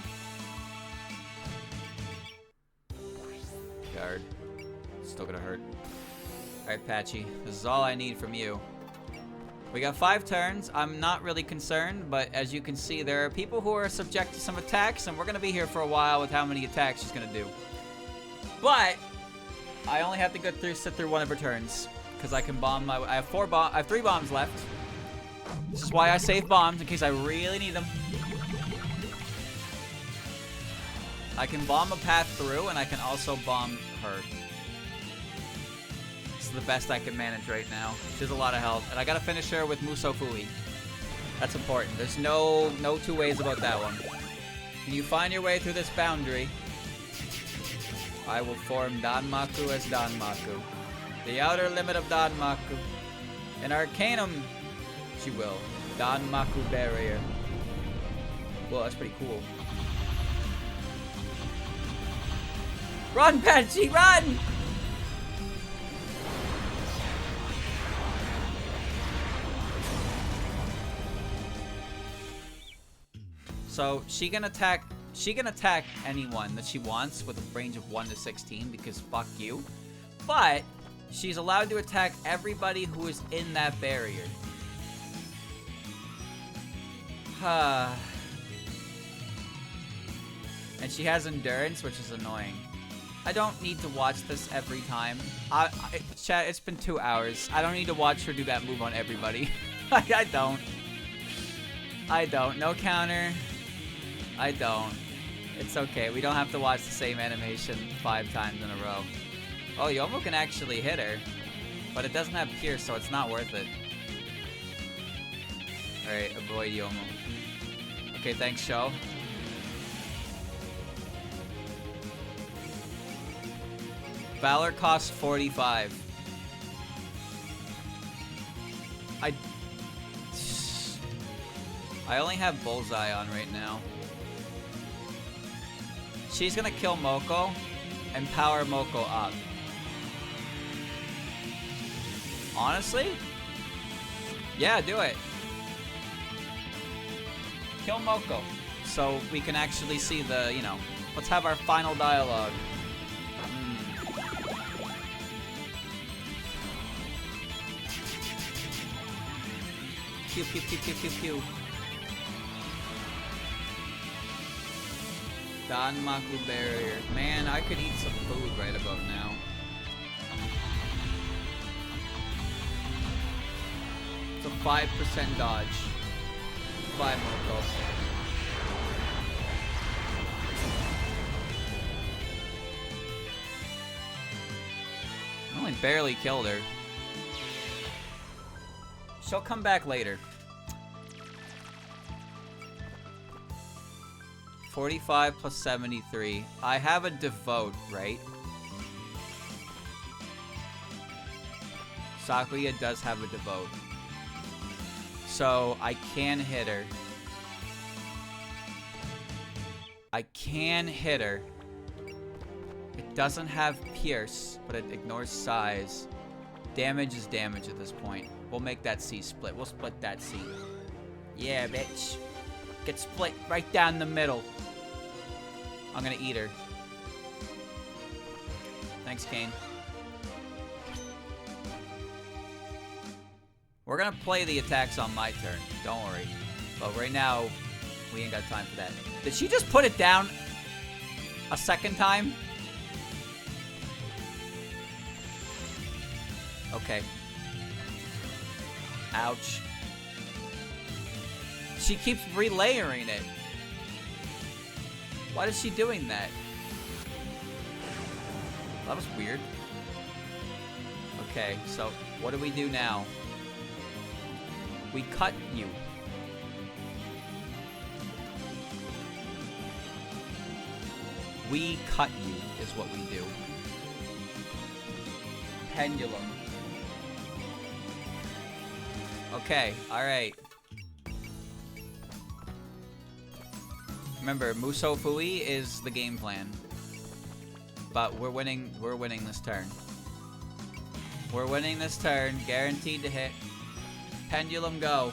Guard. Still gonna hurt. Alright, Patchy. This is all I need from you. We got 5 turns. I'm not really concerned, but as you can see, there are people who are subject to some attacks, and we're gonna be here for a while with how many attacks she's gonna do. But I only have to sit through one of her turns, because I can bomb my... I have 3 bombs left. This is why I save bombs, in case I really need them. I can bomb a path through, and I can also bomb her. This is the best I can manage right now. She has a lot of health, and I gotta finish her with Musofui. That's important. There's no 2 ways about that one. When you find your way through this boundary, I will form Danmaku as Danmaku. The outer limit of Danmaku. An Arcanum, she will. Danmaku Barrier. Well, that's pretty cool. Run, Patchy, run! So she can attack anyone that she wants with a range of 1 to 16 because fuck you. But she's allowed to attack everybody who is in that barrier. And she has endurance, which is annoying. I don't need to watch this every time. Chat, it's been 2 hours. I don't need to watch her do that move on everybody. I don't. I don't. No counter. I don't. It's okay. We don't have to watch the same animation 5 times in a row. Oh, Yomo can actually hit her. But it doesn't have Pierce, so it's not worth it. Alright, avoid Yomo. Okay, thanks, Sho. Valor costs 45. I only have Bullseye on right now. She's gonna kill Moko and power Moko up. Honestly? Yeah, do it. Kill Moko. So we can actually see the, you know, let's have our final dialogue. Pew, pew, pew, pew, pew, pew. Danmaku barrier. Man, I could eat some food right about now. It's a 5% dodge. 5 Mokos. I only barely killed her. She'll come back later. 45 plus 73. I have a devote, right? Sakuya does have a devote. So I can hit her. I can hit her. It doesn't have pierce, but it ignores size. Damage is damage at this point. We'll make that C split. We'll split that C. Yeah, bitch. Get split right down the middle. I'm gonna eat her. Thanks, Kane. We're gonna play the attacks on my turn. Don't worry. But right now, we ain't got time for that. Did she just put it down a second time? Okay. Ouch. She keeps relayering it. Why is she doing that? That was weird. Okay, so what do we do now? We cut you. We cut you is what we do. Pendulum. Okay, alright. Remember, Muso Fui is the game plan. But we're winning this turn. We're winning this turn, guaranteed to hit. Pendulum go.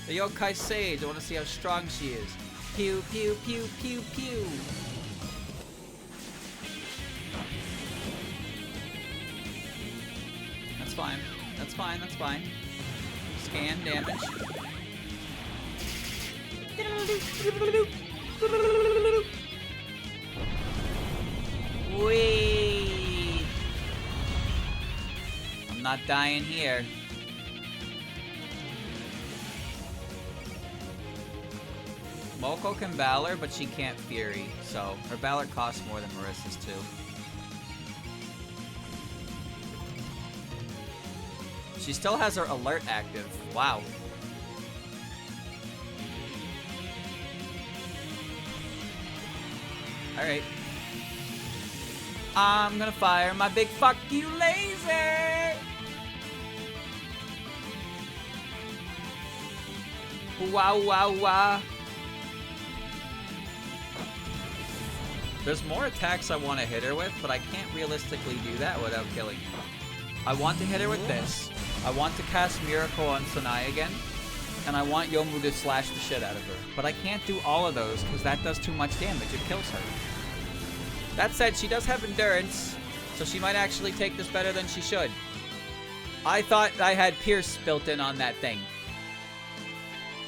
The Yokai Sage, I want to see how strong she is. Pew, pew, pew, pew, pew. That's fine. That's fine, that's fine. Scan damage. Whee! I'm not dying here. Moko can Valor, but she can't Fury, so her Valor costs more than Marissa's too. She still has her alert active. Wow. Alright. I'm gonna fire my big fuck you laser! Wow, wow, wow. There's more attacks I want to hit her with, but I can't realistically do that without killing her. I want to hit her with this. I want to cast Miracle on Sanai again. And I want Yomu to slash the shit out of her. But I can't do all of those because that does too much damage. It kills her. That said, she does have endurance, so she might actually take this better than she should. I thought I had Pierce built in on that thing.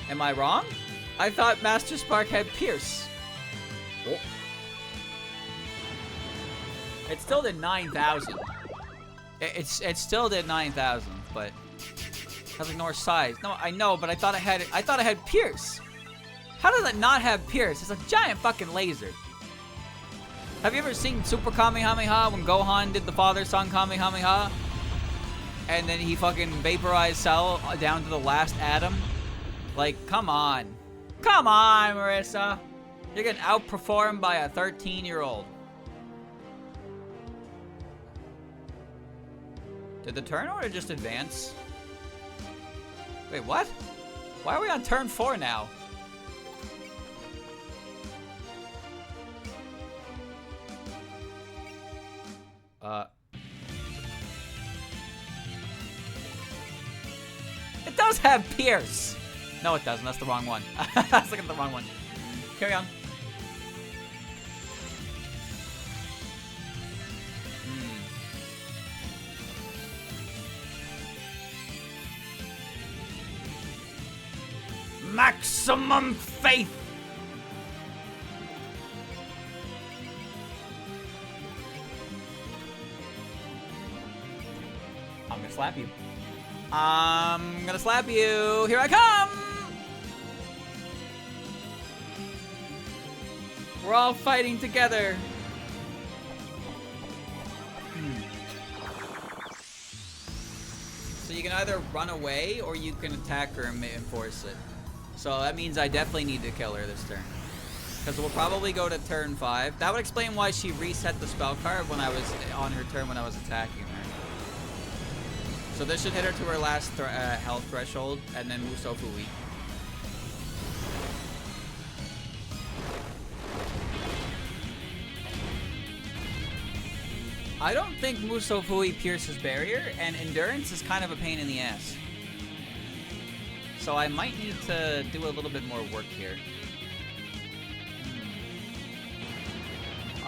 Am I wrong? I thought Master Spark had Pierce. Oh. It still did 9,000. It still did 9,000, but Has ignore size. No, I know, but I thought it had pierce. How does it not have pierce? It's a giant fucking laser. Have you ever seen Super Kamehameha when Gohan did the father-son Kamehameha? And then he fucking vaporized Cell down to the last atom? Like, come on. Come on, Marissa. You're getting outperformed by a 13-year-old. Did the turn order just advance? Wait, what? Why are we on turn 4 now? It does have pierce. No, it doesn't. That's the wrong one. I was looking at the wrong one. Carry on. Maximum faith. I'm gonna slap you. I'm gonna slap you. Here I come. We're all fighting together. So you can either run away or you can attack her and enforce it. So that means I definitely need to kill her this turn. Because we'll probably go to turn 5. That would explain why she reset the spell card when I was on her turn when I was attacking her. So this should hit her to her last health threshold, and then Musou Fui. I don't think Musou Fui pierces barrier, and endurance is kind of a pain in the ass. So I might need to do a little bit more work here.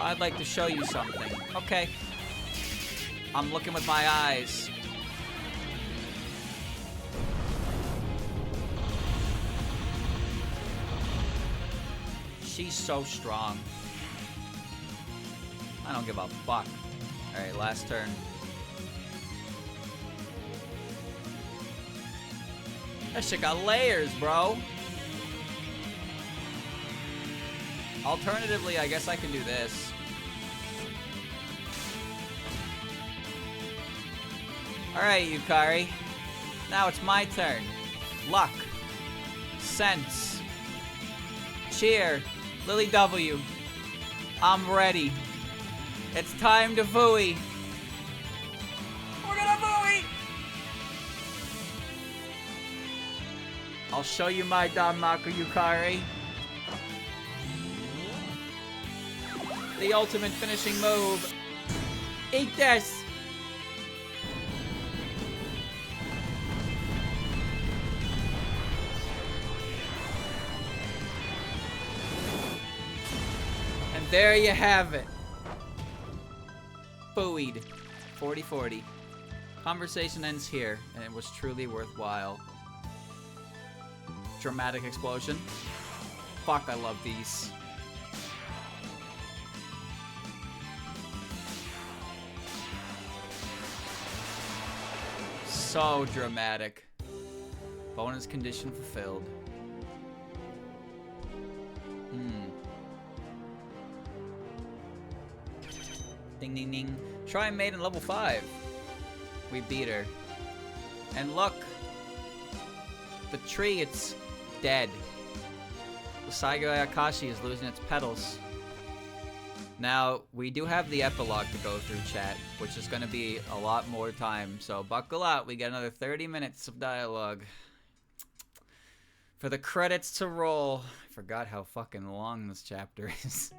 I'd like to show you something. Okay. I'm looking with my eyes. She's so strong. I don't give a fuck. Alright, last turn. That shit got layers, bro. Alternatively, I guess I can do this. Alright, Yukari. Now it's my turn. Luck. Sense. Cheer. Lily W. I'm ready. It's time to Fui. We're gonna Fui! I'll show you my Danmaku, Yukari. The ultimate finishing move. Eat this! And there you have it. Fuied. 40-40. Conversation ends here, and it was truly worthwhile. Dramatic explosion. Fuck, I love these. So dramatic. Bonus condition fulfilled. Ding ding ding. Try Maiden level 5. We beat her. And look. The tree, it's dead. The Saigo Akashi is losing its petals. Now, we do have the epilogue to go through, chat, which is going to be a lot more time. So buckle out. We get another 30 minutes of dialogue. For the credits to roll. I forgot how fucking long this chapter is.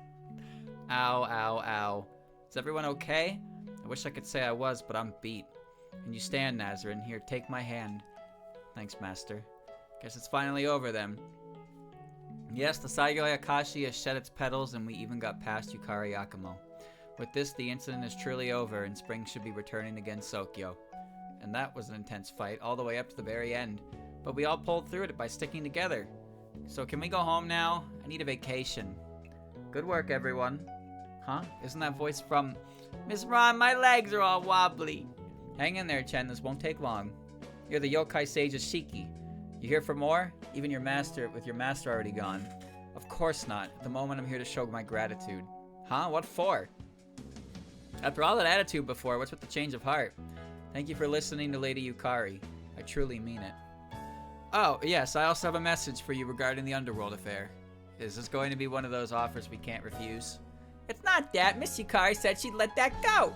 Ow, ow, ow. Is everyone okay? I wish I could say I was, but I'm beat. And you stand, Nazarin. Here, take my hand. Thanks, Master. Guess it's finally over then. Yes, the Saigo Akashi has shed its petals, and we even got past Yukari Yakumo. With this, the incident is truly over, and spring should be returning against Sokyo. And that was an intense fight, all the way up to the very end. But we all pulled through it by sticking together. So can we go home now? I need a vacation. Good work, everyone. Huh? Isn't that voice from... Miss Ron, my legs are all wobbly. Hang in there, Chen. This won't take long. You're the yokai sage Ashiki. You here for more? Even with your master already gone. Of course not. At the moment, I'm here to show my gratitude. Huh? What for? After all that attitude before, what's with the change of heart? Thank you for listening to Lady Yukari. I truly mean it. Oh, yes, I also have a message for you regarding the underworld affair. Is this going to be one of those offers we can't refuse? It's not that. Miss Yukari said she'd let that go.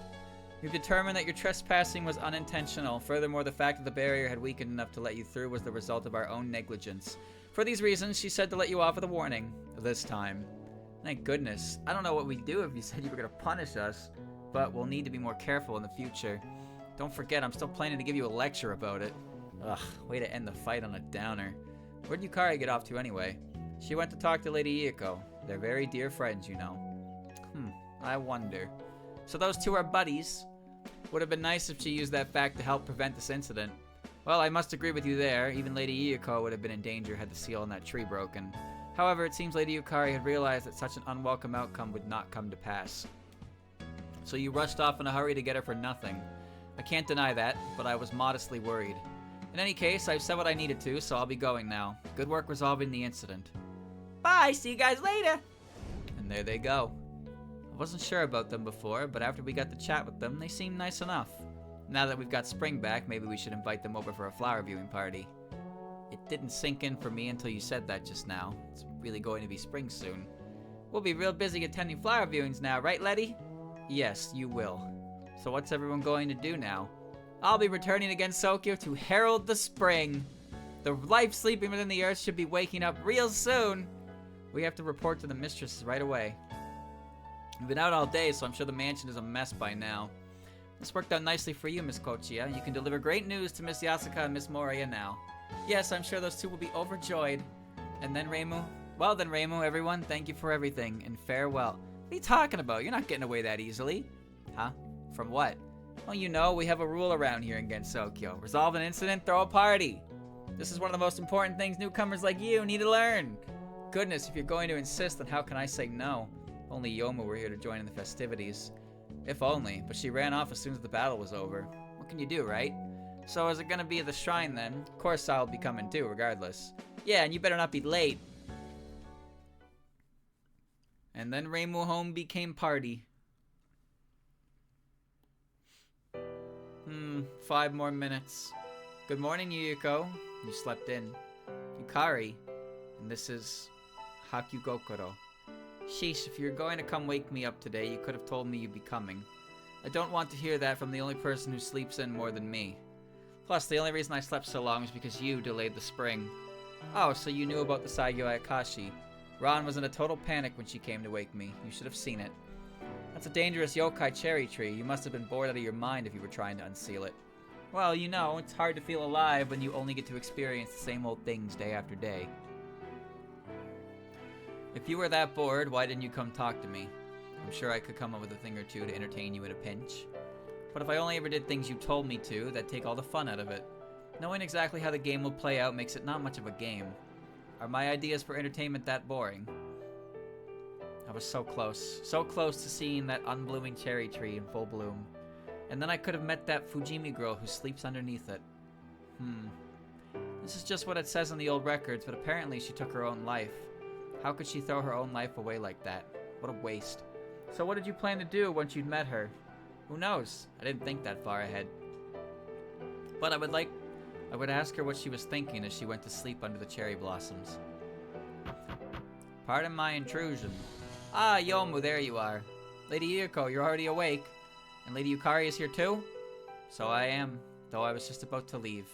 We've determined that your trespassing was unintentional. Furthermore, the fact that the barrier had weakened enough to let you through was the result of our own negligence. For these reasons, she said to let you off with a warning. This time. Thank goodness. I don't know what we'd do if you said you were going to punish us, but we'll need to be more careful in the future. Don't forget, I'm still planning to give you a lecture about it. Ugh, way to end the fight on a downer. Where'd Yukari get off to anyway? She went to talk to Lady Iiko. They're very dear friends, you know. I wonder. So those two are buddies. Would have been nice if she used that fact to help prevent this incident. Well, I must agree with you there. Even Lady Iiko would have been in danger had the seal on that tree broken. However, it seems Lady Yukari had realized that such an unwelcome outcome would not come to pass. So you rushed off in a hurry to get her for nothing. I can't deny that, but I was modestly worried. In any case, I've said what I needed to, so I'll be going now. Good work resolving the incident. Bye, see you guys later! And there they go. I wasn't sure about them before, but after we got to chat with them, they seemed nice enough. Now that we've got spring back, maybe we should invite them over for a flower viewing party. It didn't sink in for me until you said that just now. It's really going to be spring soon. We'll be real busy attending flower viewings now, right, Letty? Yes, you will. So what's everyone going to do now? I'll be returning against Sokyo to herald the spring. The life sleeping within the earth should be waking up real soon. We have to report to the mistresses right away. We've been out all day, so I'm sure the mansion is a mess by now. This worked out nicely for you, Miss Kochiya. You can deliver great news to Miss Yasuka and Miss Moriya now. Yes, I'm sure those two will be overjoyed. And then Reimu? Well then, Reimu, everyone, thank you for everything, and farewell. What are you talking about? You're not getting away that easily. Huh? From what? Well, you know, we have a rule around here in Gensokyo. Resolve an incident, throw a party. This is one of the most important things newcomers like you need to learn. Goodness, if you're going to insist, then how can I say no? If only Yomu were here to join in the festivities. If only, but she ran off as soon as the battle was over. What can you do, right? So is it gonna be at the shrine then? Of course I'll be coming too, regardless. Yeah, and you better not be late. And then Reimu home became party. 5 more minutes. Good morning, Yuko. You slept in. Yukari. And this is Hakugokoro. Sheesh, if you're going to come wake me up today, you could have told me you'd be coming. I don't want to hear that from the only person who sleeps in more than me. Plus, the only reason I slept so long was because you delayed the spring. Oh, so you knew about the Saigyo Akashi. Ron was in a total panic when she came to wake me. You should have seen it. That's a dangerous yokai cherry tree. You must have been bored out of your mind if you were trying to unseal it. Well, you know, it's hard to feel alive when you only get to experience the same old things day after day. If you were that bored, why didn't you come talk to me? I'm sure I could come up with a thing or two to entertain you in a pinch. But if I only ever did things you told me to, that'd take all the fun out of it. Knowing exactly how the game will play out makes it not much of a game. Are my ideas for entertainment that boring? I was so close to seeing that unblooming cherry tree in full bloom. And then I could have met that Fujimi girl who sleeps underneath it. This is just what it says in the old records, but apparently she took her own life. How could she throw her own life away like that? What a waste. So what did you plan to do once you'd met her? Who knows? I didn't think that far ahead. But I would ask her what she was thinking as she went to sleep under the cherry blossoms. Pardon my intrusion. Ah, Yomu, there you are. Lady Iiko, you're already awake. And Lady Yukari is here too? So I am, though I was just about to leave.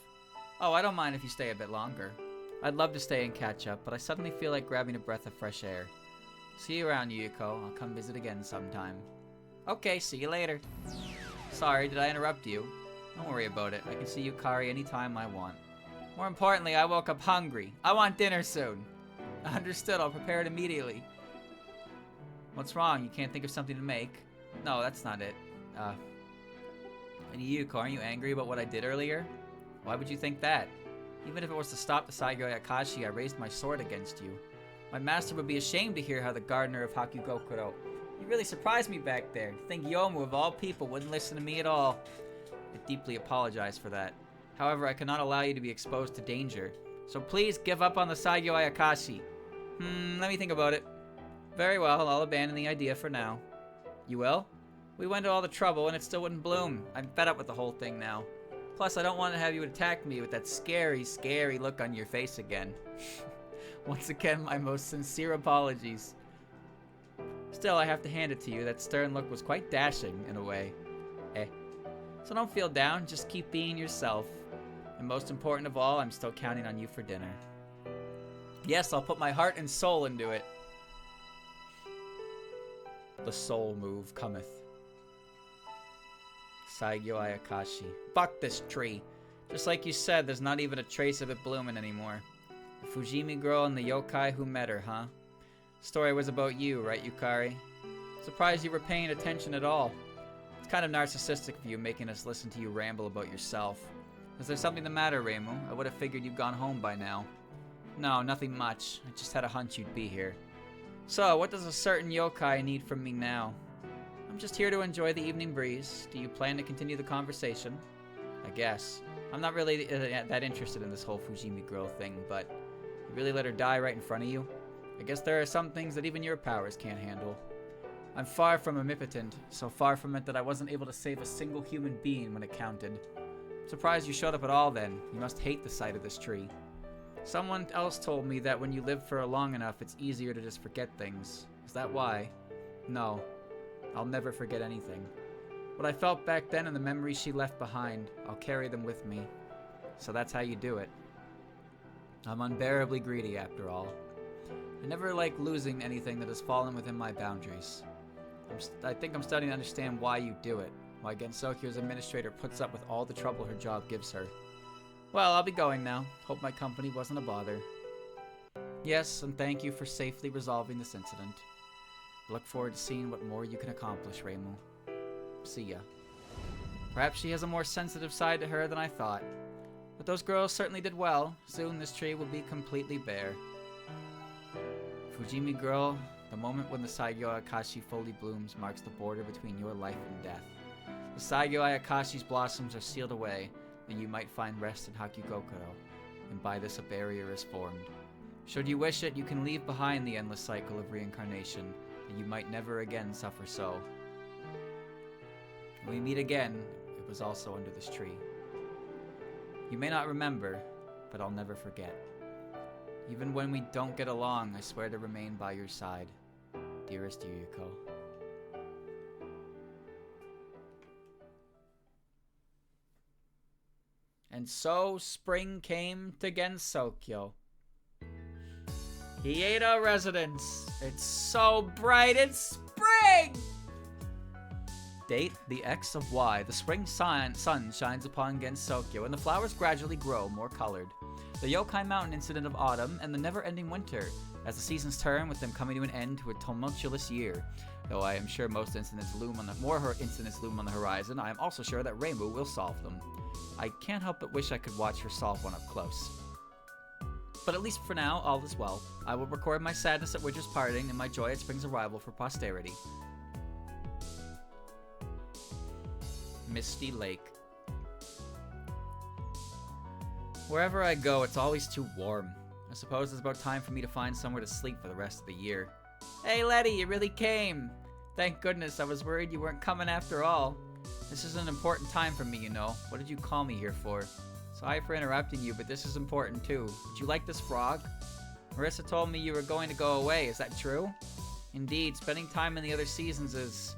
Oh, I don't mind if you stay a bit longer. I'd love to stay and catch up, but I suddenly feel like grabbing a breath of fresh air. See you around, Yuko. I'll come visit again sometime. Okay, see you later. Sorry, did I interrupt you? Don't worry about it. I can see Yukari anytime I want. More importantly, I woke up hungry. I want dinner soon. Understood, I'll prepare it immediately. What's wrong? You can't think of something to make? No, that's not it. And Yuko, aren't you angry about what I did earlier? Why would you think that? Even if it was to stop the Saigyo Akashi, I raised my sword against you. My master would be ashamed to hear how the gardener of Hakugokuro. You really surprised me back there. To think Yomu, of all people, wouldn't listen to me at all. I deeply apologize for that. However, I cannot allow you to be exposed to danger. So please give up on the Saigyo Ayakashi. Let me think about it. Very well, I'll abandon the idea for now. You will? We went to all the trouble and it still wouldn't bloom. I'm fed up with the whole thing now. Plus, I don't want to have you attack me with that scary, scary look on your face again. Once again, my most sincere apologies. Still, I have to hand it to you, that stern look was quite dashing, in a way. So don't feel down, just keep being yourself. And most important of all, I'm still counting on you for dinner. Yes, I'll put my heart and soul into it. The soul move cometh. Saigyo Ayakashi. Fuck this tree. Just like you said, there's not even a trace of it blooming anymore. The Fujimi girl and the yokai who met her, huh? Story was about you, right, Yukari? Surprised you were paying attention at all. It's kind of narcissistic of you, making us listen to you ramble about yourself. Is there something the matter, Reimu? I would have figured you'd gone home by now. No, nothing much. I just had a hunch you'd be here. So, what does a certain yokai need from me now? I'm just here to enjoy the evening breeze. Do you plan to continue the conversation? I guess. I'm not really that interested in this whole Fujimi girl thing, but you really let her die right in front of you? I guess there are some things that even your powers can't handle. I'm far from omnipotent, so far from it that I wasn't able to save a single human being when it counted. Surprised you showed up at all then. You must hate the sight of this tree. Someone else told me that when you live for long enough, it's easier to just forget things. Is that why? No. I'll never forget anything. What I felt back then and the memories she left behind, I'll carry them with me. So that's how you do it. I'm unbearably greedy after all. I never like losing anything that has fallen within my boundaries. I think I'm starting to understand why you do it. Why Gensokyo's administrator puts up with all the trouble her job gives her. Well, I'll be going now. Hope my company wasn't a bother. Yes, and thank you for safely resolving this incident. Look forward to seeing what more you can accomplish, Reimu. See ya. Perhaps she has a more sensitive side to her than I thought. But those girls certainly did well. Soon this tree will be completely bare. Fujimi girl, the moment when the Saigyo Ayakashi fully blooms marks the border between your life and death. The Saigyo Ayakashi's blossoms are sealed away, and you might find rest in Hakugokuro, and by this a barrier is formed. Should you wish it, you can leave behind the endless cycle of reincarnation, and you might never again suffer so. When we meet again, it was also under this tree. You may not remember, but I'll never forget. Even when we don't get along, I swear to remain by your side. Dearest Yuyuko. And so spring came to Gensokyo. Hieda residence. It's so bright, it's spring! Date, the X of Y. The spring sun shines upon Gensokyo, and the flowers gradually grow more colored. The Yokai Mountain incident of autumn, and the never-ending winter, as the seasons turn, with them coming to an end to a tumultuous year. Though I am sure more incidents loom on the horizon, I am also sure that Reimu will solve them. I can't help but wish I could watch her solve one up close. But at least for now, all is well. I will record my sadness at winter's parting and my joy at spring's arrival for posterity. Misty Lake. Wherever I go, it's always too warm. I suppose it's about time for me to find somewhere to sleep for the rest of the year. Hey Letty, you really came! Thank goodness, I was worried you weren't coming after all. This is an important time for me, you know. What did you call me here for? Sorry for interrupting you, but this is important too. Did you like this frog? Marissa told me you were going to go away, is that true? Indeed, spending time in the other seasons is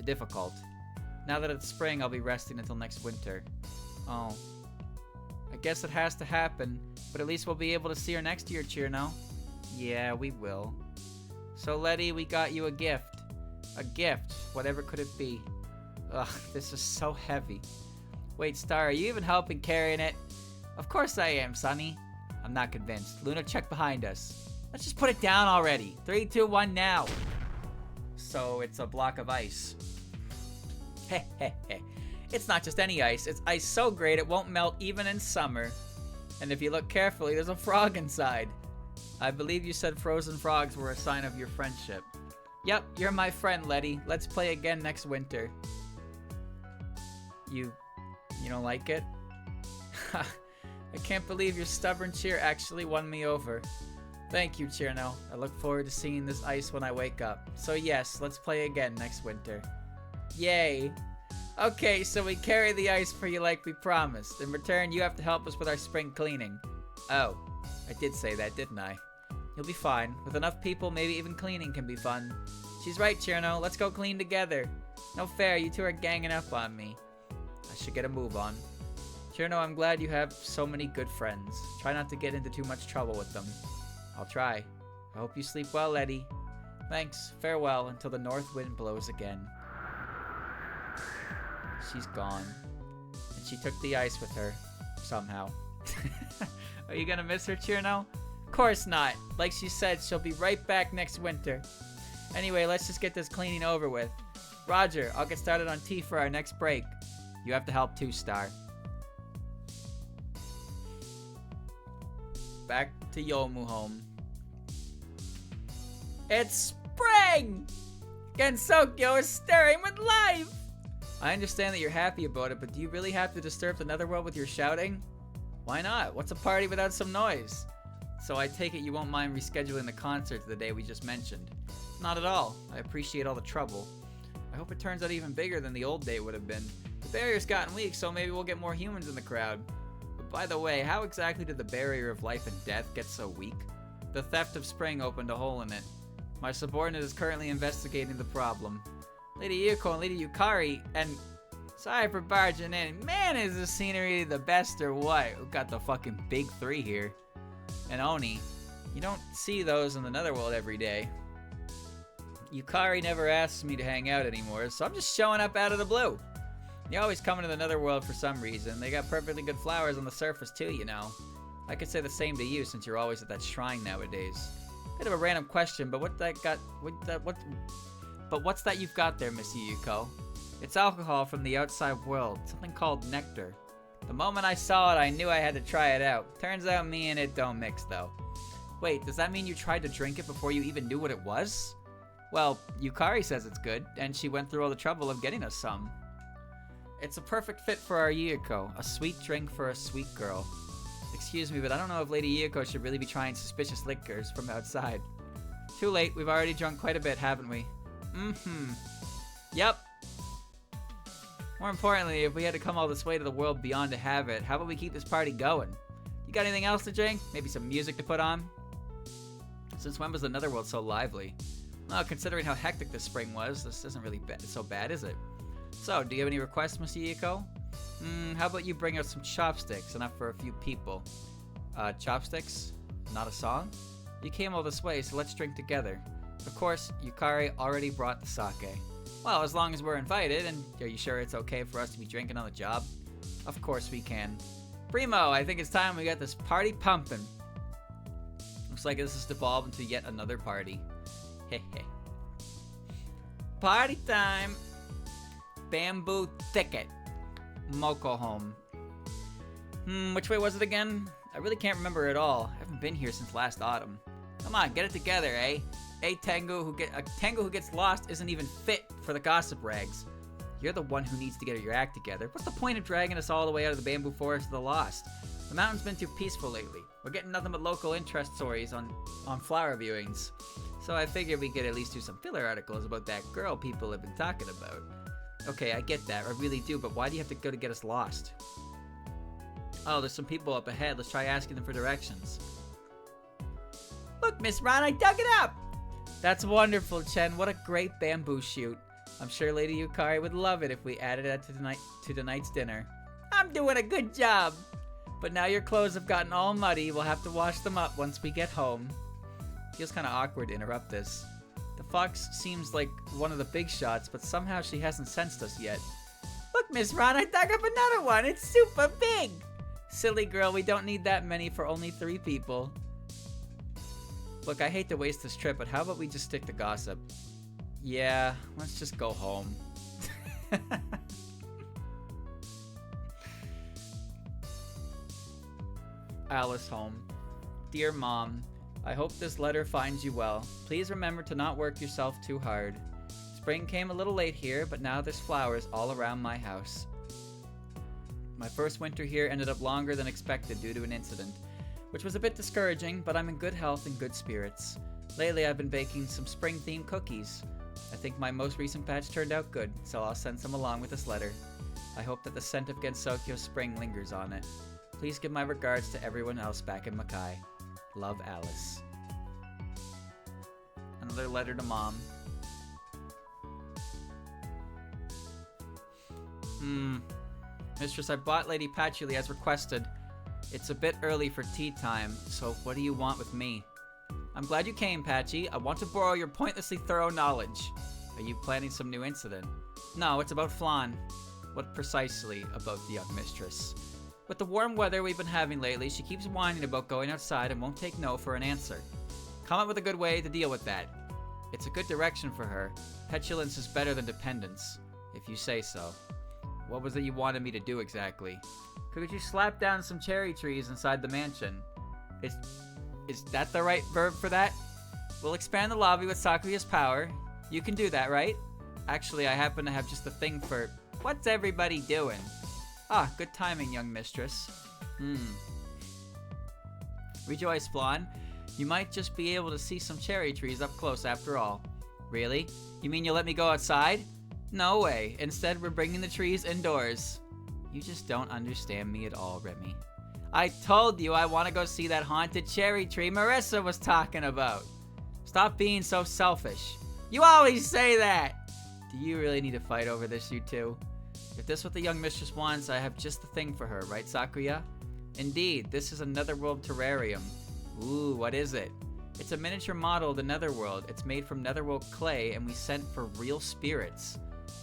difficult. Now that it's spring, I'll be resting until next winter. Oh. I guess it has to happen, but at least we'll be able to see her next year, Chirno. Yeah, we will. So, Letty, we got you a gift. A gift, whatever could it be? Ugh, this is so heavy. Wait, Star, are you even helping carrying it? Of course I am, Sonny. I'm not convinced. Luna, check behind us. Let's just put it down already. 3, 2, 1, now. So, it's a block of ice. Heh heh heh. It's not just any ice. It's ice so great it won't melt even in summer. And if you look carefully, there's a frog inside. I believe you said frozen frogs were a sign of your friendship. Yep, you're my friend, Letty. Let's play again next winter. You don't like it? I can't believe your stubborn cheer actually won me over. Thank you, Cherno. I look forward to seeing this ice when I wake up. So yes, let's play again next winter. Yay! Okay, so we carry the ice for you like we promised. In return, you have to help us with our spring cleaning. Oh, I did say that, didn't I? You'll be fine. With enough people, maybe even cleaning can be fun. She's right, Cherno. Let's go clean together. No fair, you two are ganging up on me. I should get a move on. Cherno, I'm glad you have so many good friends. Try not to get into too much trouble with them. I'll try. I hope you sleep well, Eddie. Thanks. Farewell until the north wind blows again. She's gone. And she took the ice with her. Somehow. Are you gonna miss her, Cherno? Course not. Like she said, she'll be right back next winter. Anyway, let's just get this cleaning over with. Roger, I'll get started on tea for our next break. You have to help too, Star. Back to Yomu home. It's spring! Gensokyo is stirring with life! I understand that you're happy about it, but do you really have to disturb the netherworld with your shouting? Why not? What's a party without some noise? So I take it you won't mind rescheduling the concert to the day we just mentioned. Not at all. I appreciate all the trouble. I hope it turns out even bigger than the old day would have been. The barrier's gotten weak, so maybe we'll get more humans in the crowd. But by the way, how exactly did the barrier of life and death get so weak? The theft of spring opened a hole in it. My subordinate is currently investigating the problem. Lady Yuko and Lady Yukari, and... Sorry for barging in. Man, is the scenery the best or what? We've got the fucking big three here. And Oni. You don't see those in the netherworld every day. Yukari never asks me to hang out anymore, so I'm just showing up out of the blue. You always come into the netherworld for some reason. They got perfectly good flowers on the surface too, you know. I could say the same to you since you're always at that shrine nowadays. Bit of a random question, but what's that you've got there, Miss Yuko? It's alcohol from the outside world, something called nectar. The moment I saw it, I knew I had to try it out. Turns out me and it don't mix, though. Wait, does that mean you tried to drink it before you even knew what it was? Well, Yukari says it's good, and she went through all the trouble of getting us some. It's a perfect fit for our Yuko, a sweet drink for a sweet girl. Excuse me, but I don't know if Lady Yuko should really be trying suspicious liquors from outside. Too late, we've already drunk quite a bit, haven't we? Yep. More importantly, if we had to come all this way to the world beyond to have it, how about we keep this party going? You got anything else to drink? Maybe some music to put on? Since when was the netherworld so lively? Well, considering how hectic this spring was, this isn't really so bad, is it? So, do you have any requests, Mr. Yuko? How about you bring out some chopsticks, enough for a few people? Chopsticks? Not a song? You came all this way, so let's drink together. Of course, Yukari already brought the sake. Well, as long as we're invited, and are you sure it's okay for us to be drinking on the job? Of course we can. Primo, I think it's time we got this party pumping. Looks like this has devolved into yet another party. Hehe. Party time! Bamboo Thicket. Moko home. Which way was it again? I really can't remember at all. I haven't been here since last autumn. Come on, get it together, eh? A Tengu who gets lost isn't even fit for the gossip rags. You're the one who needs to get your act together. What's the point of dragging us all the way out of the bamboo forest to the lost? The mountain's been too peaceful lately. We're getting nothing but local interest stories on flower viewings. So I figured we could at least do some filler articles about that girl people have been talking about. Okay, I get that, I really do, but why do you have to go to get us lost? Oh, there's some people up ahead. Let's try asking them for directions. Look, Miss Ron, I dug it up! That's wonderful, Chen. What a great bamboo shoot. I'm sure Lady Yukari would love it if we added it to tonight's dinner. I'm doing a good job! But now your clothes have gotten all muddy. We'll have to wash them up once we get home. Feels kind of awkward to interrupt this. The fox seems like one of the big shots, but somehow she hasn't sensed us yet. Look, Miss Ron, I dug up another one. It's super big! Silly girl, we don't need that many for only 3 people. Look, I hate to waste this trip, but how about we just stick to gossip? Yeah, let's just go home. Alice home. Dear Mom, I hope this letter finds you well. Please remember to not work yourself too hard. Spring came a little late here, but now there's flowers all around my house. My first winter here ended up longer than expected due to an incident, which was a bit discouraging, but I'm in good health and good spirits. Lately, I've been baking some spring-themed cookies. I think my most recent batch turned out good, so I'll send some along with this letter. I hope that the scent of Gensokyo's spring lingers on it. Please give my regards to everyone else back in Makai. Love, Alice. Another letter to Mom. Mistress, I bought Lady Patchouli as requested. It's a bit early for tea time, so what do you want with me? I'm glad you came, Patchy. I want to borrow your pointlessly thorough knowledge. Are you planning some new incident? No, it's about Flan. What precisely about the young mistress? With the warm weather we've been having lately, she keeps whining about going outside and won't take no for an answer. Come up with a good way to deal with that. It's a good direction for her. Petulance is better than dependence, if you say so. What was it you wanted me to do exactly? Could you slap down some cherry trees inside the mansion? Is that the right verb for that? We'll expand the lobby with Sakuya's power. You can do that, right? Actually, I happen to have just the thing for... What's everybody doing? Ah, good timing, young mistress. Rejoice, Flan. You might just be able to see some cherry trees up close after all. Really? You mean you'll let me go outside? No way. Instead, we're bringing the trees indoors. You just don't understand me at all, Remy. I told you I want to go see that haunted cherry tree Marissa was talking about. Stop being so selfish. You always say that! Do you really need to fight over this, you two? If this is what the young mistress wants, I have just the thing for her, right, Sakuya? Indeed, this is a netherworld terrarium. Ooh, what is it? It's a miniature model of the netherworld. It's made from netherworld clay, and we sent for real spirits.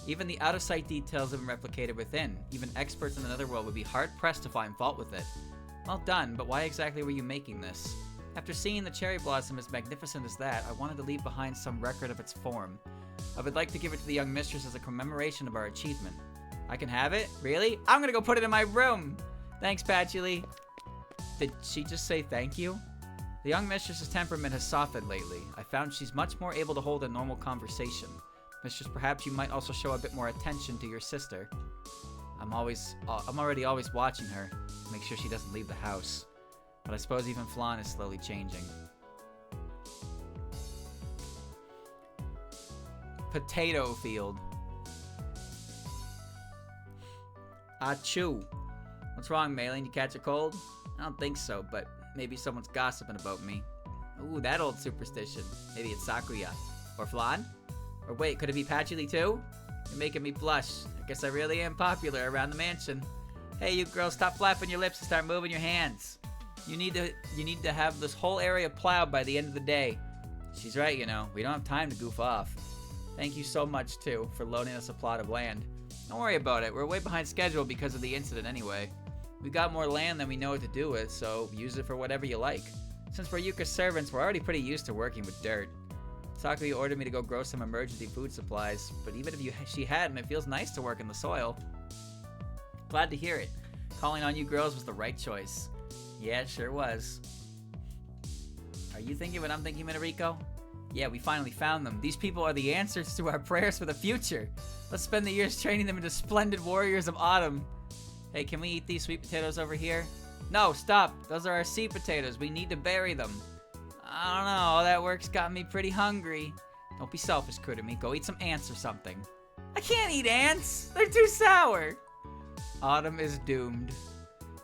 Even the out-of-sight details have been replicated within. Even experts in the netherworld would be hard-pressed to find fault with it. Well done, but why exactly were you making this? After seeing the cherry blossom as magnificent as that, I wanted to leave behind some record of its form. I would like to give it to the young mistress as a commemoration of our achievement. I can have it? Really? I'm gonna go put it in my room! Thanks, Patchouli. Did she just say thank you? The young mistress's temperament has softened lately. I found she's much more able to hold a normal conversation. Mistress, perhaps you might also show a bit more attention to your sister. I'm already always watching her, to make sure she doesn't leave the house. But I suppose even Flan is slowly changing. Potato field. Achoo. What's wrong, Maylene? You catch a cold? I don't think so, but maybe someone's gossiping about me. Ooh, that old superstition. Maybe it's Sakuya. Or Flan? Or wait, could it be Patchouli too? You're making me blush. I guess I really am popular around the mansion. Hey, you girls, stop flapping your lips and start moving your hands. You need to have this whole area plowed by the end of the day. She's right, you know. We don't have time to goof off. Thank you so much, too, for loaning us a plot of land. Don't worry about it. We're way behind schedule because of the incident anyway. We got more land than we know what to do with, so use it for whatever you like. Since we're Yuka's servants, we're already pretty used to working with dirt. Sakuya ordered me to go grow some emergency food supplies, but even if she hadn't, it feels nice to work in the soil. Glad to hear it. Calling on you girls was the right choice. Yeah, it sure was. Are you thinking what I'm thinking, Minariko? Yeah, we finally found them. These people are the answers to our prayers for the future. Let's spend the years training them into splendid warriors of autumn. Hey, can we eat these sweet potatoes over here? No, stop. Those are our seed potatoes. We need to bury them. I don't know. All that work's got me pretty hungry. Don't be selfish, Kurumi. Go eat some ants or something. I can't eat ants. They're too sour. Autumn is doomed.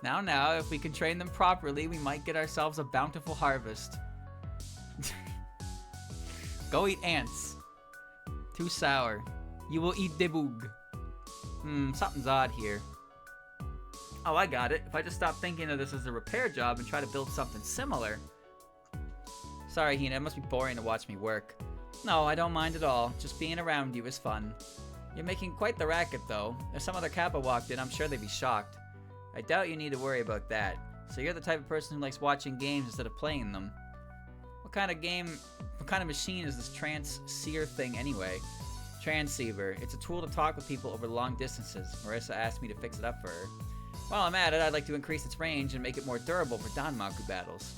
Now, if we can train them properly, we might get ourselves a bountiful harvest. Go eat ants. Too sour. You will eat debug. Something's odd here. Oh, I got it. If I just stop thinking of this as a repair job and try to build something similar. Sorry, Hina, it must be boring to watch me work. No, I don't mind at all. Just being around you is fun. You're making quite the racket, though. If some other Kappa walked in, I'm sure they'd be shocked. I doubt you need to worry about that. So you're the type of person who likes watching games instead of playing them. What kind of machine is this transceiver thing anyway? Transceiver. It's a tool to talk with people over long distances. Marissa asked me to fix it up for her. While I'm at it, I'd like to increase its range and make it more durable for Danmaku battles.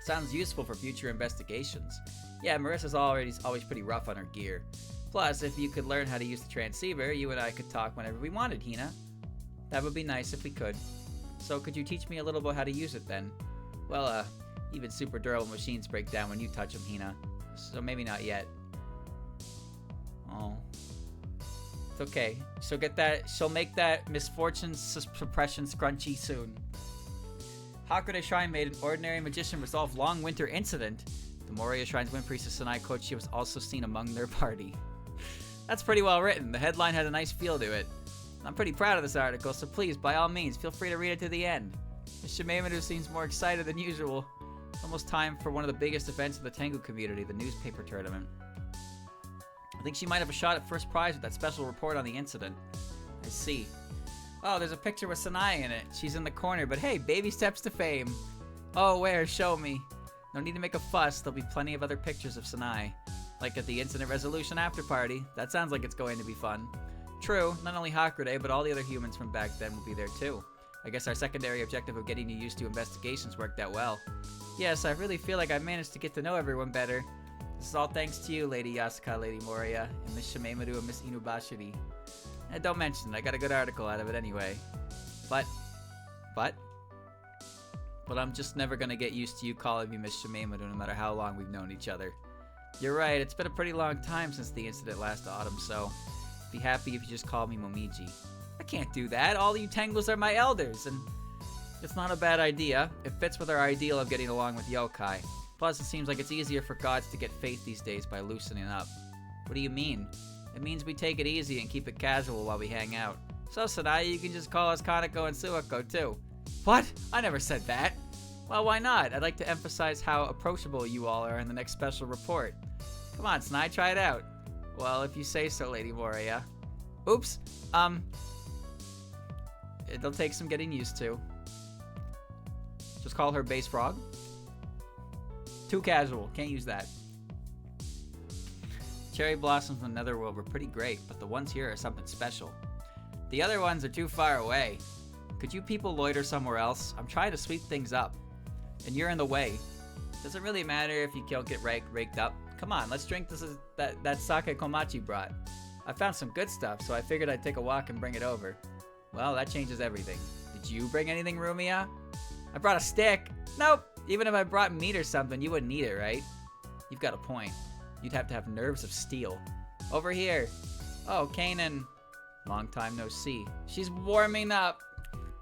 Sounds useful for future investigations. Yeah, Marissa's always pretty rough on her gear. Plus, if you could learn how to use the transceiver, you and I could talk whenever we wanted, Hina. That would be nice if we could. So could you teach me a little about how to use it then? Well, even super durable machines break down when you touch them, Hina. So maybe not yet. Oh. It's okay. She'll make that misfortune suppression scrunchy soon. Hakude Shrine made an ordinary magician resolve long winter incident. The Moria Shrine's Wind Priestess Sanai Kochi was also seen among their party. That's pretty well written. The headline had a nice feel to it. I'm pretty proud of this article, so please, by all means, feel free to read it to the end. Miss Shimemoto seems more excited than usual. It's almost time for one of the biggest events of the Tengu community, the newspaper tournament. I think she might have a shot at first prize with that special report on the incident. I see. Oh, there's a picture with Sanai in it. She's in the corner, but hey, baby steps to fame. Oh, where? Show me. No need to make a fuss. There'll be plenty of other pictures of Sanai. Like at the incident resolution after party. That sounds like it's going to be fun. True, not only Hakude, but all the other humans from back then will be there too. I guess our secondary objective of getting you used to investigations worked out well. Yes, I really feel like I managed to get to know everyone better. This is all thanks to you, Lady Yasuka, Lady Moria, and Miss Shimemoto and Miss Inubashiri. And don't mention it, I got a good article out of it anyway. But I'm just never gonna get used to you calling me Miss Shimemoto no matter how long we've known each other. You're right, it's been a pretty long time since the incident last autumn, so be happy if you just call me Momiji. I can't do that, all you Tengles are my elders, and it's not a bad idea. It fits with our ideal of getting along with yokai. Plus, it seems like it's easier for gods to get faith these days by loosening up. What do you mean? It means we take it easy and keep it casual while we hang out. So, Sanai, you can just call us Kaneko and Suako, too. What? I never said that. Well, why not? I'd like to emphasize how approachable you all are in the next special report. Come on, Sanai, try it out. Well, if you say so, Lady Moria. Oops. It'll take some getting used to. Just call her Base Frog. Too casual. Can't use that. Cherry blossoms in the Netherworld were pretty great, but the ones here are something special. The other ones are too far away. Could you people loiter somewhere else? I'm trying to sweep things up. And you're in the way. Doesn't really matter if you don't get raked up. Come on, let's drink that sake Komachi brought. I found some good stuff, so I figured I'd take a walk and bring it over. Well, that changes everything. Did you bring anything, Rumia? I brought a stick. Nope. Even if I brought meat or something, you wouldn't eat it, right? You've got a point. You'd have to have nerves of steel. Over here. Oh, Kanan. Long time no see. She's warming up.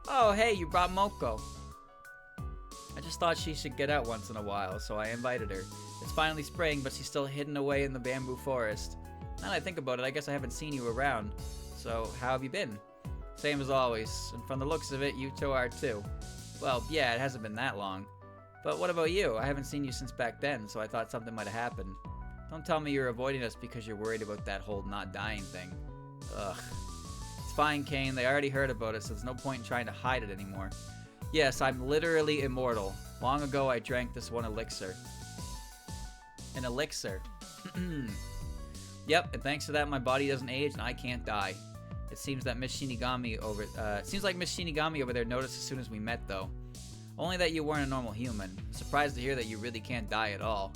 Oh, hey, you brought Moko. I just thought she should get out once in a while, so I invited her. It's finally spring, but she's still hidden away in the bamboo forest. Now that I think about it, I guess I haven't seen you around. So, how have you been? Same as always, and from the looks of it, you two are too. Well, yeah, it hasn't been that long. But what about you? I haven't seen you since back then, so I thought something might have happened. Don't tell me you're avoiding us because you're worried about that whole not dying thing. Ugh. It's fine, Kane. They already heard about it, so there's no point in trying to hide it anymore. Yes, I'm literally immortal. Long ago, I drank this one elixir. An elixir. Yep, and thanks to that, my body doesn't age and I can't die. It seems that Miss Shinigami over there noticed as soon as we met, though. Only that you weren't a normal human. I'm surprised to hear that you really can't die at all.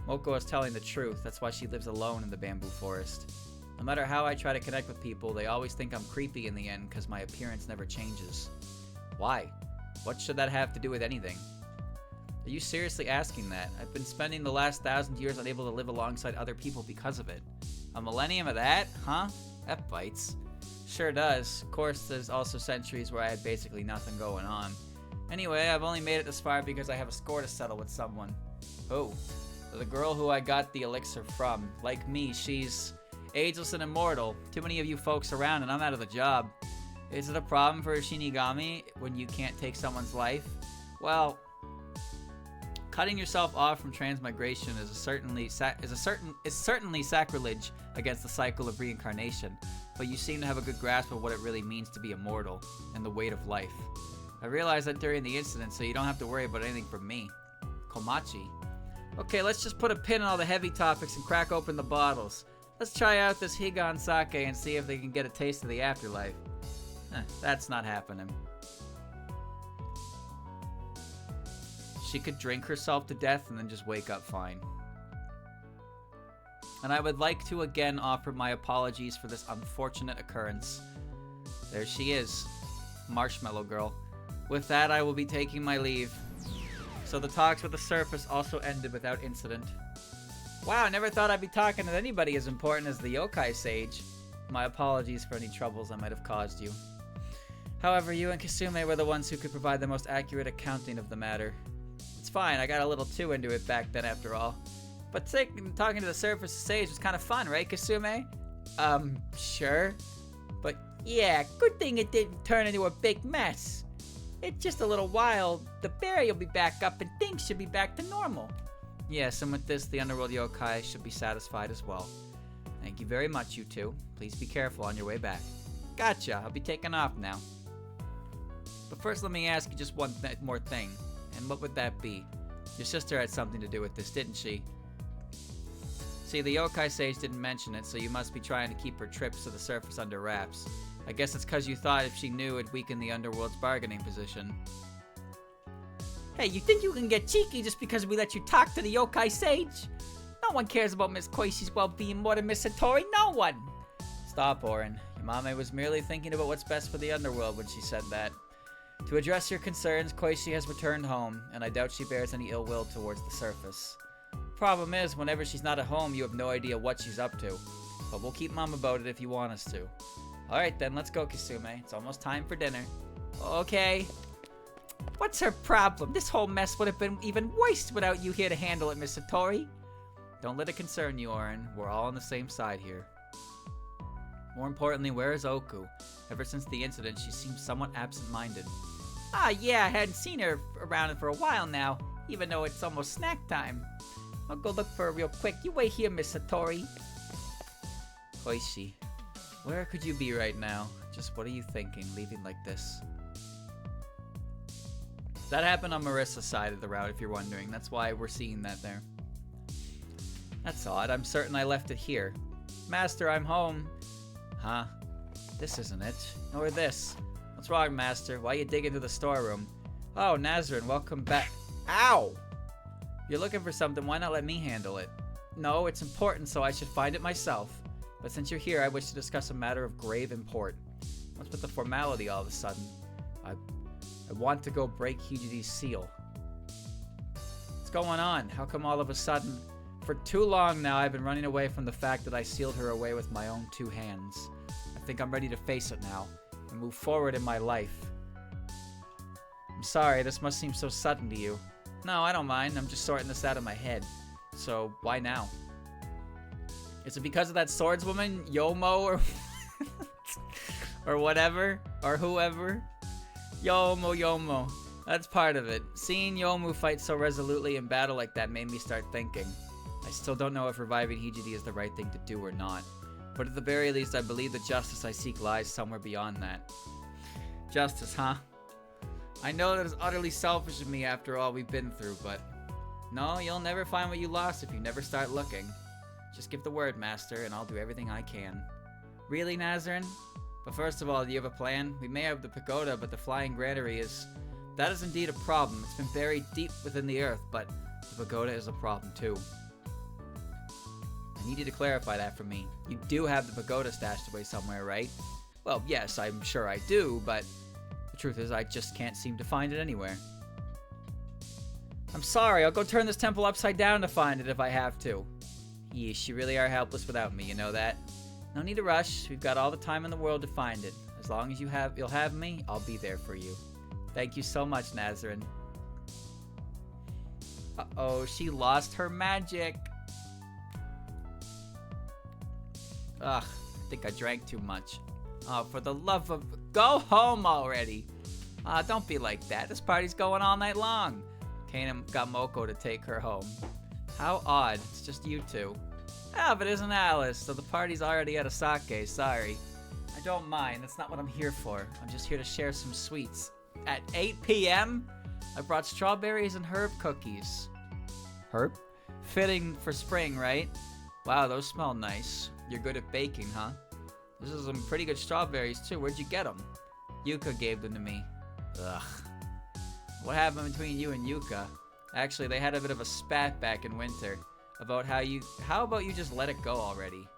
Moko is telling the truth. That's why she lives alone in the bamboo forest. No matter how I try to connect with people, they always think I'm creepy in the end because my appearance never changes. Why? What should that have to do with anything? Are you seriously asking that? I've been spending the last 1,000 years unable to live alongside other people because of it. A millennium of that? Huh? That bites. Sure does. Of course, there's also centuries where I had basically nothing going on. Anyway, I've only made it this far because I have a score to settle with someone. Oh. The girl who I got the elixir from. Like me, she's ageless and immortal. Too many of you folks around and I'm out of the job. Is it a problem for a Shinigami when you can't take someone's life? Well, cutting yourself off from transmigration is certainly sacrilege against the cycle of reincarnation, but you seem to have a good grasp of what it really means to be immortal and the weight of life. I realized that during the incident, so you don't have to worry about anything from me. Komachi. Okay, let's just put a pin on all the heavy topics and crack open the bottles. Let's try out this Higan sake and see if they can get a taste of the afterlife. That's not happening. She could drink herself to death and then just wake up fine. And I would like to again offer my apologies for this unfortunate occurrence. There she is. Marshmallow Girl. With that, I will be taking my leave. So the talks with the surface also ended without incident. Wow, never thought I'd be talking to anybody as important as the Yokai Sage. My apologies for any troubles I might have caused you. However, you and Kasume were the ones who could provide the most accurate accounting of the matter. It's fine, I got a little too into it back then after all. But talking to the surface sage was kind of fun, right, Kasume? Sure. But yeah, good thing it didn't turn into a big mess. In just a little while, the berry will be back up and things should be back to normal. Yes, and with this, the underworld yokai should be satisfied as well. Thank you very much, you two. Please be careful on your way back. Gotcha, I'll be taking off now. But first, let me ask you just one more thing. And what would that be? Your sister had something to do with this, didn't she? See, the yokai sage didn't mention it, so you must be trying to keep her trips to the surface under wraps. I guess it's because you thought if she knew it'd weaken the underworld's bargaining position. Hey, you think you can get cheeky just because we let you talk to the yokai sage? No one cares about Miss Koishi's well-being more than Miss Satori, no one! Stop, Orin. Your mame was merely thinking about what's best for the underworld when she said that. To address your concerns, Koishi has returned home, and I doubt she bears any ill will towards the surface. Problem is, whenever she's not at home, you have no idea what she's up to. But we'll keep mum about it if you want us to. Alright then, let's go, Kasume. It's almost time for dinner. Okay. What's her problem? This whole mess would have been even worse without you here to handle it, Miss Satori. Don't let it concern you, Orin. We're all on the same side here. More importantly, where is Oku? Ever since the incident, she seems somewhat absent-minded. Ah, yeah, I hadn't seen her around for a while now, even though it's almost snack time. I'll go look for her real quick. You wait here, Miss Satori. Koishi, where could you be right now? Just what are you thinking, leaving like this? That happened on Marissa's side of the route, if you're wondering. That's why we're seeing that there. That's odd. I'm certain I left it here. Master, I'm home. Huh? This isn't it. Nor this. What's wrong, Master? Why you dig into the storeroom? Oh, Nazrin, welcome back. Ow! You're looking for something, why not let me handle it? No, it's important, so I should find it myself. But since you're here, I wish to discuss a matter of grave import. What's with the formality all of a sudden? I want to go break Hijidi's seal. What's going on? How come all of a sudden? For too long now, I've been running away from the fact that I sealed her away with my own two hands. I think I'm ready to face it now, and move forward in my life. I'm sorry, this must seem so sudden to you. No, I don't mind. I'm just sorting this out of my head. So, why now? Is it because of that swordswoman, Yomo, or or whatever? Or whoever? Yomo. That's part of it. Seeing Yomu fight so resolutely in battle like that made me start thinking. I still don't know if reviving Hijidi is the right thing to do or not. But at the very least, I believe the justice I seek lies somewhere beyond that. Justice, huh? I know that it's utterly selfish of me after all we've been through, but... No, you'll never find what you lost if you never start looking. Just give the word, Master, and I'll do everything I can. Really, Nazrin? But first of all, do you have a plan? We may have the pagoda, but the flying granary is... That is indeed a problem. It's been buried deep within the earth, but the pagoda is a problem too. I need you to clarify that for me. You do have the pagoda stashed away somewhere, right? Well, yes, I'm sure I do, but the truth is I just can't seem to find it anywhere. I'm sorry, I'll go turn this temple upside down to find it if I have to. Yeesh, you really are helpless without me, you know that? No need to rush, we've got all the time in the world to find it. As long as you'll have me, I'll be there for you. Thank you so much, Nazrin. Uh-oh, she lost her magic. Ugh, I think I drank too much. Oh, for the love of... Go home already! Don't be like that. This party's going all night long. Kana got Moko to take her home. How odd. It's just you two. Ah, but isn't Alice, so the party's already at a sake. Sorry. I don't mind. That's not what I'm here for. I'm just here to share some sweets. At 8 p.m.? I brought strawberries and herb cookies. Herb? Fitting for spring, right? Wow, those smell nice. You're good at baking, huh? This is some pretty good strawberries, too. Where'd you get them? Yuka gave them to me. Ugh. What happened between you and Yuka? Actually, they had a bit of a spat back in winter. About how about you just let it go already?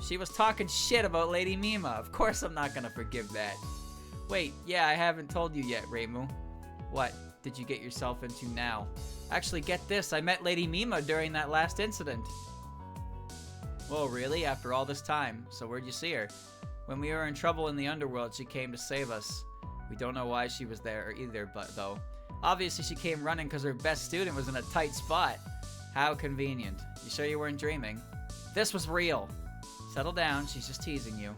She was talking shit about Lady Mima. Of course I'm not gonna forgive that. Wait, yeah, I haven't told you yet, Reimu. What did you get yourself into now? Actually, get this, I met Lady Mima during that last incident. Whoa, really? After all this time? So where'd you see her? When we were in trouble in the underworld, she came to save us. We don't know why she was there either, but though. Obviously she came running because her best student was in a tight spot. How convenient. You sure you weren't dreaming? This was real. Settle down, she's just teasing you.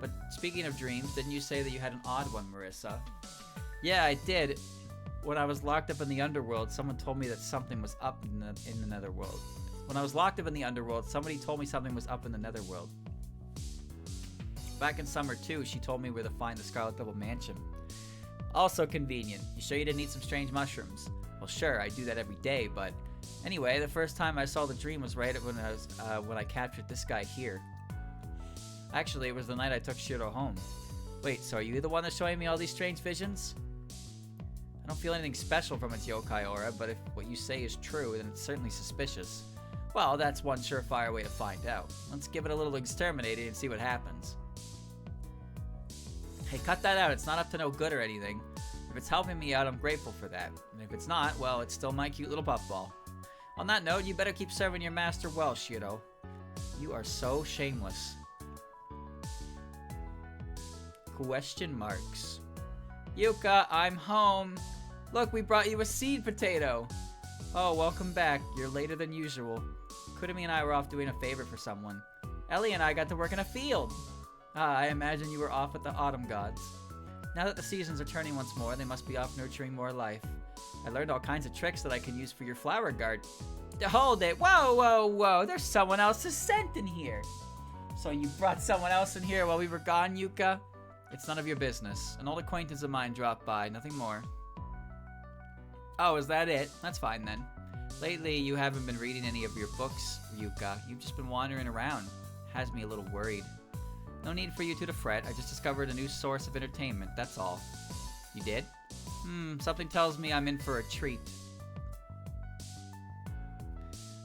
But speaking of dreams, didn't you say that you had an odd one, Marissa? Yeah, I did. When I was locked up in the underworld, someone told me that something was up in the netherworld. When I was locked up in the underworld, somebody told me something was up in the netherworld. Back in summer too, she told me where to find the Scarlet Double Mansion. Also convenient. You sure you didn't eat some strange mushrooms? Well, sure, I do that every day, but anyway, the first time I saw the dream was right when I captured this guy here. Actually, it was the night I took Shiro home. Wait, so are you the one that's showing me all these strange visions? I don't feel anything special from its yokai aura, but if what you say is true, then it's certainly suspicious. Well, that's one surefire way to find out. Let's give it a little exterminating and see what happens. Hey, cut that out. It's not up to no good or anything. If it's helping me out, I'm grateful for that. And if it's not, well, it's still my cute little puffball. On that note, you better keep serving your master well, Shiro. You are so shameless. Question marks. Yuka, I'm home. Look, we brought you a seed potato. Oh, welcome back. You're later than usual. Kurumi and I were off doing a favor for someone. Ellie and I got to work in a field. Ah, I imagine you were off with the autumn gods. Now that the seasons are turning once more, they must be off nurturing more life. I learned all kinds of tricks that I can use for your flower garden. Hold it. Whoa, whoa, whoa. There's someone else's scent in here. So you brought someone else in here while we were gone, Yuka? It's none of your business. An old acquaintance of mine dropped by, nothing more. Oh, is that it? That's fine then. Lately, you haven't been reading any of your books, Yuka. You've just been wandering around. Has me a little worried. No need for you two to fret. I just discovered a new source of entertainment, that's all. You did? Something tells me I'm in for a treat.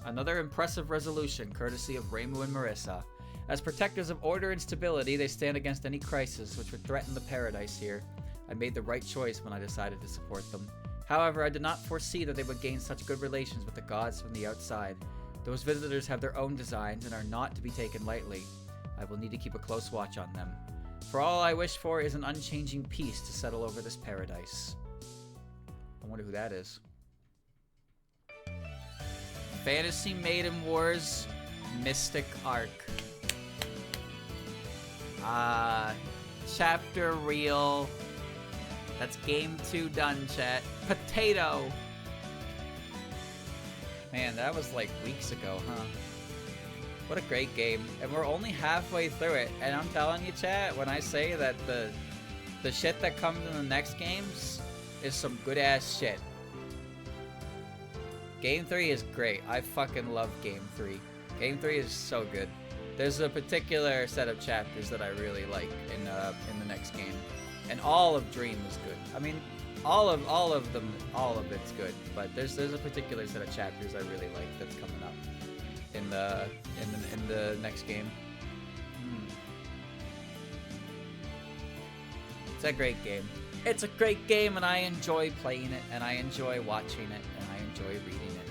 Another impressive resolution, courtesy of Reimu and Marissa. As protectors of order and stability, they stand against any crisis which would threaten the paradise here. I made the right choice when I decided to support them. However, I did not foresee that they would gain such good relations with the gods from the outside. Those visitors have their own designs and are not to be taken lightly. I will need to keep a close watch on them. For all I wish for is an unchanging peace to settle over this paradise. I wonder who that is. Fantasy Maiden Wars Mystic Arc. Chapter reel. That's game 2 done, chat. Potato! Man, that was like weeks ago, huh? What a great game. And we're only halfway through it. And I'm telling you, chat, when I say that the shit that comes in the next games is some good-ass shit. Game 3 is great. I fucking love Game 3. Game 3 is so good. There's a particular set of chapters that I really like in the next game. And all of Dream is good. I mean, all of it's good. But there's a particular set of chapters I really like that's coming up in the next game. It's a great game. It's a great game, and I enjoy playing it, and I enjoy watching it, and I enjoy reading it.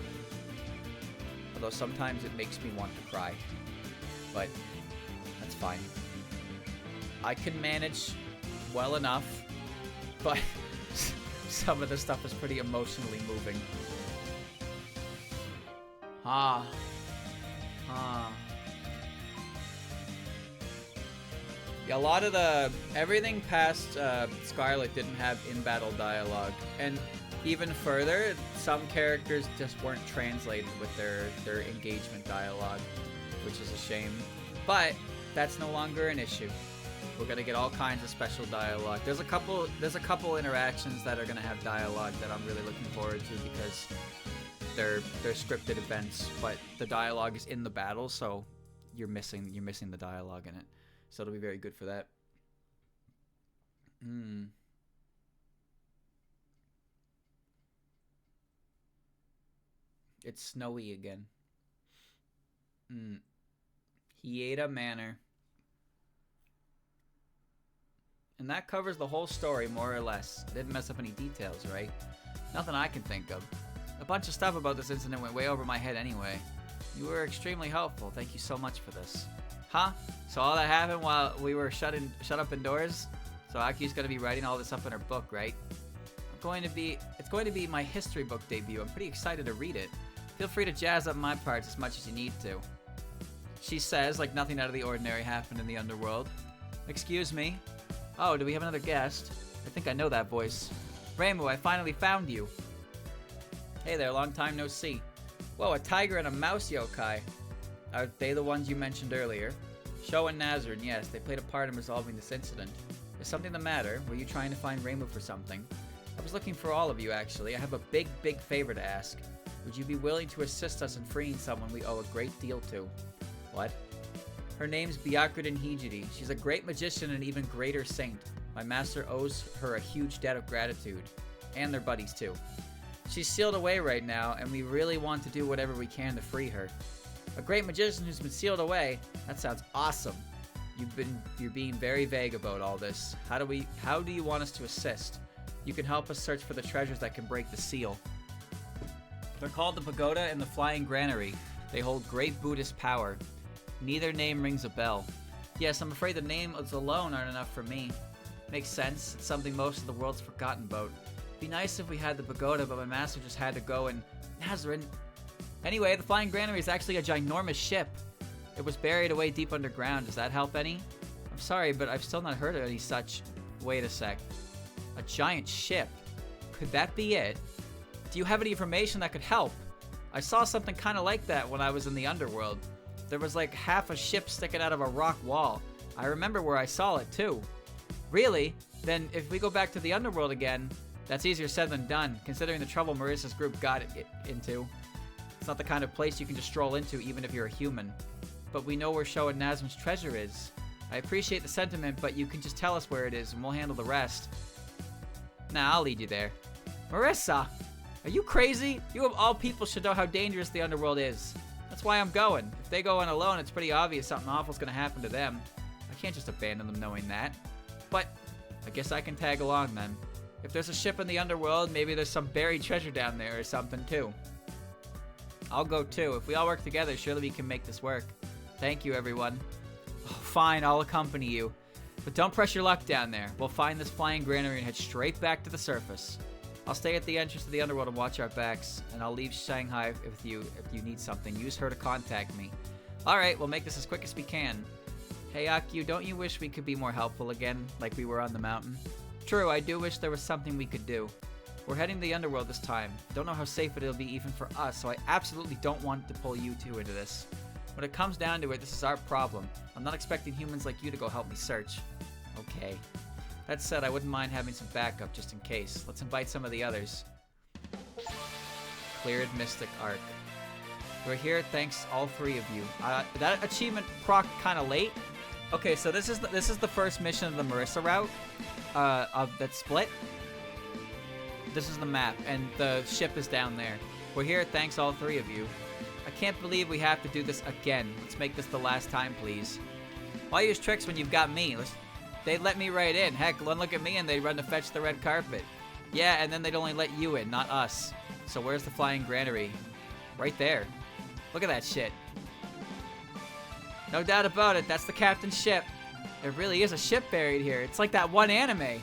Although sometimes it makes me want to cry. But that's fine. I can manage well enough, but some of the stuff is pretty emotionally moving. Yeah, a lot of everything past Scarlet didn't have in-battle dialogue, and even further, some characters just weren't translated with their engagement dialogue, which is a shame. But that's no longer an issue. We're gonna get all kinds of special dialogue. There's a couple interactions that are gonna have dialogue that I'm really looking forward to because they're scripted events, but the dialogue is in the battle, so you're missing the dialogue in it. So it'll be very good for that. It's snowy again. Hieda Manor. And that covers the whole story, more or less. I didn't mess up any details, right? Nothing I can think of. A bunch of stuff about this incident went way over my head anyway. You were extremely helpful. Thank you so much for this. Huh? So all that happened while we were shut up indoors? So Aki's gonna be writing all this up in her book, right? It's going to be my history book debut. I'm pretty excited to read it. Feel free to jazz up my parts as much as you need to. She says, like nothing out of the ordinary happened in the underworld. Excuse me? Oh, do we have another guest? I think I know that voice. Reimu, I finally found you. Hey there, long time no see. Whoa, a tiger and a mouse yokai. Are they the ones you mentioned earlier? Sho and Nazarene, yes, they played a part in resolving this incident. Is something the matter? Were you trying to find Reimu for something? I was looking for all of you, actually. I have a big favor to ask. Would you be willing to assist us in freeing someone we owe a great deal to? What? Her name's Byakuren Hijiri. She's a great magician and even greater saint. My master owes her a huge debt of gratitude. And their buddies, too. She's sealed away right now, and we really want to do whatever we can to free her. A great magician who's been sealed away? That sounds awesome. You're being very vague about all this. How do you want us to assist? You can help us search for the treasures that can break the seal. They're called the Pagoda and the Flying Granary. They hold great Buddhist power. Neither name rings a bell. Yes, I'm afraid the names alone aren't enough for me. Makes sense. It's something most of the world's forgotten about. Be nice if we had the Pagoda, but my master just had to go and... Nazarene. Anyway, the Flying Granary is actually a ginormous ship. It was buried away deep underground. Does that help any? I'm sorry, but I've still not heard of any such... Wait a sec. A giant ship? Could that be it? Do you have any information that could help? I saw something kind of like that when I was in the underworld. There was like half a ship sticking out of a rock wall. I remember where I saw it too. Really? Then if we go back to the underworld again, that's easier said than done, considering the trouble Marissa's group got into. It's not the kind of place you can just stroll into even if you're a human. But we know where Sho and Nazma's treasure is. I appreciate the sentiment, but you can just tell us where it is and we'll handle the rest. Nah, I'll lead you there. Marissa! Are you crazy? You of all people should know how dangerous the underworld is. That's why I'm going. If they go in alone, it's pretty obvious something awful's gonna happen to them. I can't just abandon them knowing that. But I guess I can tag along then. If there's a ship in the underworld, maybe there's some buried treasure down there or something too. I'll go too. If we all work together, surely we can make this work. Thank you, everyone. Oh, fine, I'll accompany you. But don't press your luck down there. We'll find this flying granary and head straight back to the surface. I'll stay at the entrance to the underworld and watch our backs, and I'll leave Shanghai with you if you need something. Use her to contact me. Alright, we'll make this as quick as we can. Hey Akyu, don't you wish we could be more helpful again, like we were on the mountain? True, I do wish there was something we could do. We're heading to the underworld this time. Don't know how safe it'll be even for us, so I absolutely don't want to pull you two into this. When it comes down to it, this is our problem. I'm not expecting humans like you to go help me search. Okay. That said, I wouldn't mind having some backup just in case. Let's invite some of the others. Cleared Mystic Arc. We're here thanks all three of you. That achievement proc kind of late. Okay, so this is the first mission of the Marissa route. That split. This is the map, and the ship is down there. We're here thanks all three of you. I can't believe we have to do this again. Let's make this the last time, please. Why use tricks when you've got me? They'd let me right in. Heck, one look at me and they'd run to fetch the red carpet. Yeah, and then they'd only let you in, not us. So where's the flying granary? Right there. Look at that shit. No doubt about it, that's the captain's ship. There really is a ship buried here. It's like that one anime.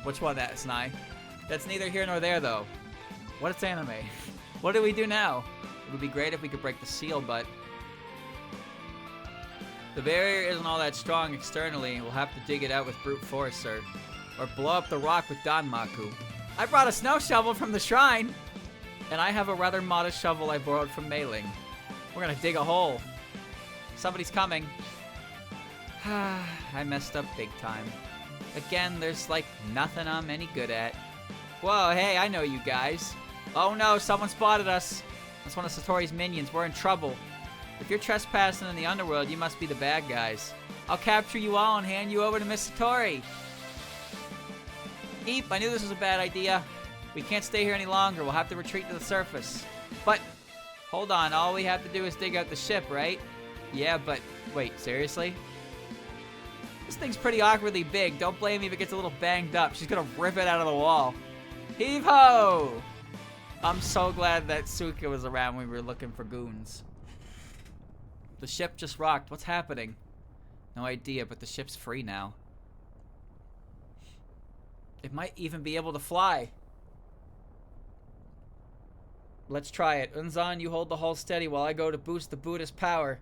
Which one that is, Nye? That's neither here nor there, though. What is anime? What do we do now? It would be great if we could break the seal, but... The barrier isn't all that strong externally. We'll have to dig it out with brute force, or blow up the rock with Danmaku. I brought a snow shovel from the shrine! And I have a rather modest shovel I borrowed from Mei Ling. We're gonna dig a hole. Somebody's coming. I messed up big time. Again, there's like nothing I'm any good at. Whoa, hey, I know you guys. Oh no, someone spotted us. That's one of Satori's minions. We're in trouble. If you're trespassing in the underworld, you must be the bad guys. I'll capture you all and hand you over to Miss Satori. Eep, I knew this was a bad idea. We can't stay here any longer. We'll have to retreat to the surface. But, hold on. All we have to do is dig out the ship, right? Yeah, but, wait, seriously? This thing's pretty awkwardly big. Don't blame me if it gets a little banged up. She's gonna rip it out of the wall. Heave-ho! I'm so glad that Suka was around when we were looking for goons. The ship just rocked. What's happening? No idea, but the ship's free now. It might even be able to fly. Let's try it. Unzan, you hold the hull steady while I go to boost the Buddhist power.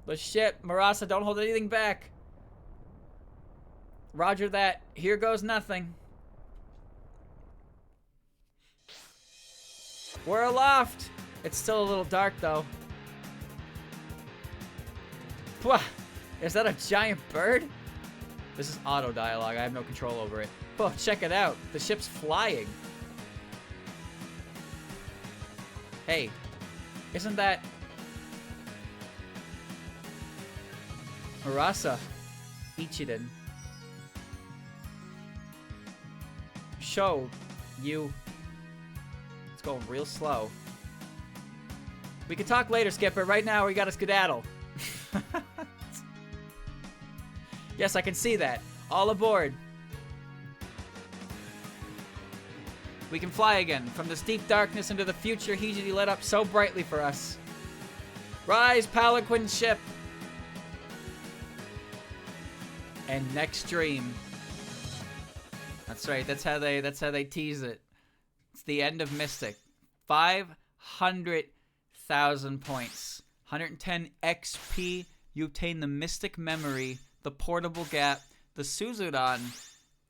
The ship. Marasa, don't hold anything back. Roger that. Here goes nothing. We're aloft. It's still a little dark, though. Wah! Is that a giant bird? This is auto dialogue. I have no control over it. Oh, check it out. The ship's flying. Hey, isn't that Marasa Ichiden? Show you. It's going real slow. We can talk later, Skipper. Right now, we gotta skedaddle. Yes, I can see that. All aboard. We can fly again. From this deep darkness into the future Hijiri lit up so brightly for us. Rise, Palanquin ship. And next dream. That's right. That's how they tease it. It's the end of Mystic. 500,000 points. 110 XP. You obtain the Mystic Memory, the Portable Gap, the Suzudan,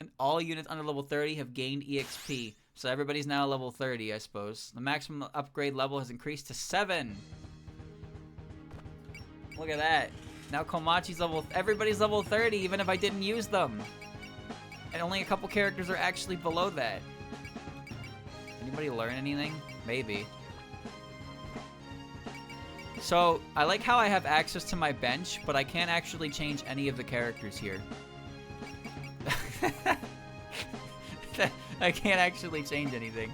and all units under level 30 have gained EXP. So everybody's now level 30, I suppose. The maximum upgrade level has increased to 7. Look at that. Now Komachi's level... Everybody's level 30, even if I didn't use them. And only a couple characters are actually below that. Anybody learn anything? Maybe. So, I like how I have access to my bench, but I can't actually change any of the characters here. I can't actually change anything.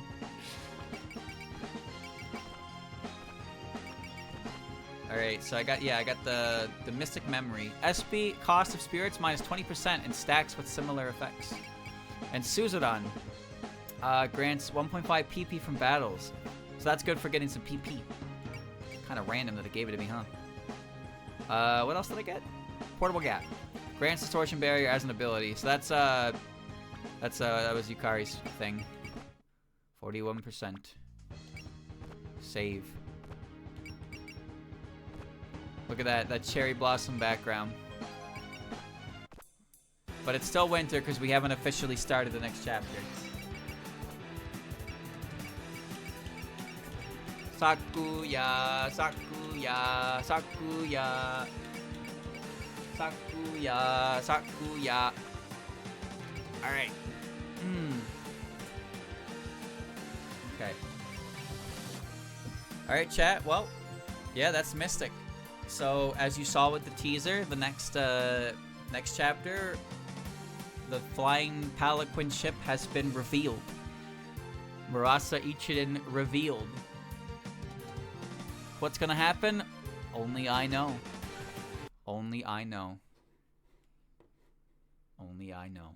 Alright, so I got the Mystic Memory. SP, cost of spirits, minus 20% and stacks with similar effects. And Suzudan grants 1.5 PP from battles. So that's good for getting some PP. Kind of random that it gave it to me, huh? What else did I get? Portable Gap. Grants Distortion Barrier as an ability. So that was Yukari's thing. 41%. Save. Look at that cherry blossom background. But it's still winter because we haven't officially started the next chapter. Sakuya, Sakuya, Sakuya, Sakuya, Sakuya. Alright. Okay. Alright, chat. Well, yeah, that's Mystic. So, as you saw with the teaser, the next chapter, the flying Palanquin ship has been revealed. Marasa Ichiden revealed. What's gonna happen? Only I know. Only I know. Only I know.